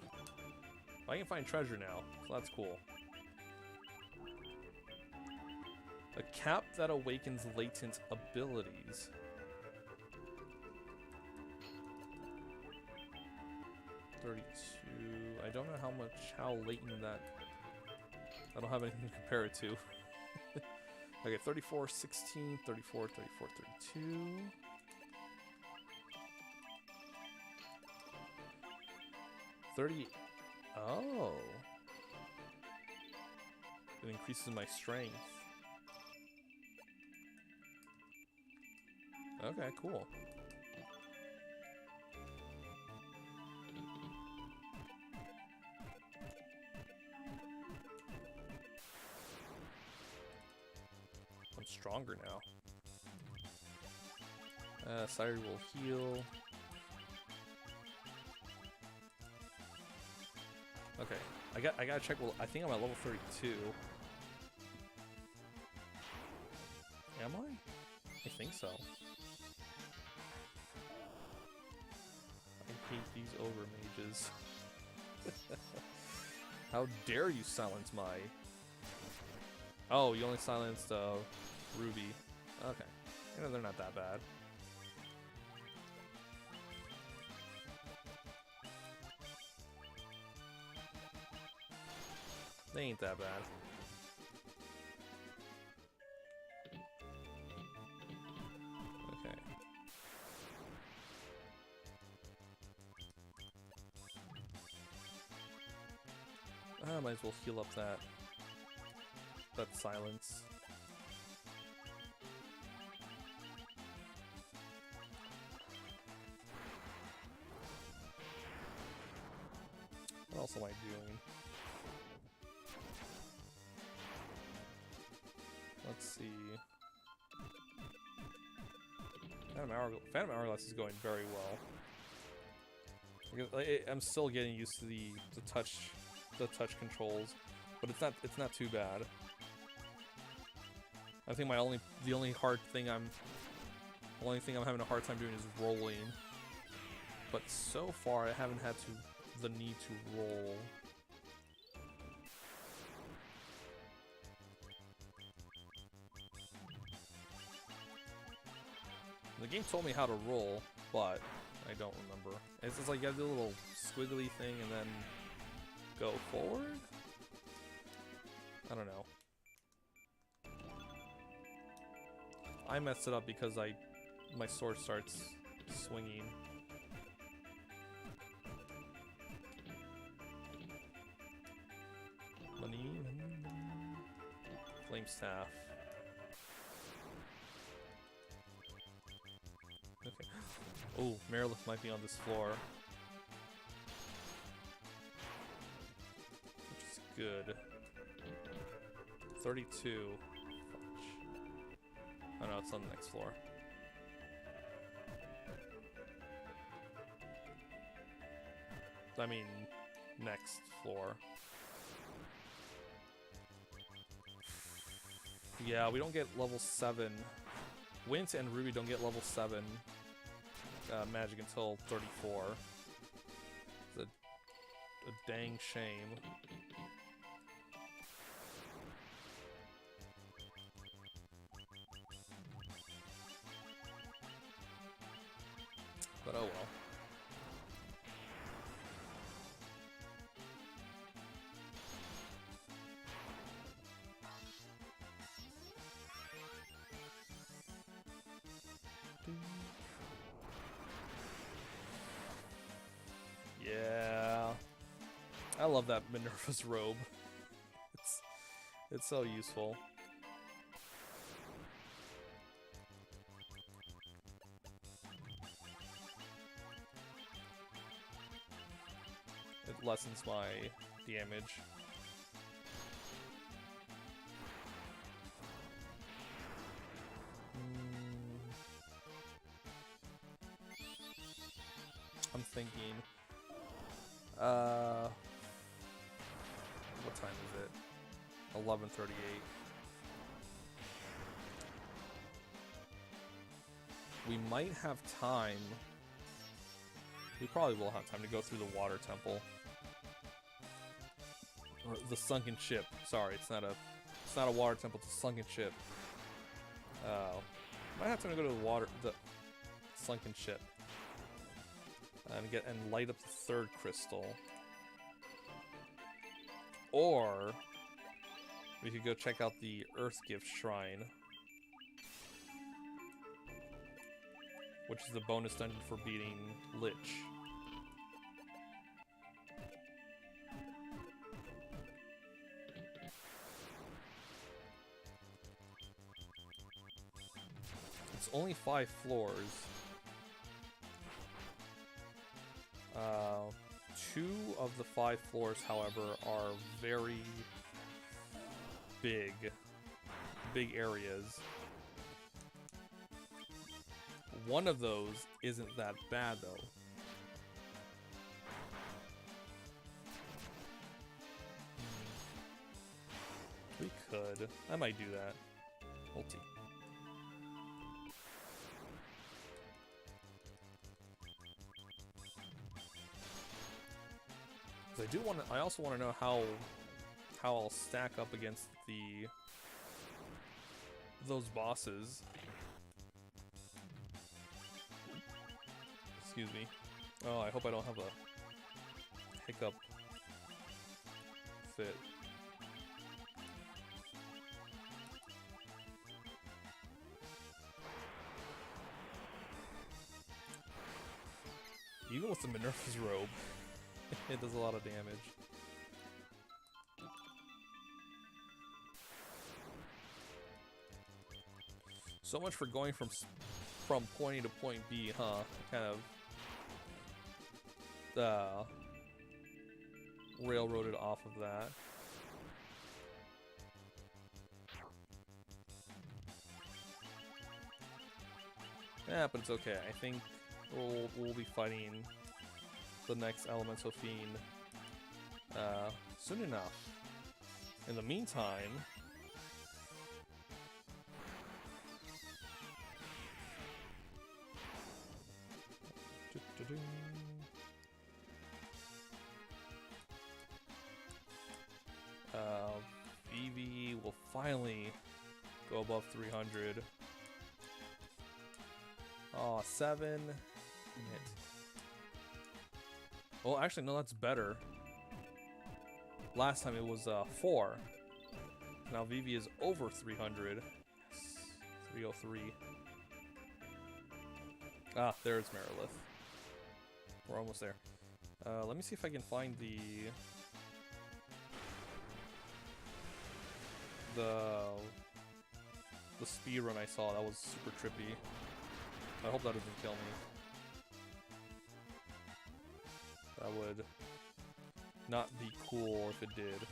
I can find treasure now, so that's cool. A cap that awakens latent abilities. $32. I don't know how latent that. I don't have anything to compare it to. Okay, 34, 16, 34, 34, 32. Oh. It increases my strength. Okay, cool. I'm stronger now. Sire will heal. Okay, I gotta check. Well, I think I'm at level 32. Am I? I think so. I hate these ogre mages. How dare you silence my... Oh, you only silenced Ruby. Okay. You know, they're not that bad. They ain't that bad. Okay. I might as well heal up that silence. What else am I doing? Let's see. Phantom Hourglass is going very well. I'm still getting used to the touch controls, but it's not too bad. I think the only thing I'm having a hard time doing is rolling. But so far I haven't had the need to roll. The game told me how to roll, but I don't remember. It's just like you have the little squiggly thing and then go forward? I don't know. I messed it up because my sword starts swinging. Money. Flame staff. Okay. Oh, Marilith might be on this floor. Which is good. 32. Oh no, it's on the next floor. I mean, next floor. Yeah, we don't get level 7. Wint and Ruby don't get level 7 magic until 34. It's a dang shame. But oh well. Yeah. I love that Minerva's robe. It's so useful. It lessens my damage. I'm thinking, what time is it? 11:38. We might have time. We probably will have time to go through the water temple. Or the sunken ship. Sorry, it's not a water temple, it's a sunken ship. Might have time to go to the sunken ship. And light up the third crystal. Or we could go check out the Earth Gift Shrine, which is the bonus dungeon for beating Lich. It's only 5 floors. 2 of the 5 floors, however, are very big areas. One of those isn't that bad, though. We could. I might do that. Ulti. I also want to know how I'll stack up against those bosses. Excuse me. Oh, I hope I don't have a hiccup fit. Even with the Minerva's robe, it does a lot of damage. So much for going from point A to point B, huh? Kind of railroaded off of that. Yeah, but it's okay. I think we'll be fighting the next Elemental Fiend soon enough. In the meantime, VV will finally go above 300. Oh, 7. Damn it. Well, actually, no, that's better. Last time it was 4. Now VV is over 300. 303. Ah, there's Merilith. We're almost there. Let me see if I can find the speed run I saw. That was super trippy. I hope that doesn't kill me. That would not be cool if it did.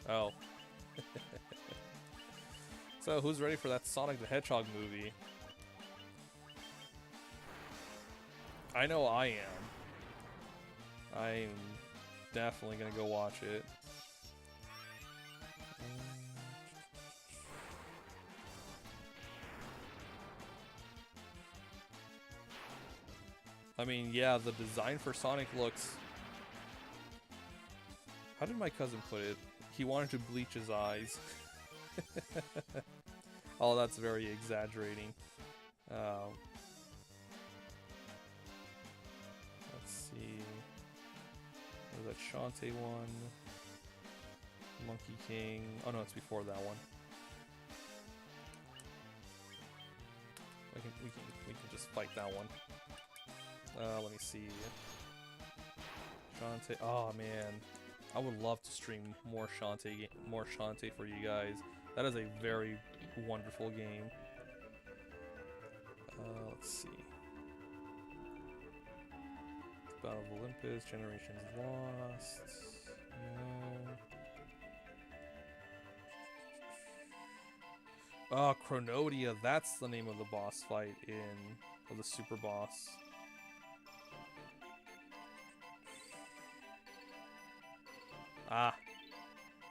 Oh. So, who's ready for that Sonic the Hedgehog movie? I know I am. I'm definitely gonna go watch it. I mean, yeah, the design for Sonic looks... How did my cousin put it? He wanted to bleach his eyes. Oh, that's very exaggerating. Let's see. There's that Shantae one. Monkey King. Oh no, it's before that one. We can just fight that one. Let me see. Shantae. Oh man, I would love to stream more Shantae for you guys. That is a very wonderful game. Let's see. Battle of Olympus, Generations Lost. No. Oh, Chronodia. That's the name of the boss fight of the super boss. Ah.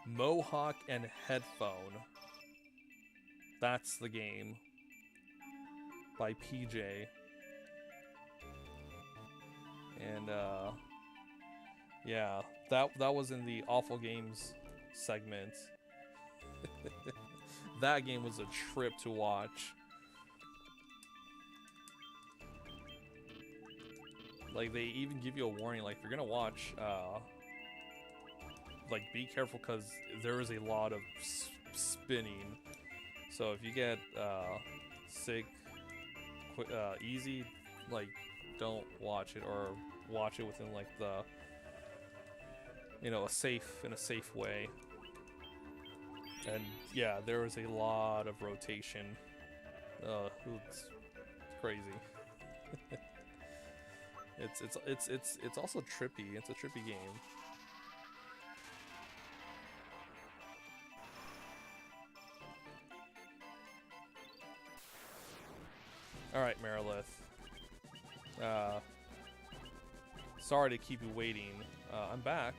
Mohawk and Headphone. That's the game. By PJ. And yeah, that was in the Awful Games segment. That game was a trip to watch. Like, they even give you a warning, like, if you're gonna watch, like, be careful, because there is a lot of spinning. So if you get sick easy, like, don't watch it, or watch it within, like, the, you know, in a safe way. And yeah, there is a lot of rotation. It's crazy. It's also trippy. It's a trippy game. Alright, Merilith. Sorry to keep you waiting. I'm back.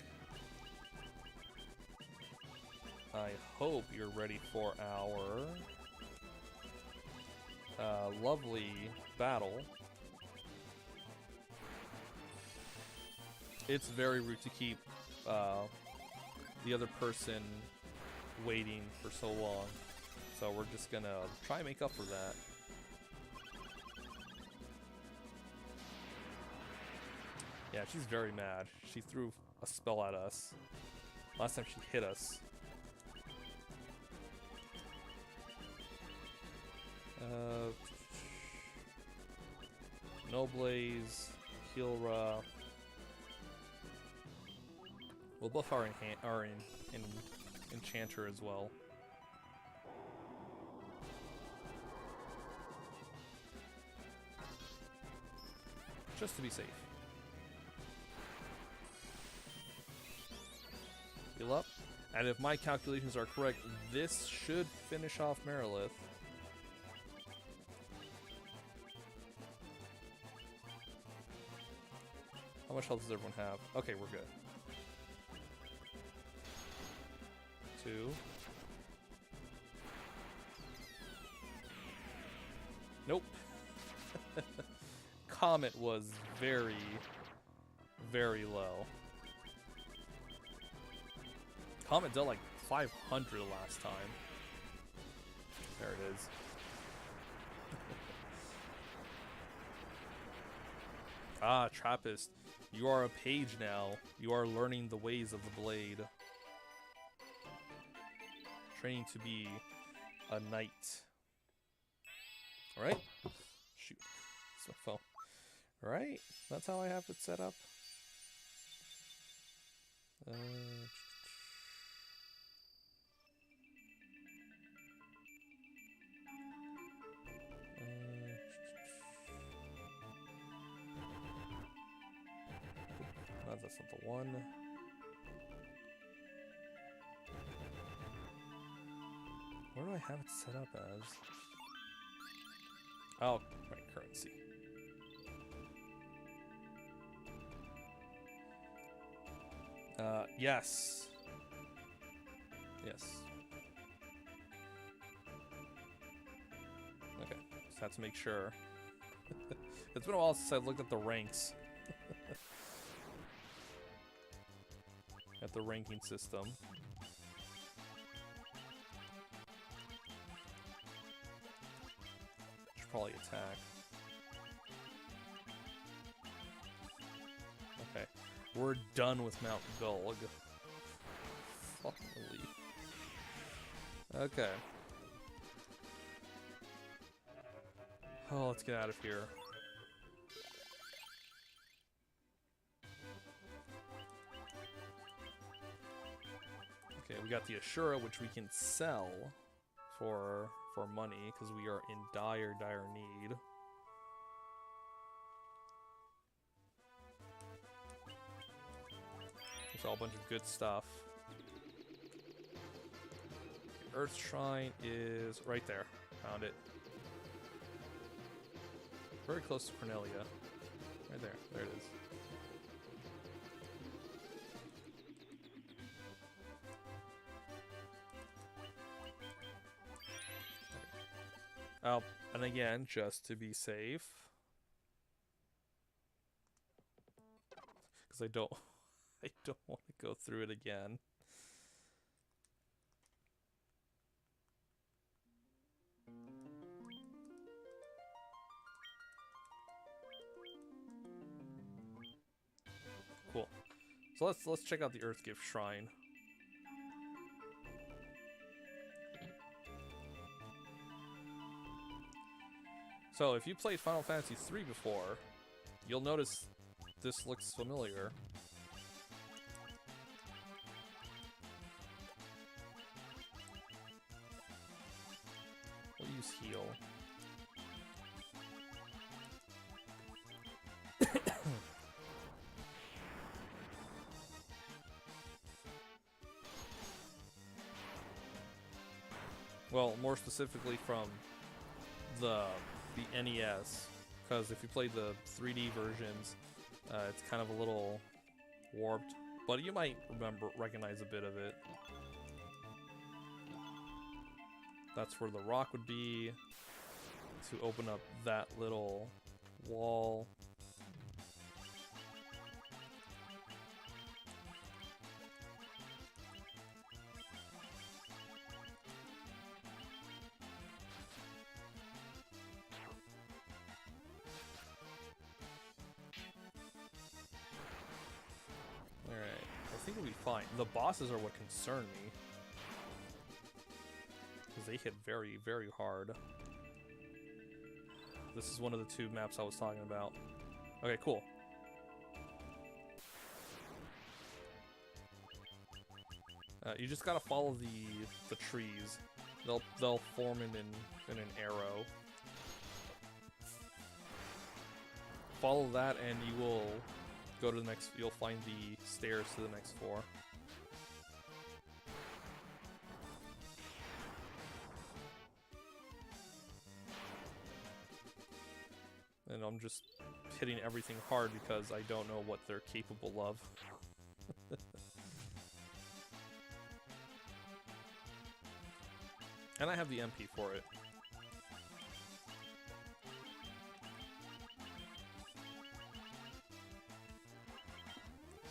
I hope you're ready for our lovely battle. It's very rude to keep the other person waiting for so long. So we're just gonna try and make up for that. Yeah, she's very mad. She threw a spell at us. Last time she hit us. No Blaze, Healra. We'll buff our Enchanter as well. Just to be safe. Heal up. And if my calculations are correct, this should finish off Merilith. How much health does everyone have? Okay, we're good. 2. Nope. Comet was very, very low. Comet dealt like 500 last time. There it is. Ah, Trappist. You are a page now. You are learning the ways of the blade. Training to be a knight. Alright. Shoot. It's my phone. Alright. That's how I have it set up. That's not the one. Where do I have it set up as? Oh, right, currency. Yes. Yes. Okay, just have to make sure. It's been a while since I looked at the ranks. At the ranking system. Should probably attack. Okay. We're done with Mount Gulg. Finally. Okay. Oh, let's get out of here. Okay, we got the Ashura, which we can sell for money, because we are in dire need. There's all a bunch of good stuff. The Earth Shrine is right there. Found it. Very close to Cornelia. Right there. There it is. Oh, and again, just to be safe, because I don't want to go through it again. Cool. So let's check out the Earth Gift Shrine. So if you played Final Fantasy III before, you'll notice this looks familiar. We'll use heal. Well, more specifically from the NES, because if you play the 3D versions, it's kind of a little warped, but you might recognize a bit of it. That's where the rock would be to open up that little wall. I think we'll be fine. The bosses are what concern me, because they hit very, very hard. This is one of the two maps I was talking about. Okay, cool. You just gotta follow the trees. They'll form in an arrow. Follow that, and you will go to the next. You'll find the stairs to the next floor. And I'm just hitting everything hard because I don't know what they're capable of. And I have the MP for it.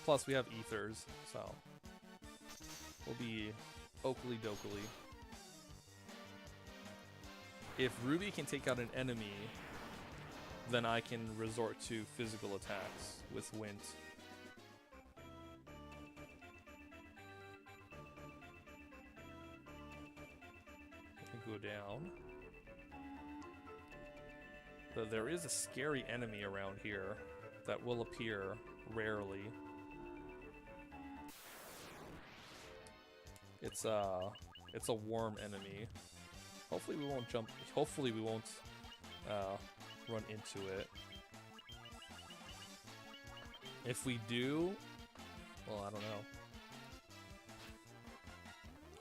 Plus, we have ethers, so we'll be Oakley Dokley. If Ruby can take out an enemy, then I can resort to physical attacks with Wint. Go down. So there is a scary enemy around here that will appear rarely. It's a worm enemy. Hopefully we won't jump. Hopefully we won't run into it. If we do, well, I don't know.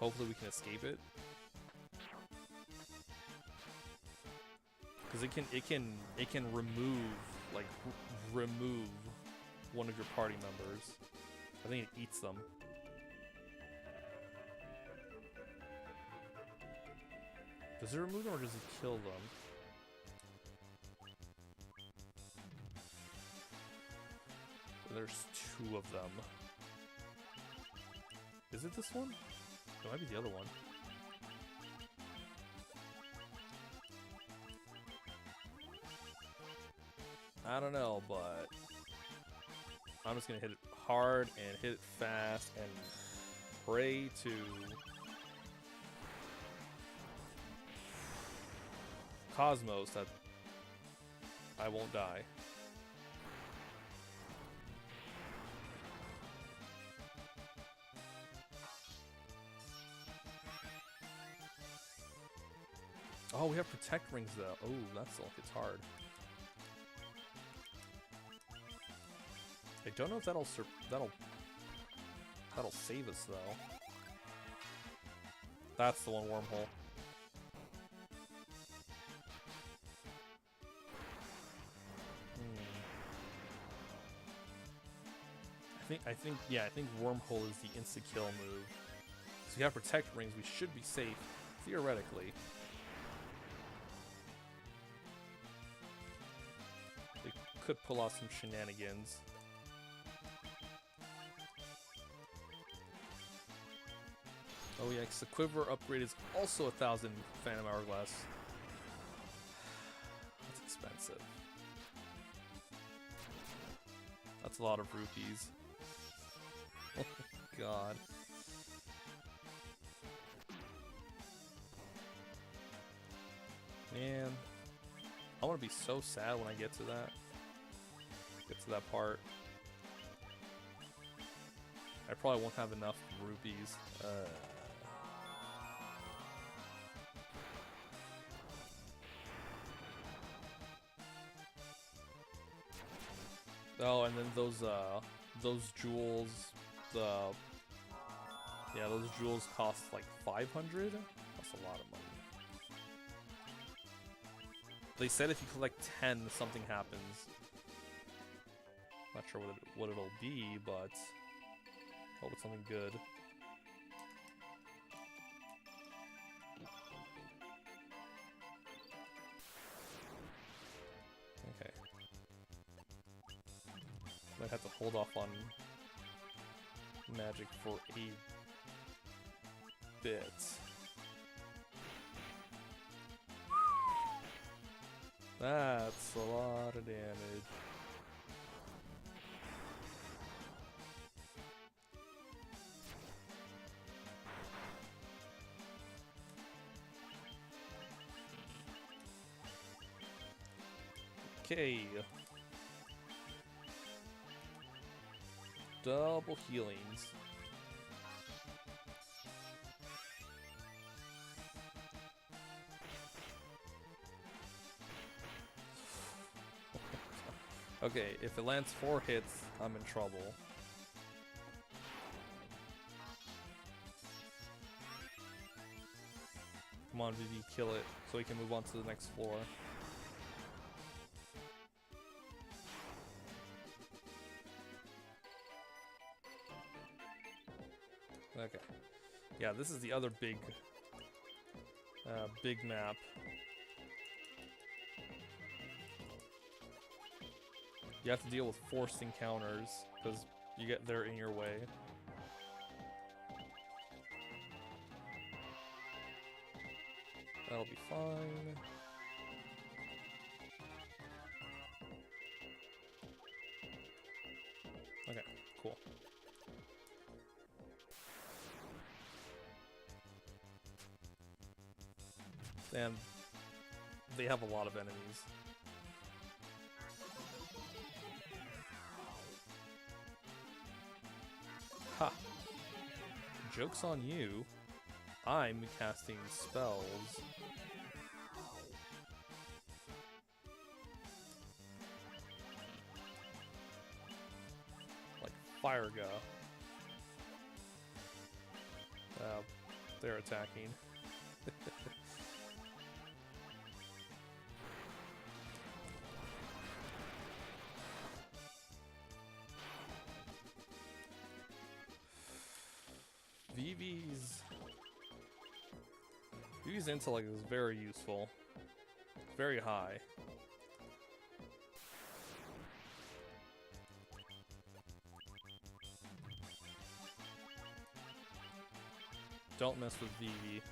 Hopefully we can escape it. Because it can remove remove one of your party members. I think it eats them. Does it remove them or does it kill them? There's 2 of them. Is it this one? It might be the other one. I don't know, but I'm just gonna hit it hard and hit it fast and pray to Cosmos that I won't die. Oh, we have protect rings though. Oh, that's like it's hard. I don't know if that'll save us though. That's the one wormhole. I think wormhole is the insta kill move. So we have protect rings. We should be safe theoretically. They could pull off some shenanigans. Oh yeah, 'cause the quiver upgrade is also 1,000 Phantom Hourglass. That's expensive. That's a lot of rupees. Oh my god. Man, I want to be so sad when I get to that. Get to that part. I probably won't have enough rupees. Oh, and then those jewels, those jewels cost like 500. That's a lot of money. They said if you collect 10, something happens. Not sure what it'll be, but hope it's something good. Okay. Might have to hold off on magic for a bit. That's a lot of damage. Okay. Double healings. Okay, if it lands 4 hits, I'm in trouble. Come on, Vivi, kill it so we can move on to the next floor. Okay. Yeah, this is the other big map. You have to deal with forced encounters because they're in your way. That'll be fine. Okay, cool. And they have a lot of enemies. Ha! Joke's on you. I'm casting spells. Like Fire-Ga. They're attacking. Vivi's intellect is very useful. Very high. Don't mess with Vivi.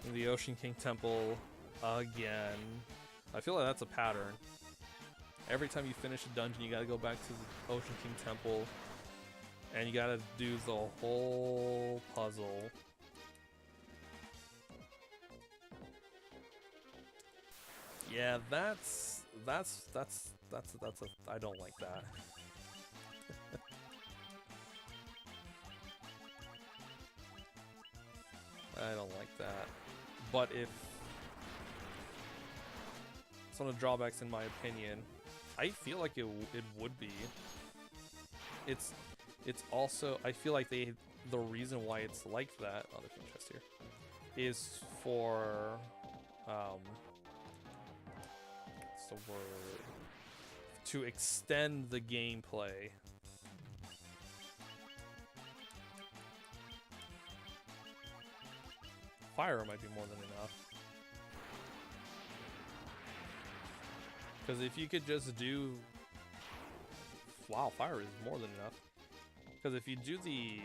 In the Ocean King Temple again. I feel like that's a pattern. Every time you finish a dungeon, you gotta go back to the Ocean King Temple, and you gotta do the whole puzzle. Yeah, that's I don't like that. I don't like that. But if some of the drawbacks, in my opinion, I feel like it would be. It's also, I feel like the reason why it's like that. Oh, there's no chest here. Is for what's the word? To extend the gameplay. Fire might be more than enough. Because if you could just do... Wow, fire is more than enough. Because if you do the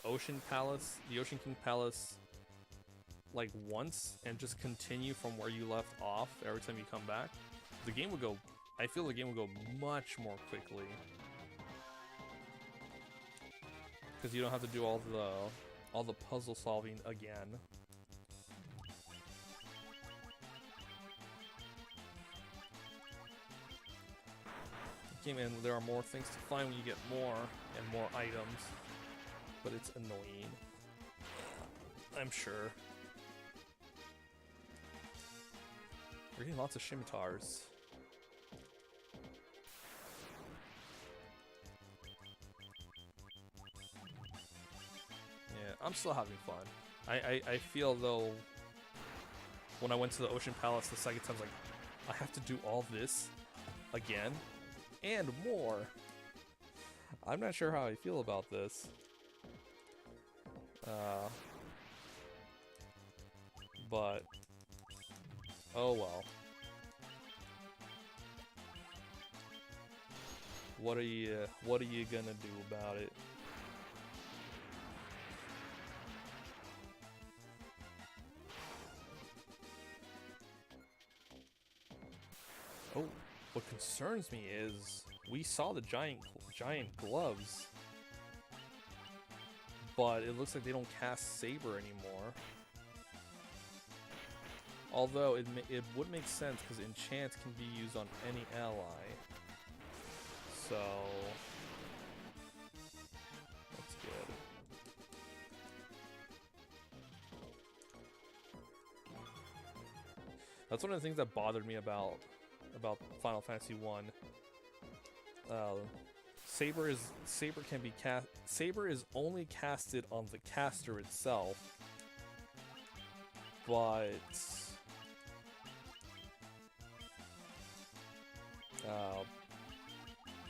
Ocean Palace, the Ocean King Palace, like once, and just continue from where you left off every time you come back, the game would go... I feel the game would go much more quickly. Because you don't have to do all the puzzle solving again. And there are more things to find when you get more and more items, but it's annoying. I'm sure. We're getting lots of scimitars. Yeah, I'm still having fun. I feel though, when I went to the Ocean Palace the second time, I was like, I have to do all this again? And more. I'm not sure how I feel about this. But oh well. What are you gonna do about it? Oh. What concerns me is we saw the giant gloves, but it looks like they don't cast Saber anymore. Although it would make sense because enchant can be used on any ally. So that's good. That's one of the things that bothered me about Final Fantasy 1. Saber is only casted on the caster itself, but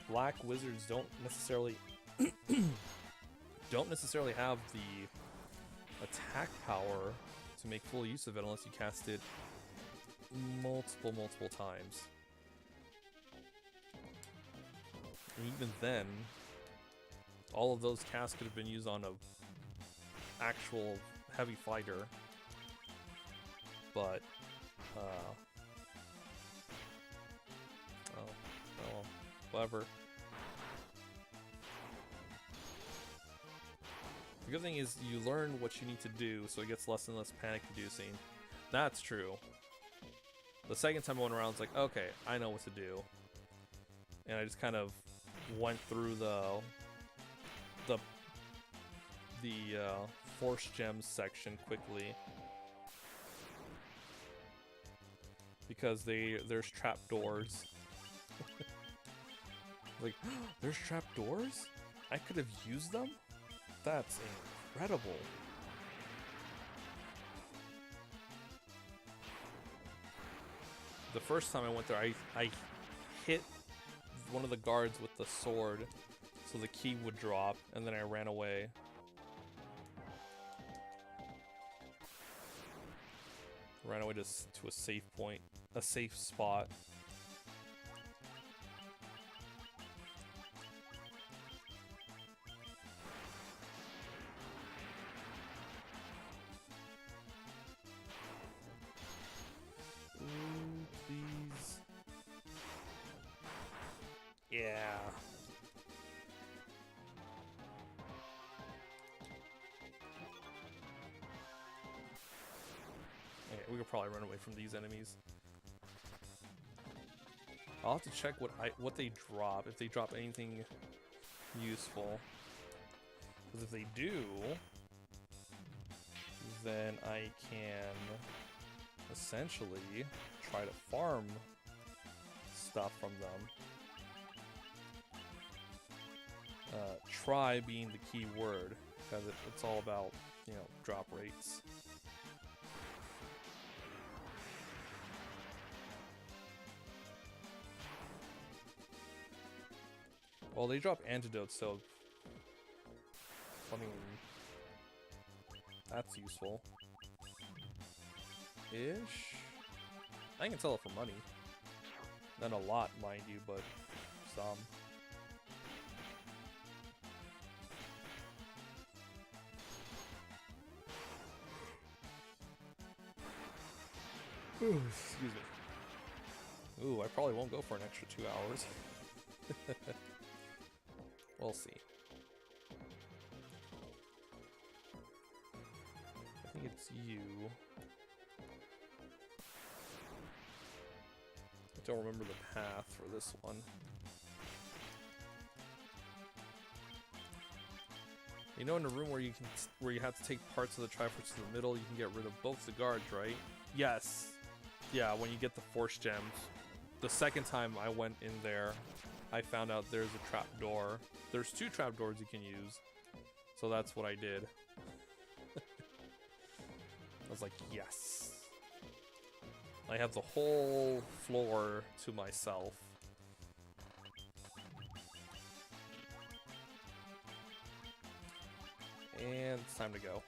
black wizards don't necessarily have the attack power to make full use of it unless you cast it multiple times. And even then, all of those casts could have been used on a actual heavy fighter. But oh, whatever. The good thing is you learn what you need to do, so it gets less and less panic-inducing. That's true. The second time I went around, it's like, okay, I know what to do. And I just kind of went through the Force Gems section quickly. Because there's trapdoors. Like, there's trapdoors? I could have used them? That's incredible. The first time I went there, I hit one of the guards with the sword, so the key would drop, and then I ran away. Ran away to a safe point, a safe spot. Ooh, please. Yeah. Okay, we could probably run away from these enemies. I'll have to check what they drop, if they drop anything useful. Because if they do, then I can essentially try to farm stuff from them. Try being the key word, because it's all about, you know, drop rates. Well, they drop antidotes, so I mean, that's useful. Ish. I can sell it for money. Not a lot, mind you, but some. Ooh, excuse me. Ooh, I probably won't go for an extra 2 hours. We'll see. I think it's you. I don't remember the path for this one. You know, in the room where you have to take parts of the Triforce to the middle, you can get rid of both the guards, right? Yes. Yeah, when you get the Force Gems. The second time I went in there, I found out there's a trap door. There's 2 trap doors you can use. So that's what I did. I was like, yes. I have the whole floor to myself. And it's time to go.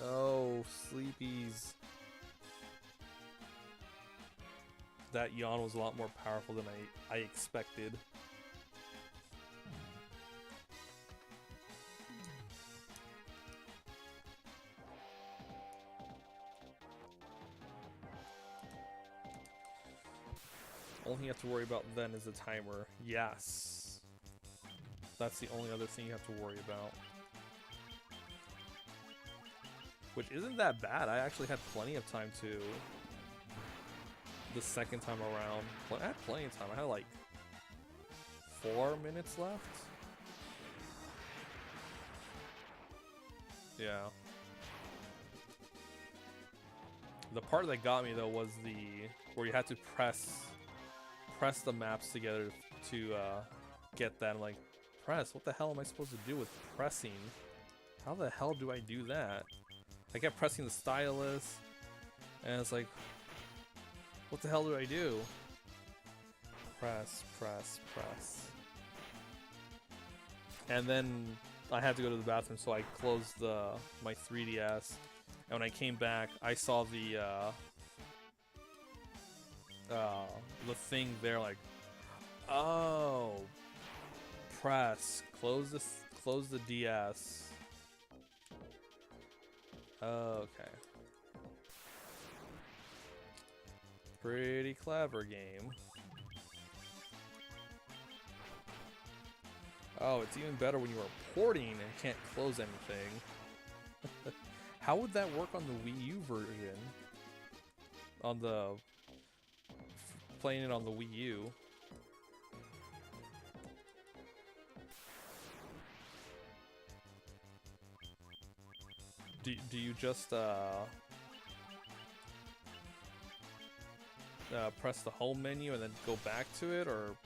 No, sleepies. That yawn was a lot more powerful than I expected. Only thing you have to worry about then is the timer. Yes. That's the only other thing you have to worry about. Which isn't that bad. I actually had plenty of time to. The second time around. I had plenty of time. I had like 4 minutes left. Yeah. The part that got me though was where you had to press the maps together to get that. I'm like, press? What the hell am I supposed to do with pressing? How the hell do I do that? I kept pressing the stylus, and it's like, what the hell do I do? Press, press, press. And then I had to go to the bathroom, so I closed my 3DS. And when I came back, I saw the thing there, like, oh, press, close the DS. Okay. Pretty clever game. Oh, it's even better when you are porting and can't close anything. How would that work on the Wii U version? On the... playing it on the Wii U. Do you just press the home menu and then go back to it, or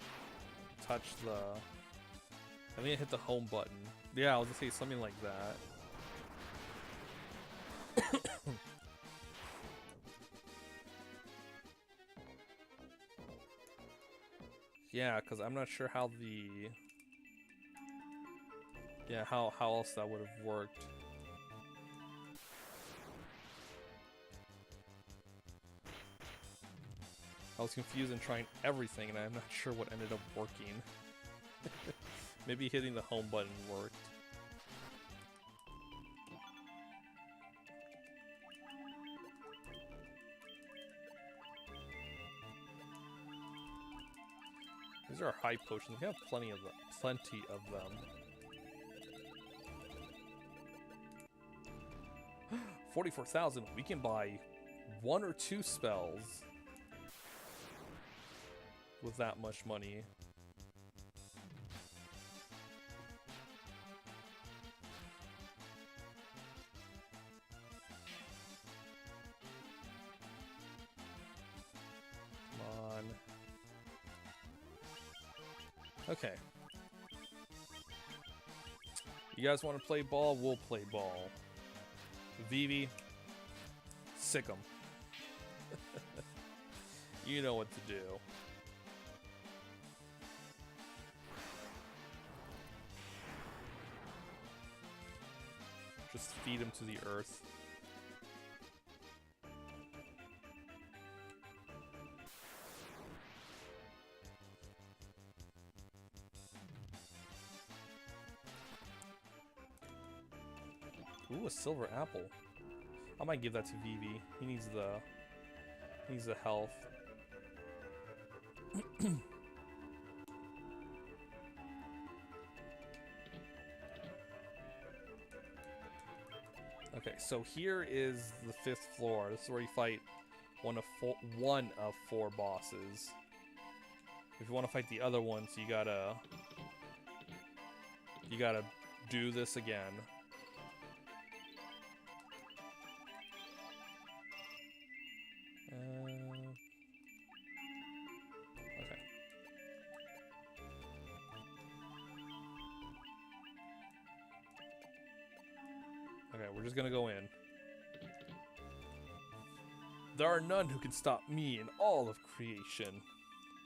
touch the... I think I hit the home button. Yeah, I'll just say something like that. Yeah, because I'm not sure how the... Yeah, how else that would have worked. I was confused in trying everything, and I'm not sure what ended up working. Maybe hitting the home button worked. These are high potions. We have plenty of them. 44,000. We can buy 1 or 2 spells with that much money. Come on. Okay. You guys want to play ball? We'll play ball. Vivi, sick 'em. You know what to do. Just feed him to the earth. Ooh, a silver apple. I might give that to Vivi. He needs the health. Okay, so here is the 5th floor. This is where you fight one of 4 bosses. If you want to fight the other ones, you gotta do this again. Okay. Okay, we're just gonna go in. There are none who can stop me in all of creation.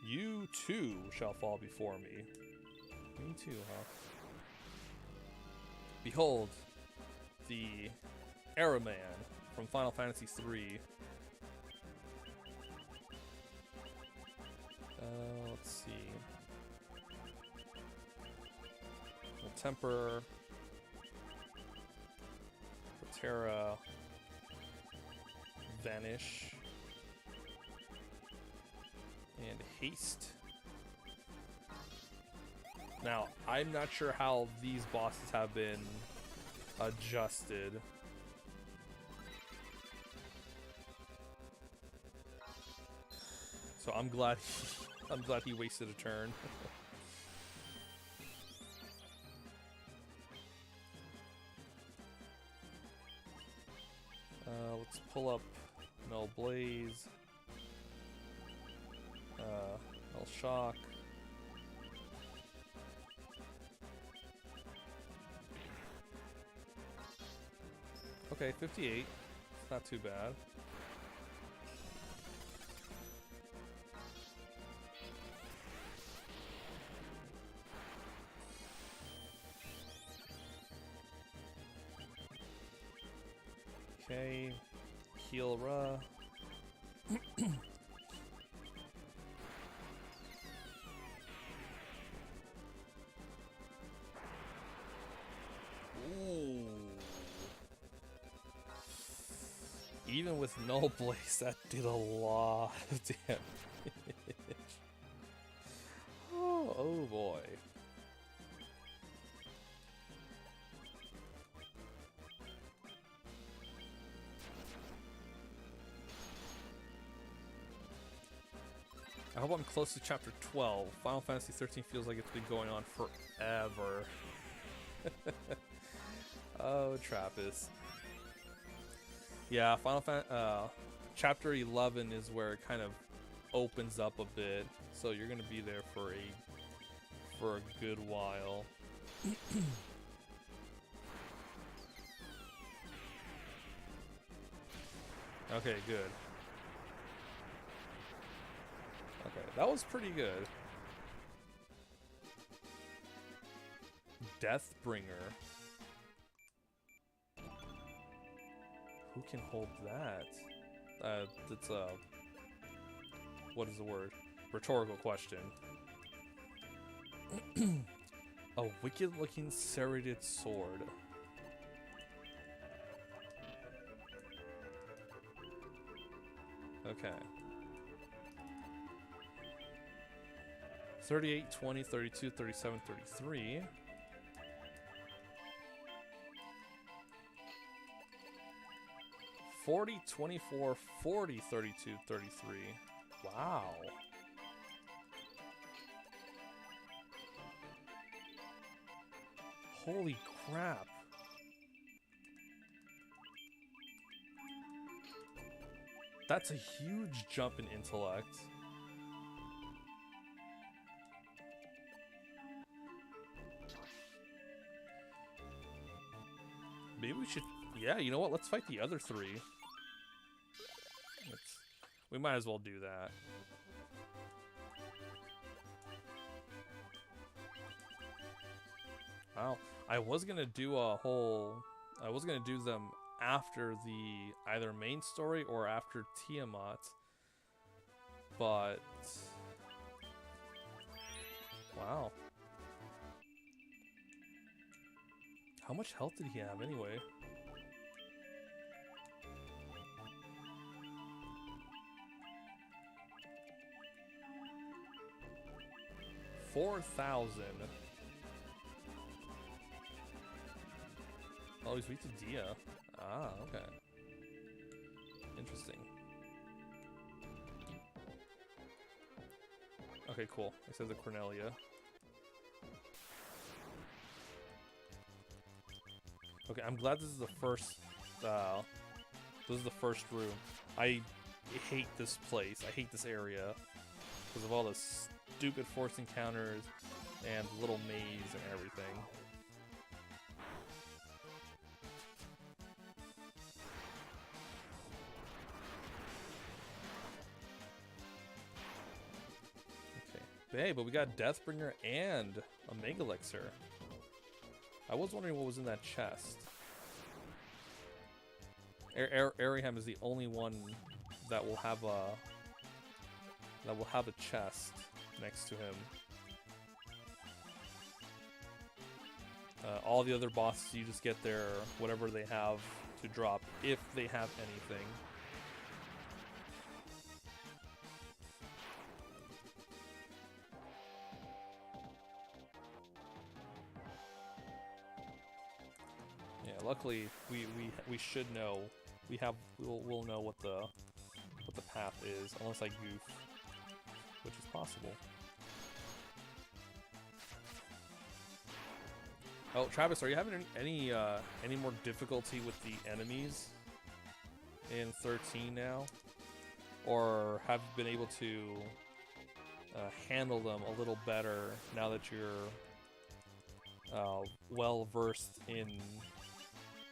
You too shall fall before me. Me too, huh? Behold, the Era Man from Final Fantasy III. Let's see. We'll temper. Terra. Vanish. And haste. Now, I'm not sure how these bosses have been adjusted. So I'm glad he wasted a turn. Let's pull up Null Blaze. Null Shock. Okay, 58. It's not too bad. Okay, heal Ra. Ooh. Even with Null Blaze, that did a lot of damage. Oh boy. I hope I'm close to chapter 12. Final Fantasy 13 feels like it's been going on forever. Oh, Trappist. Yeah, chapter 11 is where it kind of opens up a bit, so you're gonna be there for a good while. Okay, good. Okay, that was pretty good. Deathbringer. Who can hold that? That's a... What is the word? Rhetorical question. A wicked-looking serrated sword. Okay. 38, 20, 32, 37, 33. 40, 24, 40, 32, 33. Wow. Holy crap. That's a huge jump in intellect. Maybe we should... Yeah, you know what? Let's fight the other three. We might as well do that. Wow. I was gonna do a whole... I was gonna do them after the either main story or after Tiamat. But... Wow. How much health did he have anyway? $4,000. Oh, he's weak to Dia. Ah, okay. Interesting. Okay, cool. It says a Cornelia. Okay, I'm glad this is the first. This is the first room. I hate this place. I hate this area because of all the stupid force encounters and little maze and everything. Okay, hey, but we got Deathbringer and a Mega Elixir. I was wondering what was in that chest. Ariam is the only one that will have a chest next to him. All the other bosses, you just get their whatever they have to drop, if they have anything. Yeah, luckily we should know. We'll know what the path is, unless I goof, which is possible. Oh, Travis, are you having any more difficulty with the enemies in 13 now, or have you been able to handle them a little better now that you're well versed in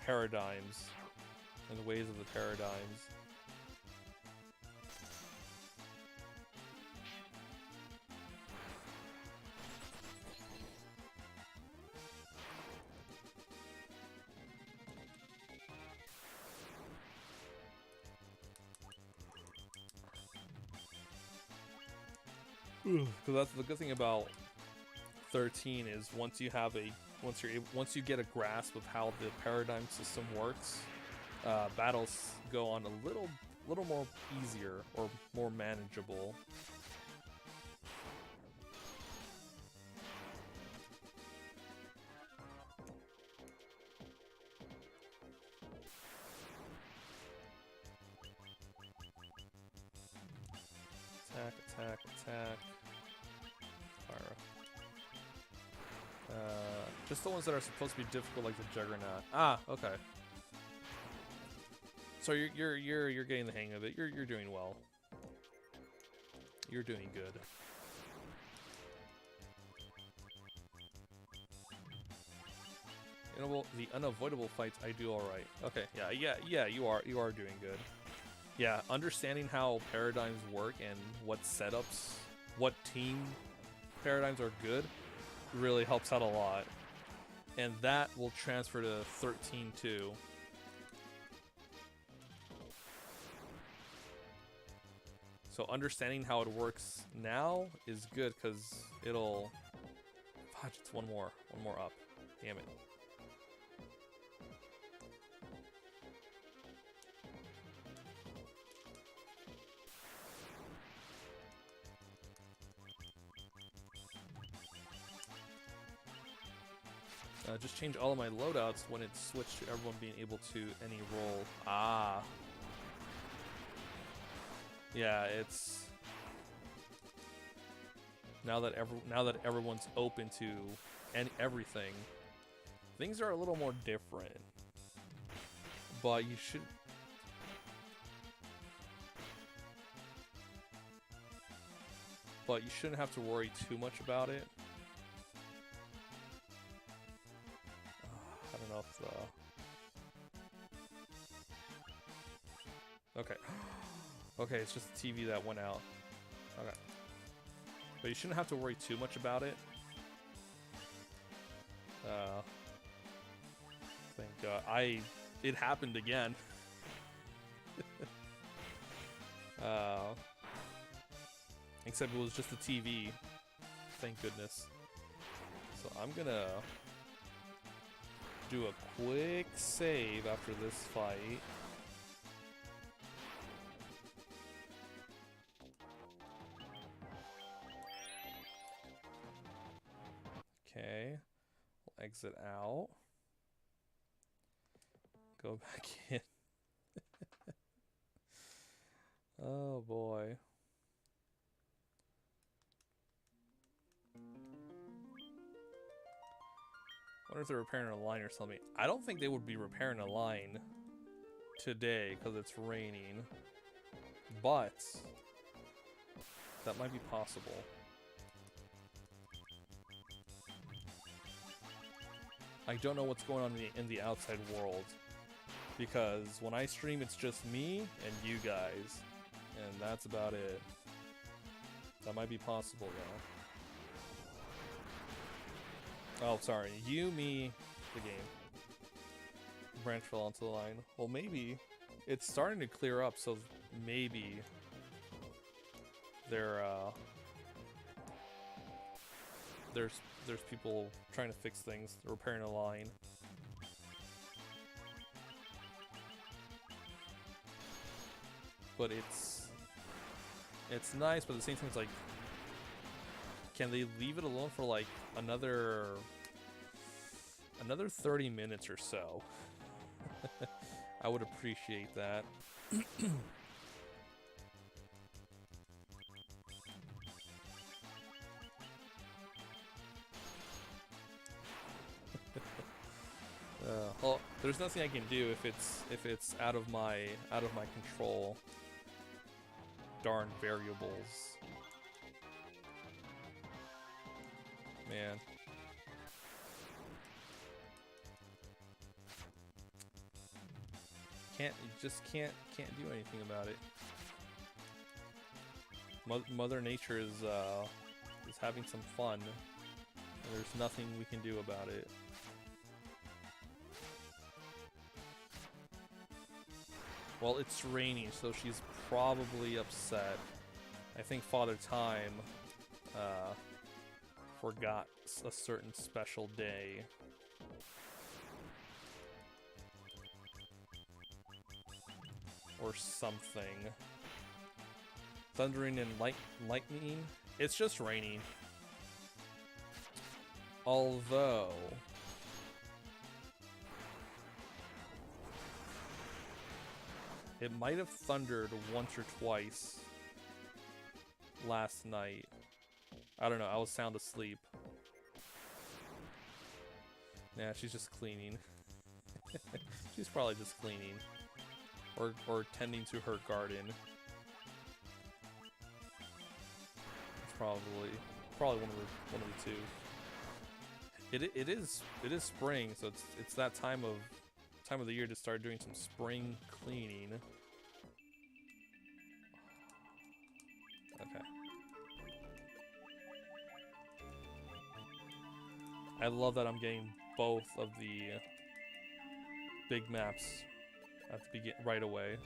paradigms and the ways of the paradigms? Because that's the good thing about 13 is once you get a grasp of how the paradigm system works, battles go on a little more easier or more manageable. Attack, attack, attack. Fire. Just the ones that are supposed to be difficult, like the Juggernaut. Ah, okay. So you're getting the hang of it. You're doing well. You're doing good. You know, the unavoidable fights, I do all right. Okay, yeah, you are doing good. Yeah, understanding how paradigms work and what setups, what team paradigms are good, really helps out a lot. And that will transfer to 13.2. So understanding how it works now is good because it'll... Fudge, it's one more up. Damn it. Just change all of my loadouts when it's switched to everyone being able to any role. Ah. Yeah, it's now that everyone's open to everything, things are a little more different. But you shouldn't have to worry too much about it. I don't know if the... Okay. Okay, it's just the TV that went out. Okay. But you shouldn't have to worry too much about it. Thank God. It happened again. Except it was just the TV. Thank goodness. So I'm gonna do a quick save after this fight. Okay, we'll exit out. Go back in. Oh boy. Wonder if they're repairing a line or something. I don't think they would be repairing a line today because it's raining. But that might be possible. I don't know what's going on in the outside world, because when I stream it's just me and you guys, and that's about it. That might be possible though. Oh, sorry. You, me, the game. Branch fell onto the line. Well, maybe it's starting to clear up, so maybe there's people trying to fix things, repairing a line. But it's nice, but at the same time it's like, can they leave it alone for like another 30 minutes or so? I would appreciate that. Well, there's nothing I can do if it's out of my control. Darn variables. Man. You just can't do anything about it. Mother Nature is having some fun, and there's nothing we can do about it. Well, it's raining, so she's probably upset. I think Father Time forgot a certain special day. Or something. Thundering and lightning? It's just raining. Although... it might have thundered once or twice last night. I don't know, I was sound asleep. Yeah, she's just cleaning. She's probably just cleaning. Or tending to her garden. It's probably one of the two. It is spring, so it's that time of the year to start doing some spring cleaning. Okay. I love that I'm getting both of the big maps at the right away.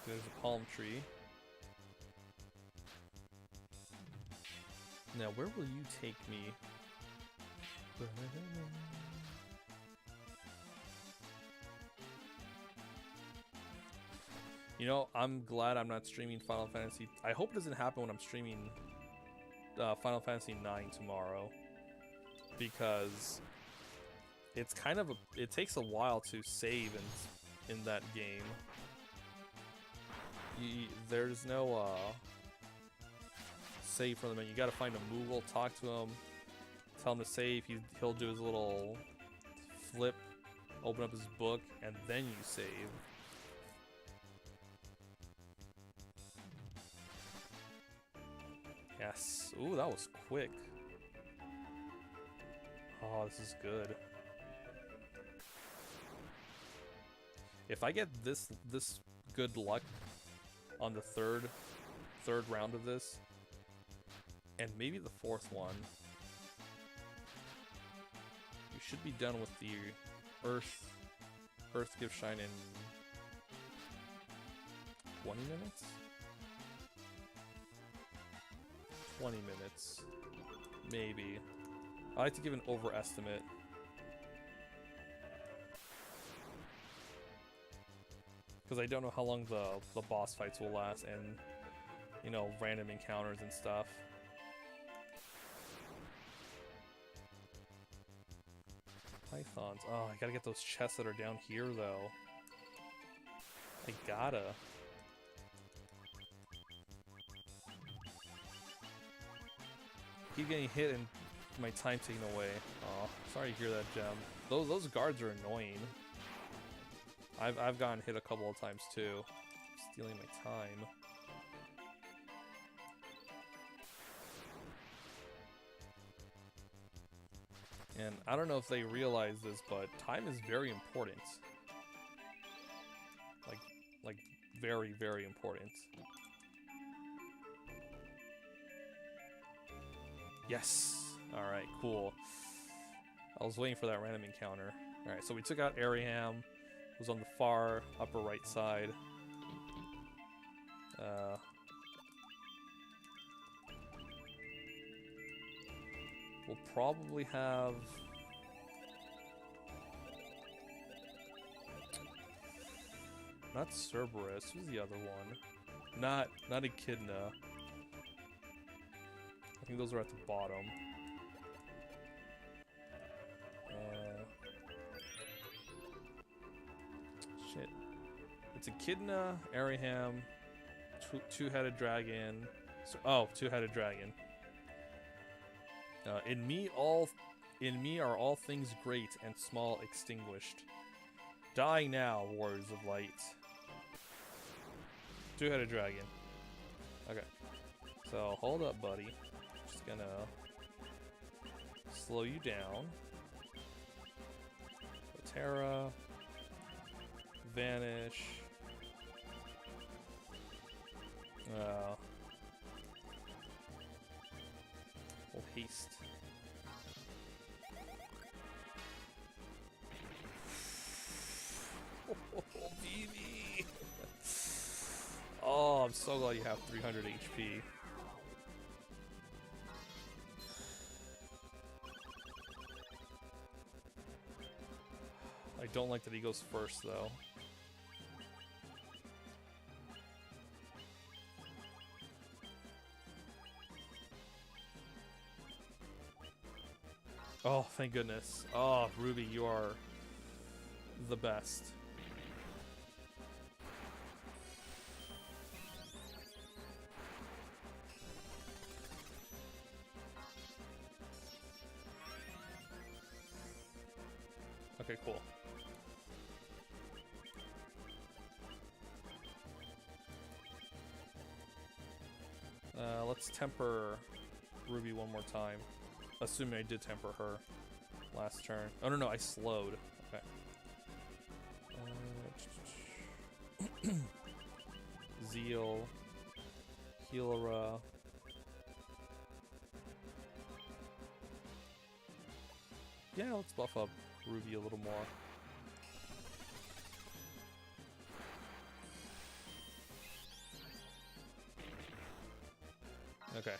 There's a palm tree. Now, where will you take me? You know, I'm glad I'm not streaming Final Fantasy. I hope it doesn't happen when I'm streaming Final Fantasy 9 tomorrow, because it's kind of it takes a while to save in that game. There's no save for them, and you gotta find a Moogle, talk to him, tell him to save. He'll do his little flip, open up his book, and then you save. Yes. Ooh, that was quick. Oh, this is good. If I get this good luck on the third round of this, and maybe the fourth one, we should be done with the Earth Gift Shine in 20 minutes? 20 minutes. Maybe. I like to give an overestimate. Because I don't know how long the boss fights will last, and, you know, random encounters and stuff. Pythons. Oh, I gotta get those chests that are down here, though. I gotta. Keep getting hit and my time taken away. Oh, sorry to hear that, Gem. Those guards are annoying. I've gotten hit a couple of times too. Stealing my time. And I don't know if they realize this, but time is very important. Like very, very important. Yes! Alright, cool. I was waiting for that random encounter. Alright, so we took out Ariham. It was on the far upper right side. We'll probably have... Not Cerberus, who's the other one? Not Echidna. I think those are at the bottom. Shit. It's Echidna, Ariham, two-headed dragon. Oh, two-headed dragon. In me are all things great and small extinguished. Die now, warriors of light. Two-headed dragon. Okay. So hold up, buddy. Just gonna slow you down. Terra. Vanish. We'll haste. Oh, BB! Oh, I'm so glad you have 300 HP. I don't like that he goes first, though. Oh, thank goodness. Oh, Ruby, you are the best. Okay, cool. Let's temper Ruby one more time. Assuming I did temper her last turn. Oh, no, I slowed. Okay. Zeal. Healera. Yeah, let's buff up Ruby a little more. Okay.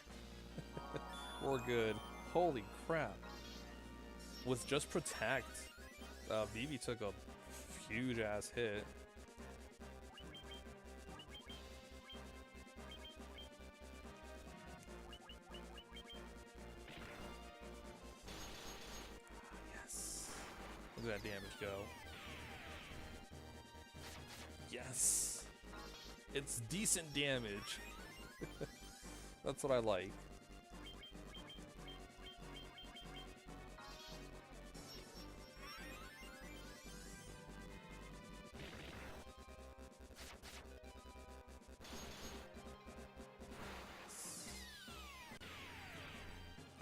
We're good. Holy crap. With just Protect, Vivi took a huge ass hit. Yes. Look at that damage go. Yes. It's decent damage. That's what I like.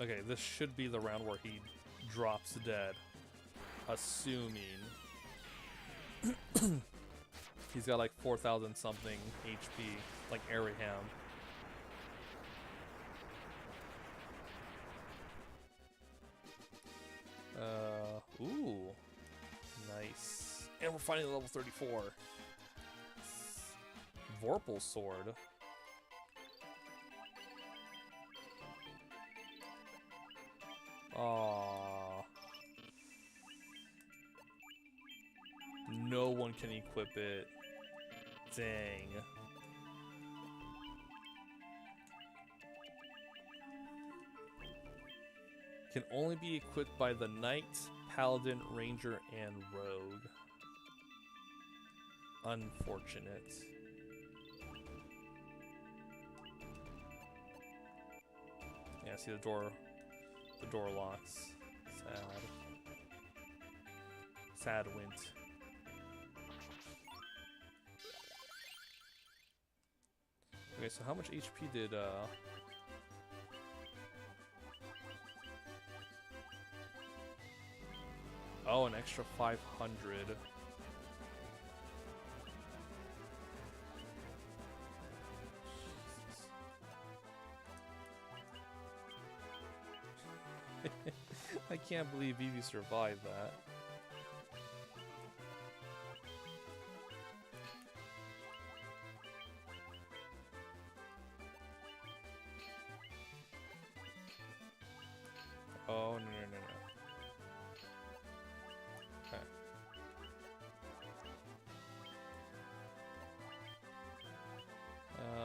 Okay, this should be the round where he drops dead. Assuming. He's got like 4,000 something HP, like Ariham. Ooh. Nice. And we're fighting level 34. Vorpal Sword. Aww. No one can equip it. Dang. Can only be equipped by the Knight, Paladin, Ranger, and Rogue. Unfortunate. Yeah, see the door locks. Sad. Sad wint. Okay, so how much HP did oh, an extra 500. I can't believe Vivi survived that. Oh, no. Okay.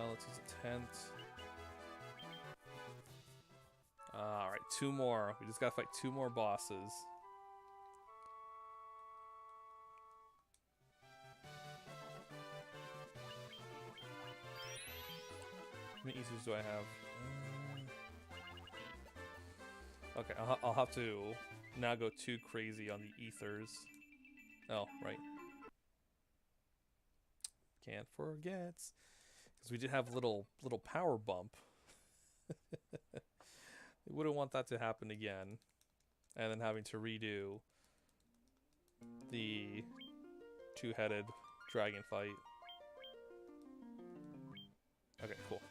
Let's use a tent. Alright, 2 more. We just gotta fight 2 more bosses. How many Ethers do I have? Okay, I'll have to now go too crazy on the Ethers. Oh, right. Can't forget. Because we did have a little power bump. We wouldn't want that to happen again. And then having to redo the 2-headed dragon fight. Okay, cool.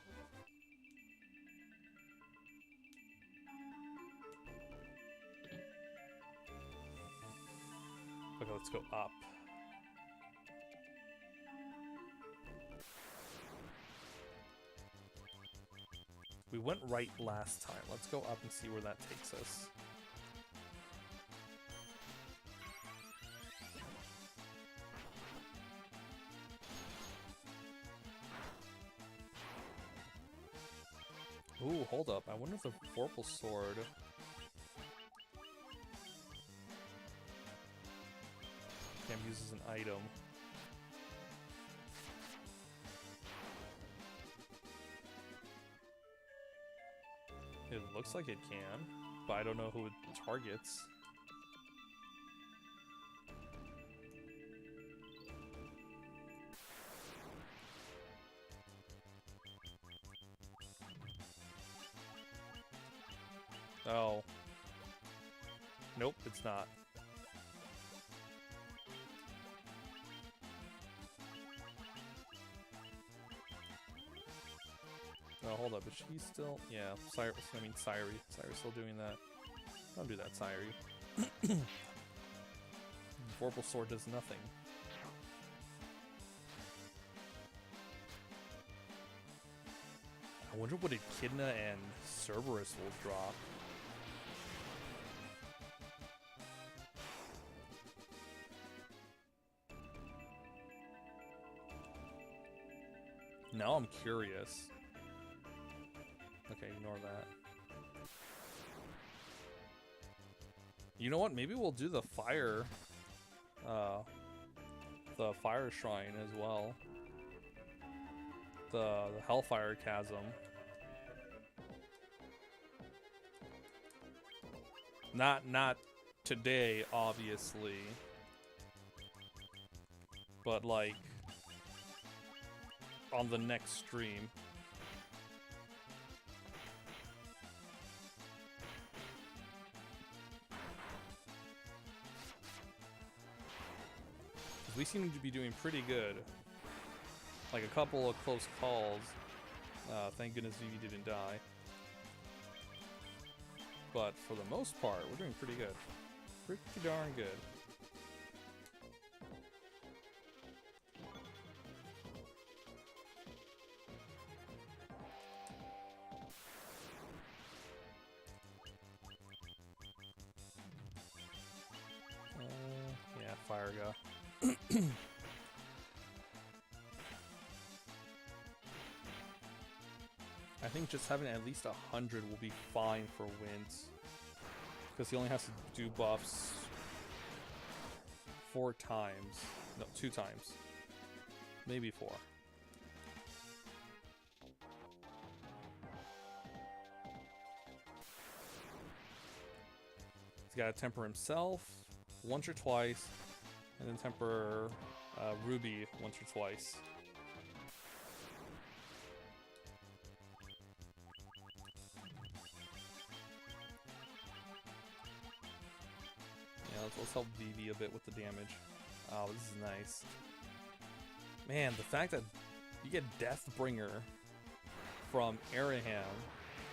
Okay, let's go up. We went right last time. Let's go up and see where that takes us. Ooh, hold up. I wonder if the Vorpal Sword... can be used as an item. It looks like it can, but I don't know who it targets. Oh. Nope, it's not. Oh, hold up, is she still... yeah, Cyrus, I mean Cyrie. Cyrie still doing that. Don't do that, Cyrie. Vorpal Sword does nothing. I wonder what Echidna and Cerberus will drop. Now I'm curious. Okay, ignore that. You know what? Maybe we'll do the fire shrine as well. The Hellfire Chasm. Not today, obviously. But like on the next stream. We seem to be doing pretty good. Like a couple of close calls. Thank goodness Vivi didn't die. But for the most part, we're doing pretty good. Pretty darn good. Yeah, fire go. I think just having at least 100 will be fine for Wince. Because he only has to do buffs 4 times. No, 2 times. Maybe 4. He's got to temper himself once or twice, and then temper Ruby once or twice. Let's help Vivi a bit with the damage. Oh, this is nice. Man, the fact that you get Deathbringer from Araham,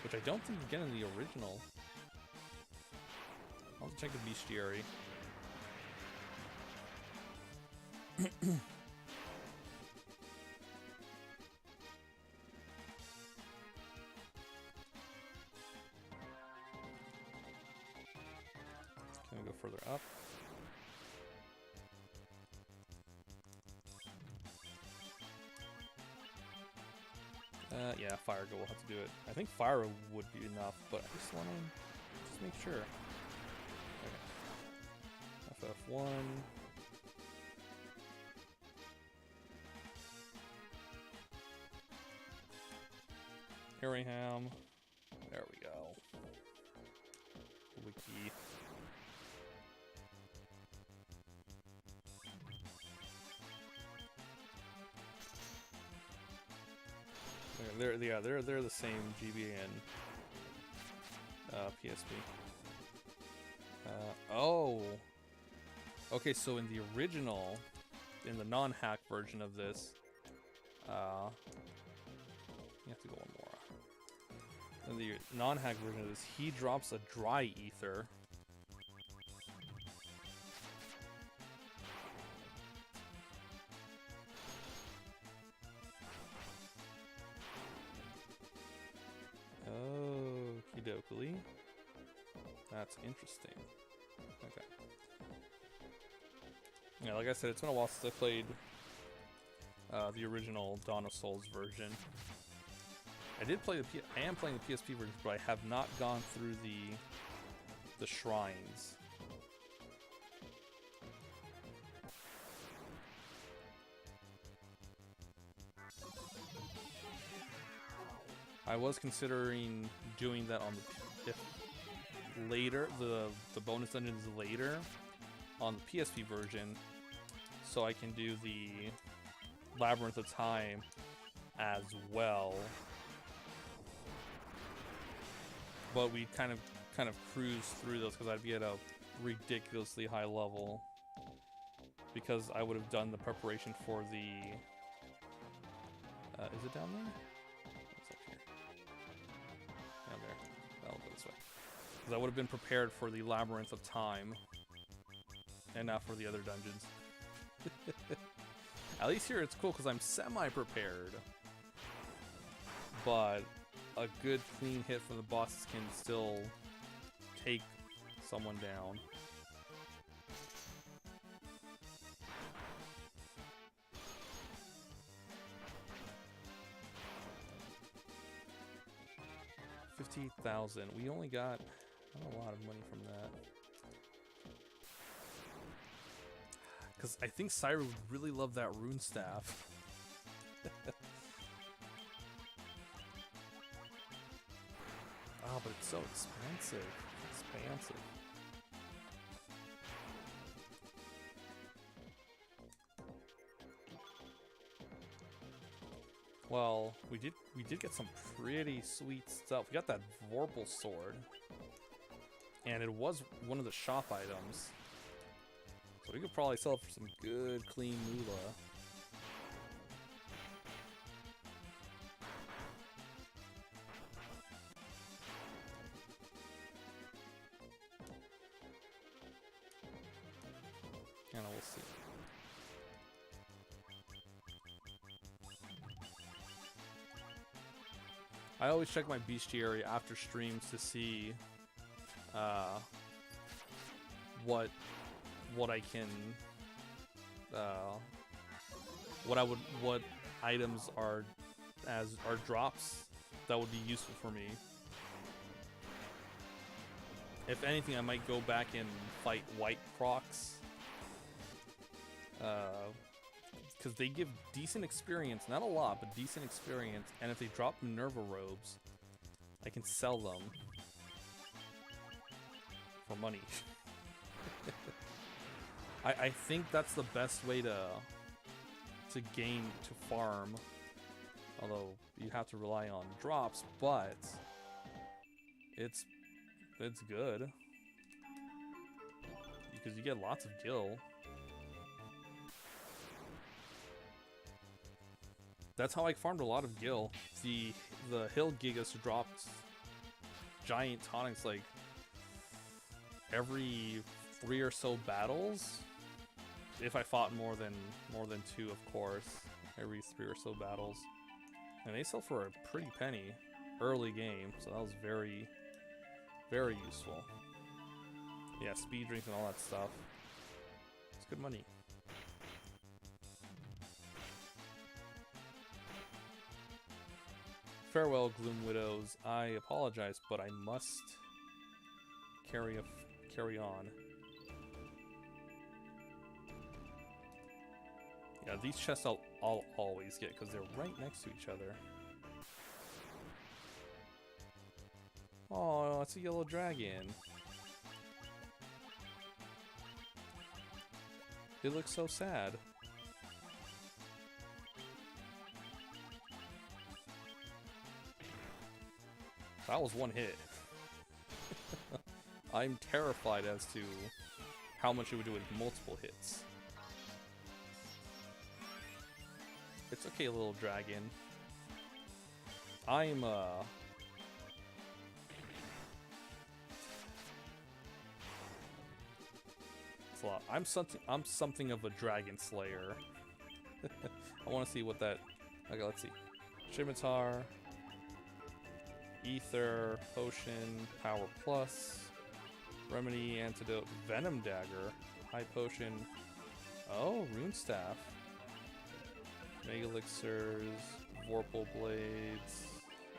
which I don't think you get in the original. I'll have to check the bestiary. Can we go further up? Yeah, Fire Go will have to do it. I think Fire would be enough, but I just want to just make sure. Okay. FF1. Araham. There we go. Wiki. They're the same GB and PSP. Oh. Okay, so in the original, in the non-hack version of this, you have to go one more. In the non-hack version of this, he drops a dry ether. Okie dokie. That's interesting. Okay. Yeah, like I said, it's been a while since I played the original Dawn of Souls version. I am playing the PSP version, but I have not gone through the shrines. I was considering doing that on if later the bonus dungeons later on the PSP version, so I can do the Labyrinth of Time as well. But we kind of cruise through those because I'd be at a ridiculously high level because I would have done the preparation for the. Is it down there? It's up here. Down there. I'll go this way. Because I would have been prepared for the Labyrinth of Time. And not for the other dungeons. At least here it's cool because I'm semi-prepared. But a good clean hit from the bosses can still take someone down. $58,000. We only got not a lot of money from that. Because I think Syra would really love that rune staff. Oh, but it's so expensive. Expansive. Well, we did get some pretty sweet stuff. We got that Vorpal sword. And it was one of the shop items. So we could probably sell it for some good, clean moolah. And we'll see. I always check my bestiary after streams to see what I can what items are drops that would be useful for me. If anything, I might go back and fight White Crocs. Because they give decent experience, not a lot, but decent experience, and if they drop Minerva robes, I can sell them for money. I think that's the best way to farm, although you have to rely on drops, but it's good because you get lots of gil. That's how I farmed a lot of gil. The hill gigas dropped giant tonics like every 3 or so battles. If I fought more than 2, of course, every 3 or so battles, and they sell for a pretty penny early game. So that was very, very useful. Yeah, speed drinks and all that stuff. It's good money. Farewell, Gloom Widows. I apologize, but I must carry on. Yeah, these chests I'll always get because they're right next to each other. Oh, it's a yellow dragon. It looks so sad. That was one hit. I'm terrified as to how much it would do with multiple hits. It's okay, little dragon. I'm it's a lot. I'm something of a dragon slayer. I want to see what that. Okay, let's see. Scimitar, Ether, Potion, Power Plus, Remedy, Antidote, Venom Dagger, High Potion. Oh, Rune Staff. Mega Elixirs, Vorpal Blades.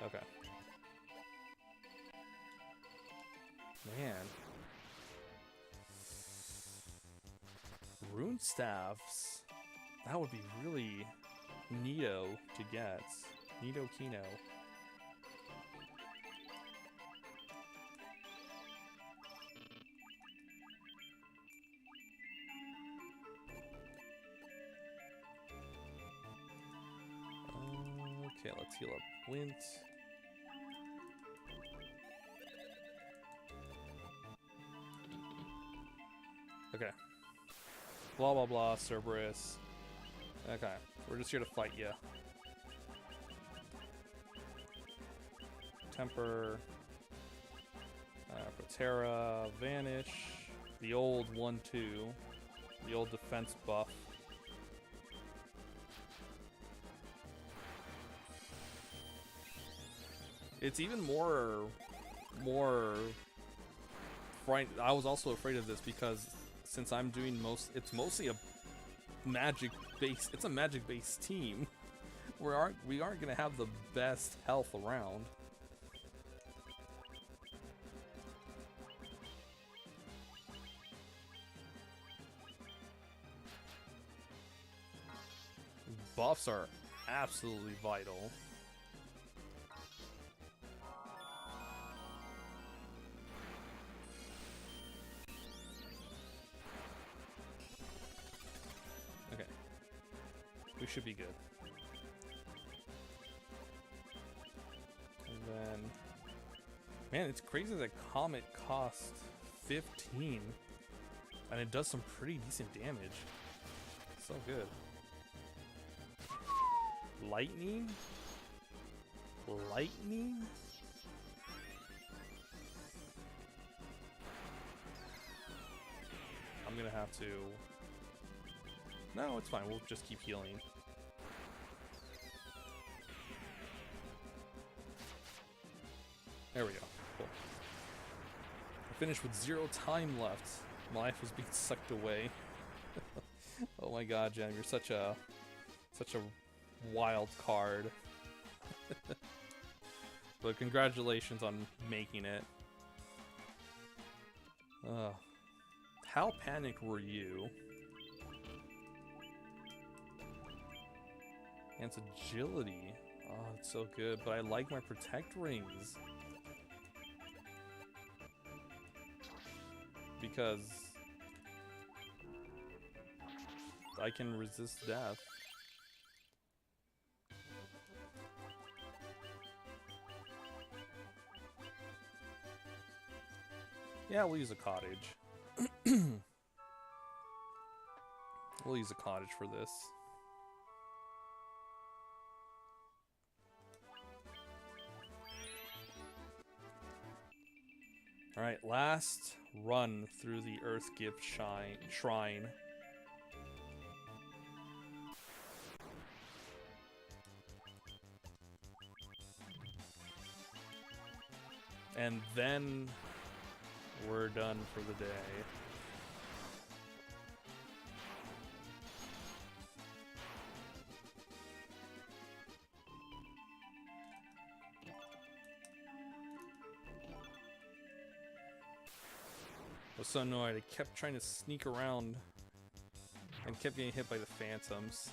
Okay. Man. Rune Staffs. That would be really neato to get. Neato Kino. Okay, let's heal up Wint. Okay. Blah blah blah, Cerberus. Okay, we're just here to fight ya. Temper. Protera, Vanish, the old 1-2, the old defense buff. It's even more frightened. I was also afraid of this because since I'm doing it's mostly a magic base. It's a magic based team. We aren't gonna have the best health around. Buffs are absolutely vital. Okay. We should be good. And then... Man, it's crazy that Comet costs 15. And it does some pretty decent damage. So good. Lightning? Lightning? I'm gonna have to... No, it's fine. We'll just keep healing. There we go. Cool. I finished with 0 time left. My life was being sucked away. Oh my god, Jem, you're such a wild card. But congratulations on making it. How panicked were you? And it's agility. Oh, it's so good. But I like my protect rings. Because I can resist death. Yeah, we'll use a cottage. We'll use a cottage for this. Alright, last run through the Earth Gift Shrine. And then we're done for the day. I was so annoyed. I kept trying to sneak around and kept getting hit by the phantoms.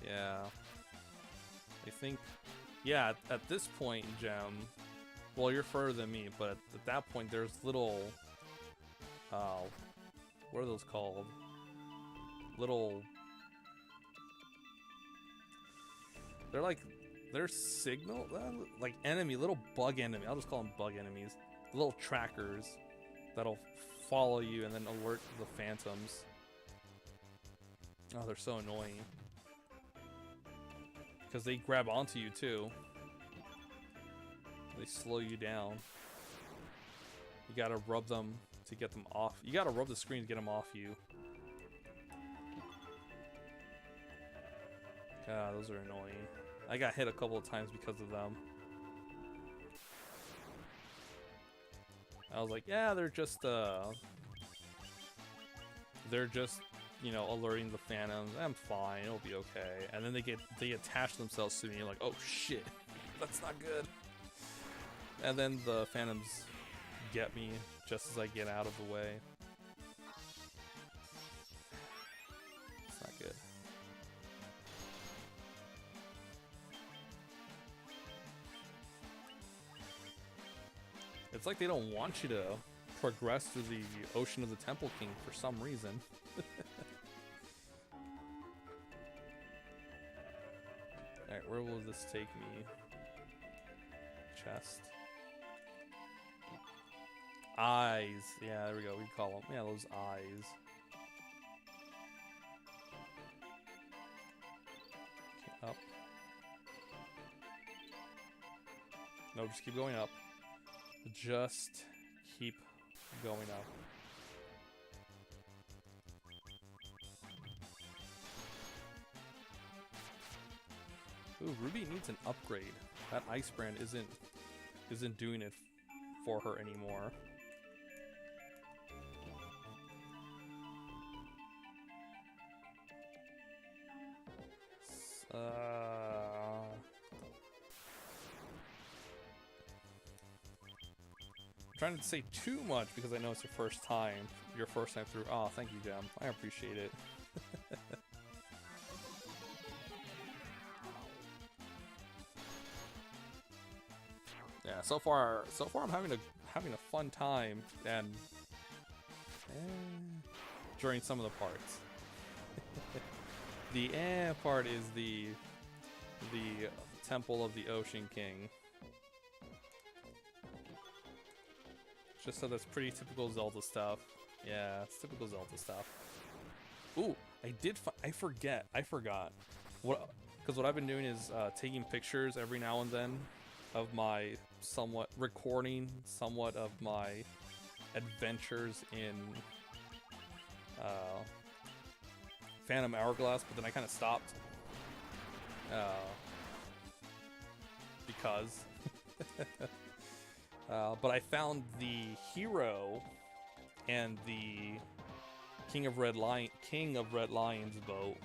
Yeah. I think, yeah, at this point, Gem, well, you're further than me, but at that point, there's little, what are those called? Little, they're signal, like enemy, little bug enemy. I'll just call them bug enemies. Little trackers that'll follow you and then alert the phantoms. Oh, they're so annoying. Because they grab onto you too. They slow you down. You gotta rub them to get them off. You gotta rub the screen to get them off you. God, those are annoying. I got hit a couple of times because of them. I was like, yeah, they're just, you know, alerting the phantoms. I'm fine, it'll be okay. And then they attach themselves to me. You're like, oh shit, that's not good. And then the phantoms get me just as I get out of the way. It's not good. It's like they don't want you to progress through the Ocean of the Temple King for some reason. Alright, where will this take me? Chest. Eyes. Yeah, there we go. We call them. Yeah, those eyes. Okay, up. No, just keep going up. Just keep going up. Ooh, Ruby needs an upgrade. That ice brand isn't doing it for her anymore. I'm trying to say too much because I know it's your first time through. Oh, thank you, Gem. I appreciate it. Yeah, so far I'm having a fun time and during some of the parts. The part is the Temple of the Ocean King. Just so that's pretty typical Zelda stuff. Yeah, it's typical Zelda stuff. Ooh, I forgot. Because what I've been doing is taking pictures every now and then of my recording of my adventures in Phantom Hourglass, but then I kind of stopped because but I found the hero and the King of Red Lion's boat.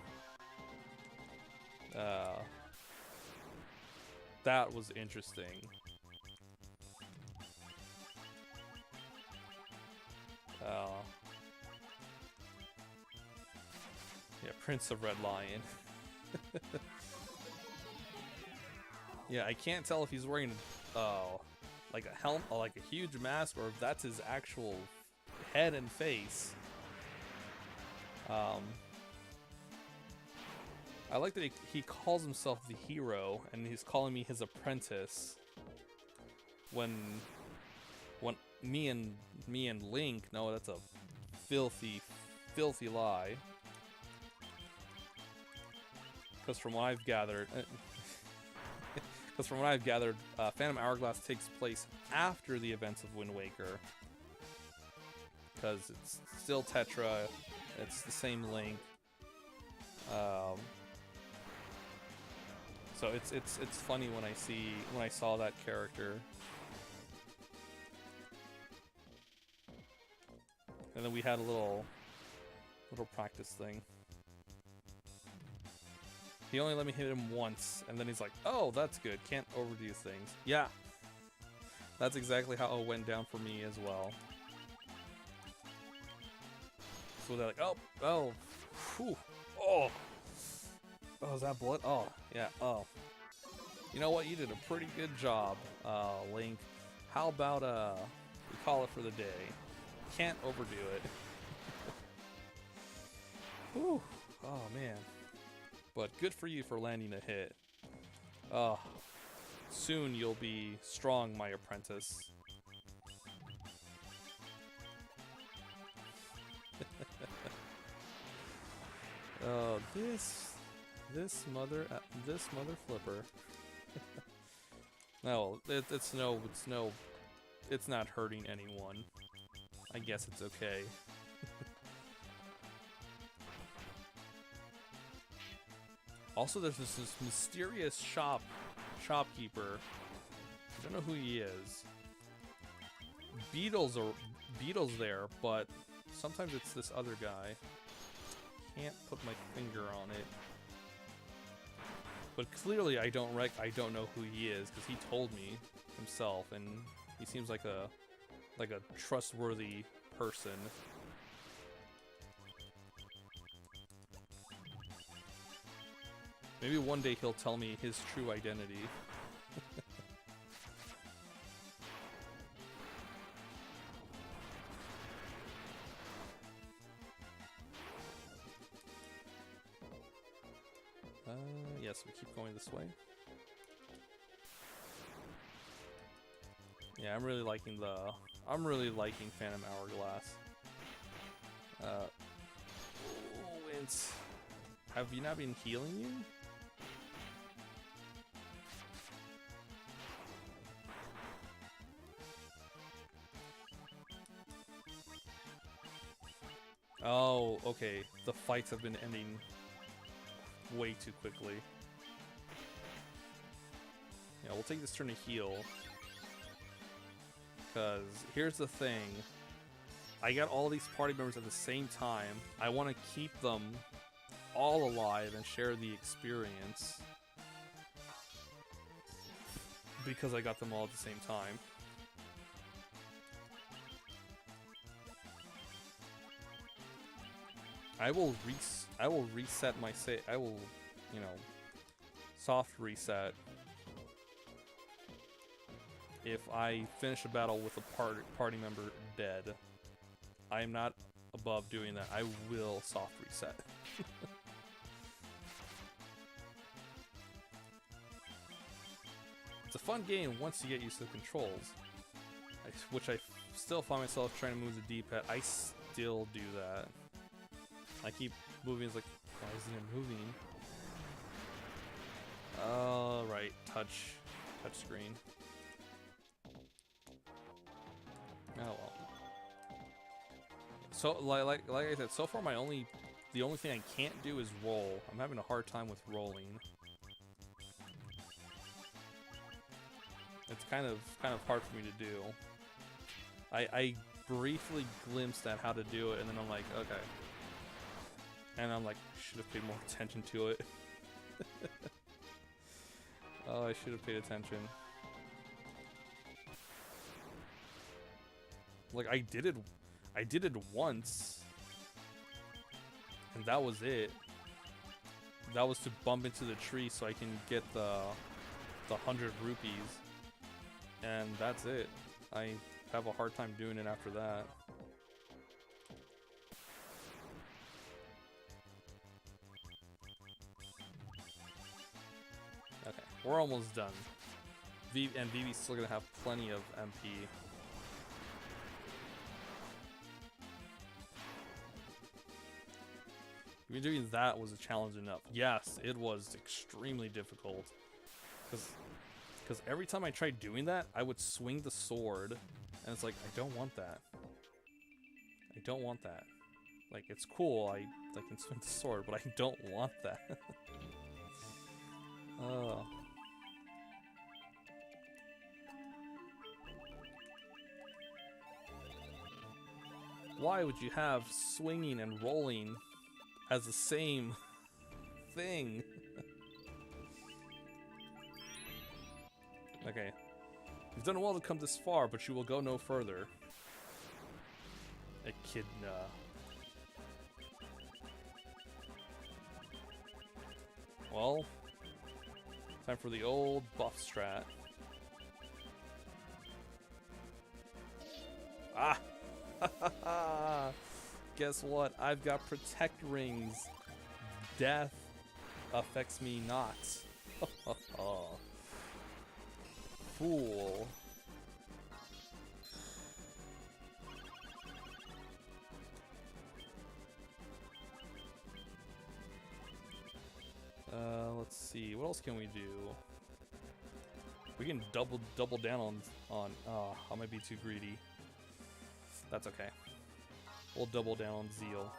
That was interesting. Yeah, Prince of Red Lion. Yeah, I can't tell if he's wearing like a helmet, like a huge mask, or if that's his actual head and face. I like that he calls himself the hero, and he's calling me his apprentice. When me and Link know that's a filthy lie. Because from what I've gathered, Phantom Hourglass takes place after the events of Wind Waker. Because it's still Tetra, it's the same Link. So it's funny when I saw that character. And then we had a little practice thing. He only let me hit him once, and then he's like, "Oh, that's good. Can't overdo things." Yeah, that's exactly how it went down for me as well. So they're like, "Oh, whew, oh, is that blood? Oh, yeah, oh. You know what? You did a pretty good job, Link. How about we call it for the day? Can't overdo it." Whew. Oh man. But good for you for landing a hit. Soon you'll be strong, my apprentice. Oh, this mother flipper. No, it's not hurting anyone. I guess it's okay. Also, there's this mysterious shopkeeper. I don't know who he is. Beetle's there, but sometimes it's this other guy. Can't put my finger on it. But clearly, I don't know who he is because he told me himself, and he seems like a trustworthy person. Maybe one day he'll tell me his true identity. Yes, we keep going this way. Yeah, I'm really liking Phantom Hourglass. Have you not been healing you? Oh, okay. The fights have been ending way too quickly. Yeah, we'll take this turn to heal. Because here's the thing. I got all these party members at the same time. I want to keep them all alive and share the experience. Because I got them all at the same time. I will reset my save. I will, you know, soft reset if I finish a battle with a party member dead. I am not above doing that. I will soft reset. It's a fun game once you get used to the controls, which I still find myself trying to move the D-pad. I still do that. I keep moving. It's like, why isn't it moving? Oh, right, touch screen. Oh well. So like I said, so far the only thing I can't do is roll. I'm having a hard time with rolling. It's kind of hard for me to do. I briefly glimpsed at how to do it, and then I'm like, okay. And I'm like, should have paid more attention to it. Oh, I should have paid attention. Like I did it once, and that was it. That was to bump into the tree so I can get the 100 rupees, and that's it. I have a hard time doing it after that. Okay, we're almost done. And Vivi's still gonna have plenty of MP. Even doing that was a challenge enough. Yes, it was extremely difficult. Because every time I tried doing that, I would swing the sword, and it's like, I don't want that. I don't want that. Like, it's cool, I can swing the sword, but I don't want that. Oh. Why would you have swinging and rolling as the same thing? Okay. You've done well to come this far, but you will go no further. Echidna. Well, time for the old buff strat. Ah! Guess what? I've got protect rings. Death affects me not. Fool. Let's see. What else can we do? We can double down on. I might be too greedy. That's okay. We'll double down on Zeal.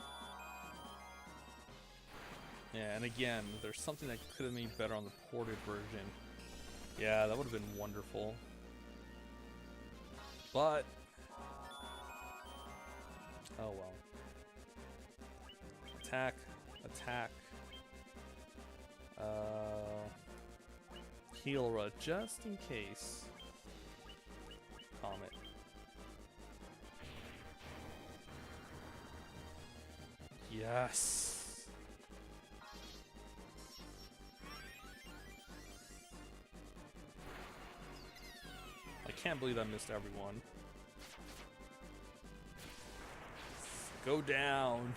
Yeah, and again, there's something that could have made better on the ported version. Yeah, that would have been wonderful. But oh well. Attack. Healra, just in case. Comet. Yes. I can't believe I missed everyone. Go down.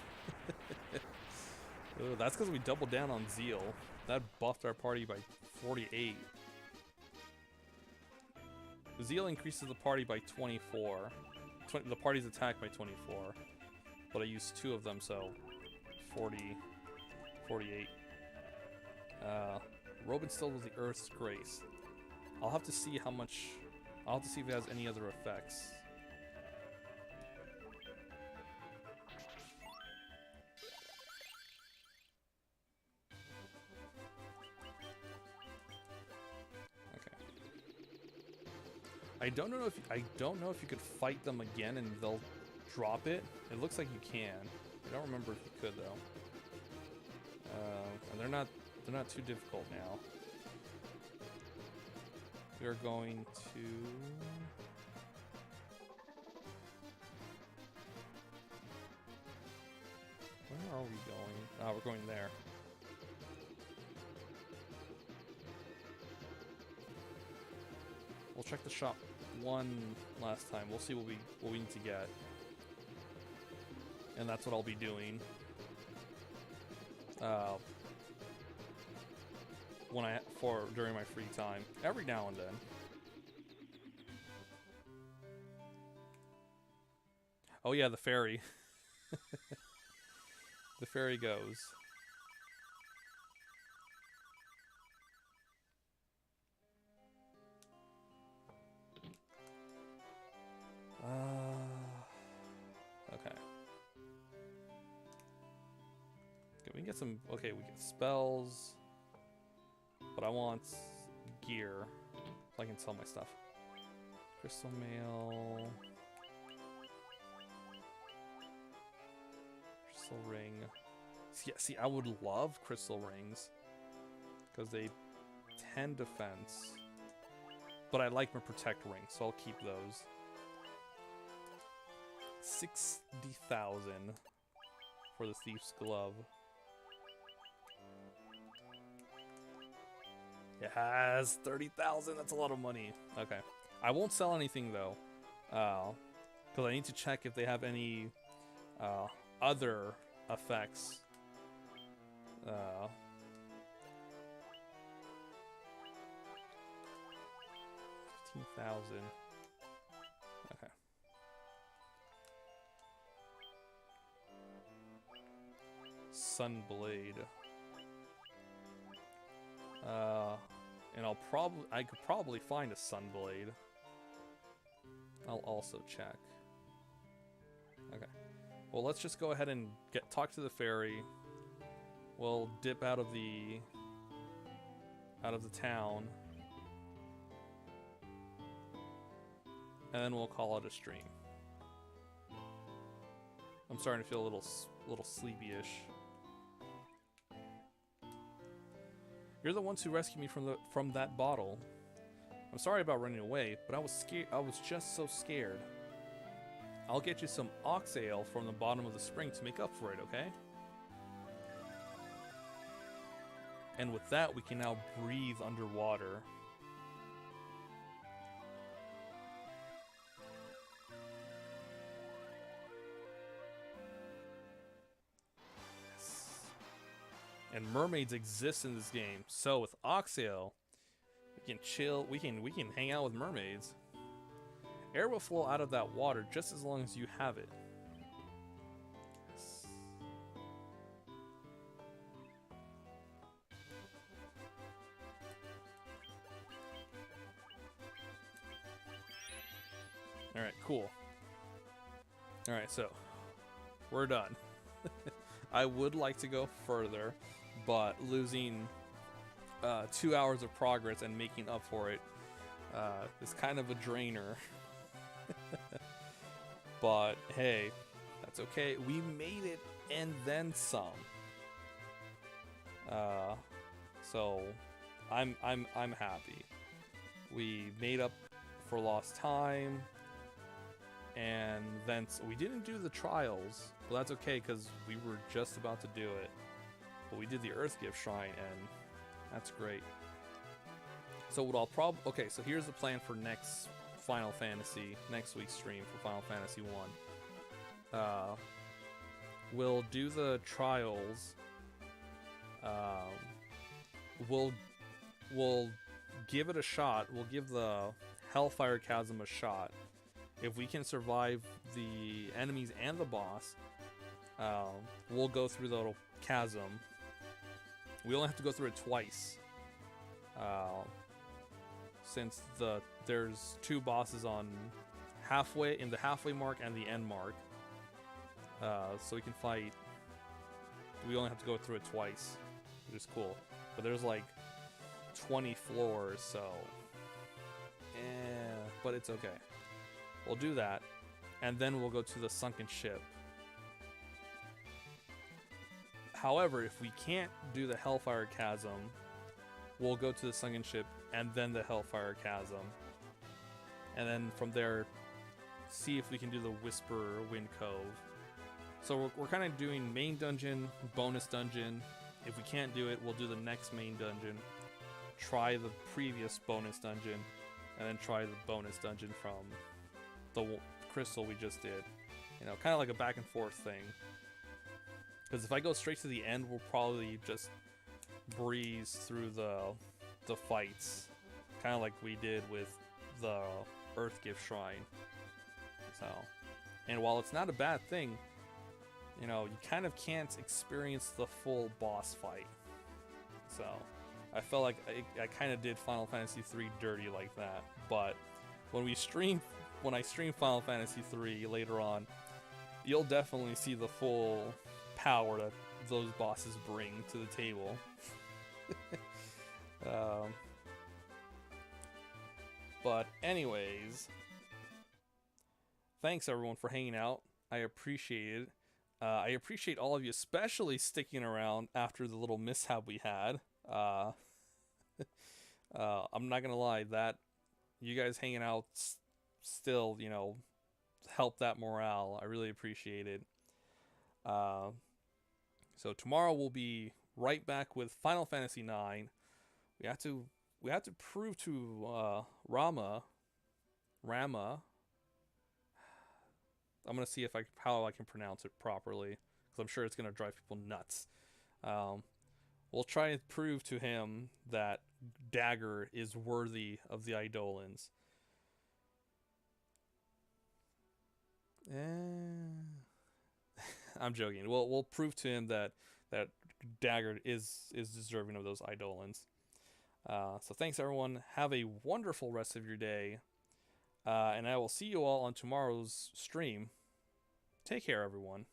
Ooh, that's because we doubled down on Zeal. That buffed our party by 48. Zeal increases the party by 24. The party's attack by 24. But I used 2 of them, so 40, 48. Robin still with the Earth's Grace. I'll have to see how much. I'll have to see if it has any other effects. I don't know if you could fight them again and they'll drop it. It looks like you can. I don't remember if you could though. And they're not too difficult now. We are going to. Where are we going? Oh, we're going there. We'll check the shop one last time. We'll see what we need to get. And that's what I'll be doing. During my free time. Every now and then. Oh yeah, the ferry. The ferry goes. Okay. Okay, we can get some. Okay, we get spells, but I want gear so I can sell my stuff. Crystal mail, crystal ring. See, I would love crystal rings because they 10 defense, but I like my protect ring, so I'll keep those. 60,000 for the thief's glove. It has 30,000. That's a lot of money. Okay, I won't sell anything though, because I need to check if they have any other effects. 15,000. Okay. Sunblade. And I could probably find a Sunblade. I'll also check. Okay. Well, let's just go ahead and talk to the ferry. We'll dip out of the town. And then we'll call it a stream. I'm starting to feel a little sleepy-ish. You're the ones who rescued me from that bottle. I'm sorry about running away, but I was scared. I was just so scared. I'll get you some ox ale from the bottom of the spring to make up for it, okay? And with that, we can now breathe underwater. And mermaids exist in this game, so with Oxale, we can chill. We can hang out with mermaids. Air will flow out of that water just as long as you have it. Yes. All right, cool. All right, so we're done. I would like to go further, but losing 2 hours of progress and making up for it is kind of a drainer. But hey, that's okay. We made it and then some. So I'm happy. We made up for lost time, and then we didn't do the trials. Well, that's okay because we were just about to do it. But we did the Earth Gift Shrine, and that's great. So what I'll okay, so here's the plan for next week's stream for Final Fantasy 1. We'll do the trials. We'll give it a shot. We'll give the Hellfire Chasm a shot. If we can survive the enemies and the boss, we'll go through the little chasm. We only have to go through it twice. Since there's 2 bosses on in the halfway mark and the end mark. So we can fight. We only have to go through it twice, which is cool. But there's like 20 floors, so but it's okay. We'll do that, and then we'll go to the sunken ship. However, if we can't do the Hellfire Chasm, we'll go to the sunken ship and then the Hellfire Chasm. And then from there, see if we can do the Whisper Wind Cove. So we're kind of doing main dungeon, bonus dungeon. If we can't do it, we'll do the next main dungeon, try the previous bonus dungeon, and then try the bonus dungeon from the crystal we just did. You know, kind of like a back and forth thing. Because if I go straight to the end, we'll probably just breeze through the fights, kind of like we did with the Earth Gift Shrine. So, and while it's not a bad thing, you know, you kind of can't experience the full boss fight. So, I felt like I kind of did Final Fantasy III dirty like that. But when I stream Final Fantasy III later on, you'll definitely see the full power that those bosses bring to the table. But anyways, thanks everyone for hanging out. I appreciate it. I appreciate all of you, especially sticking around after the little mishap we had. I'm not gonna lie, that you guys hanging out still, you know, help that morale. I really appreciate it. So tomorrow we'll be right back with Final Fantasy IX. We have to prove to Rama. I'm gonna see how I can pronounce it properly, because I'm sure it's gonna drive people nuts. We'll try and prove to him that Dagger is worthy of the Eidolons. I'm joking. We'll prove to him that Dagger is deserving of those Eidolons. So thanks everyone. Have a wonderful rest of your day. And I will see you all on tomorrow's stream. Take care, everyone.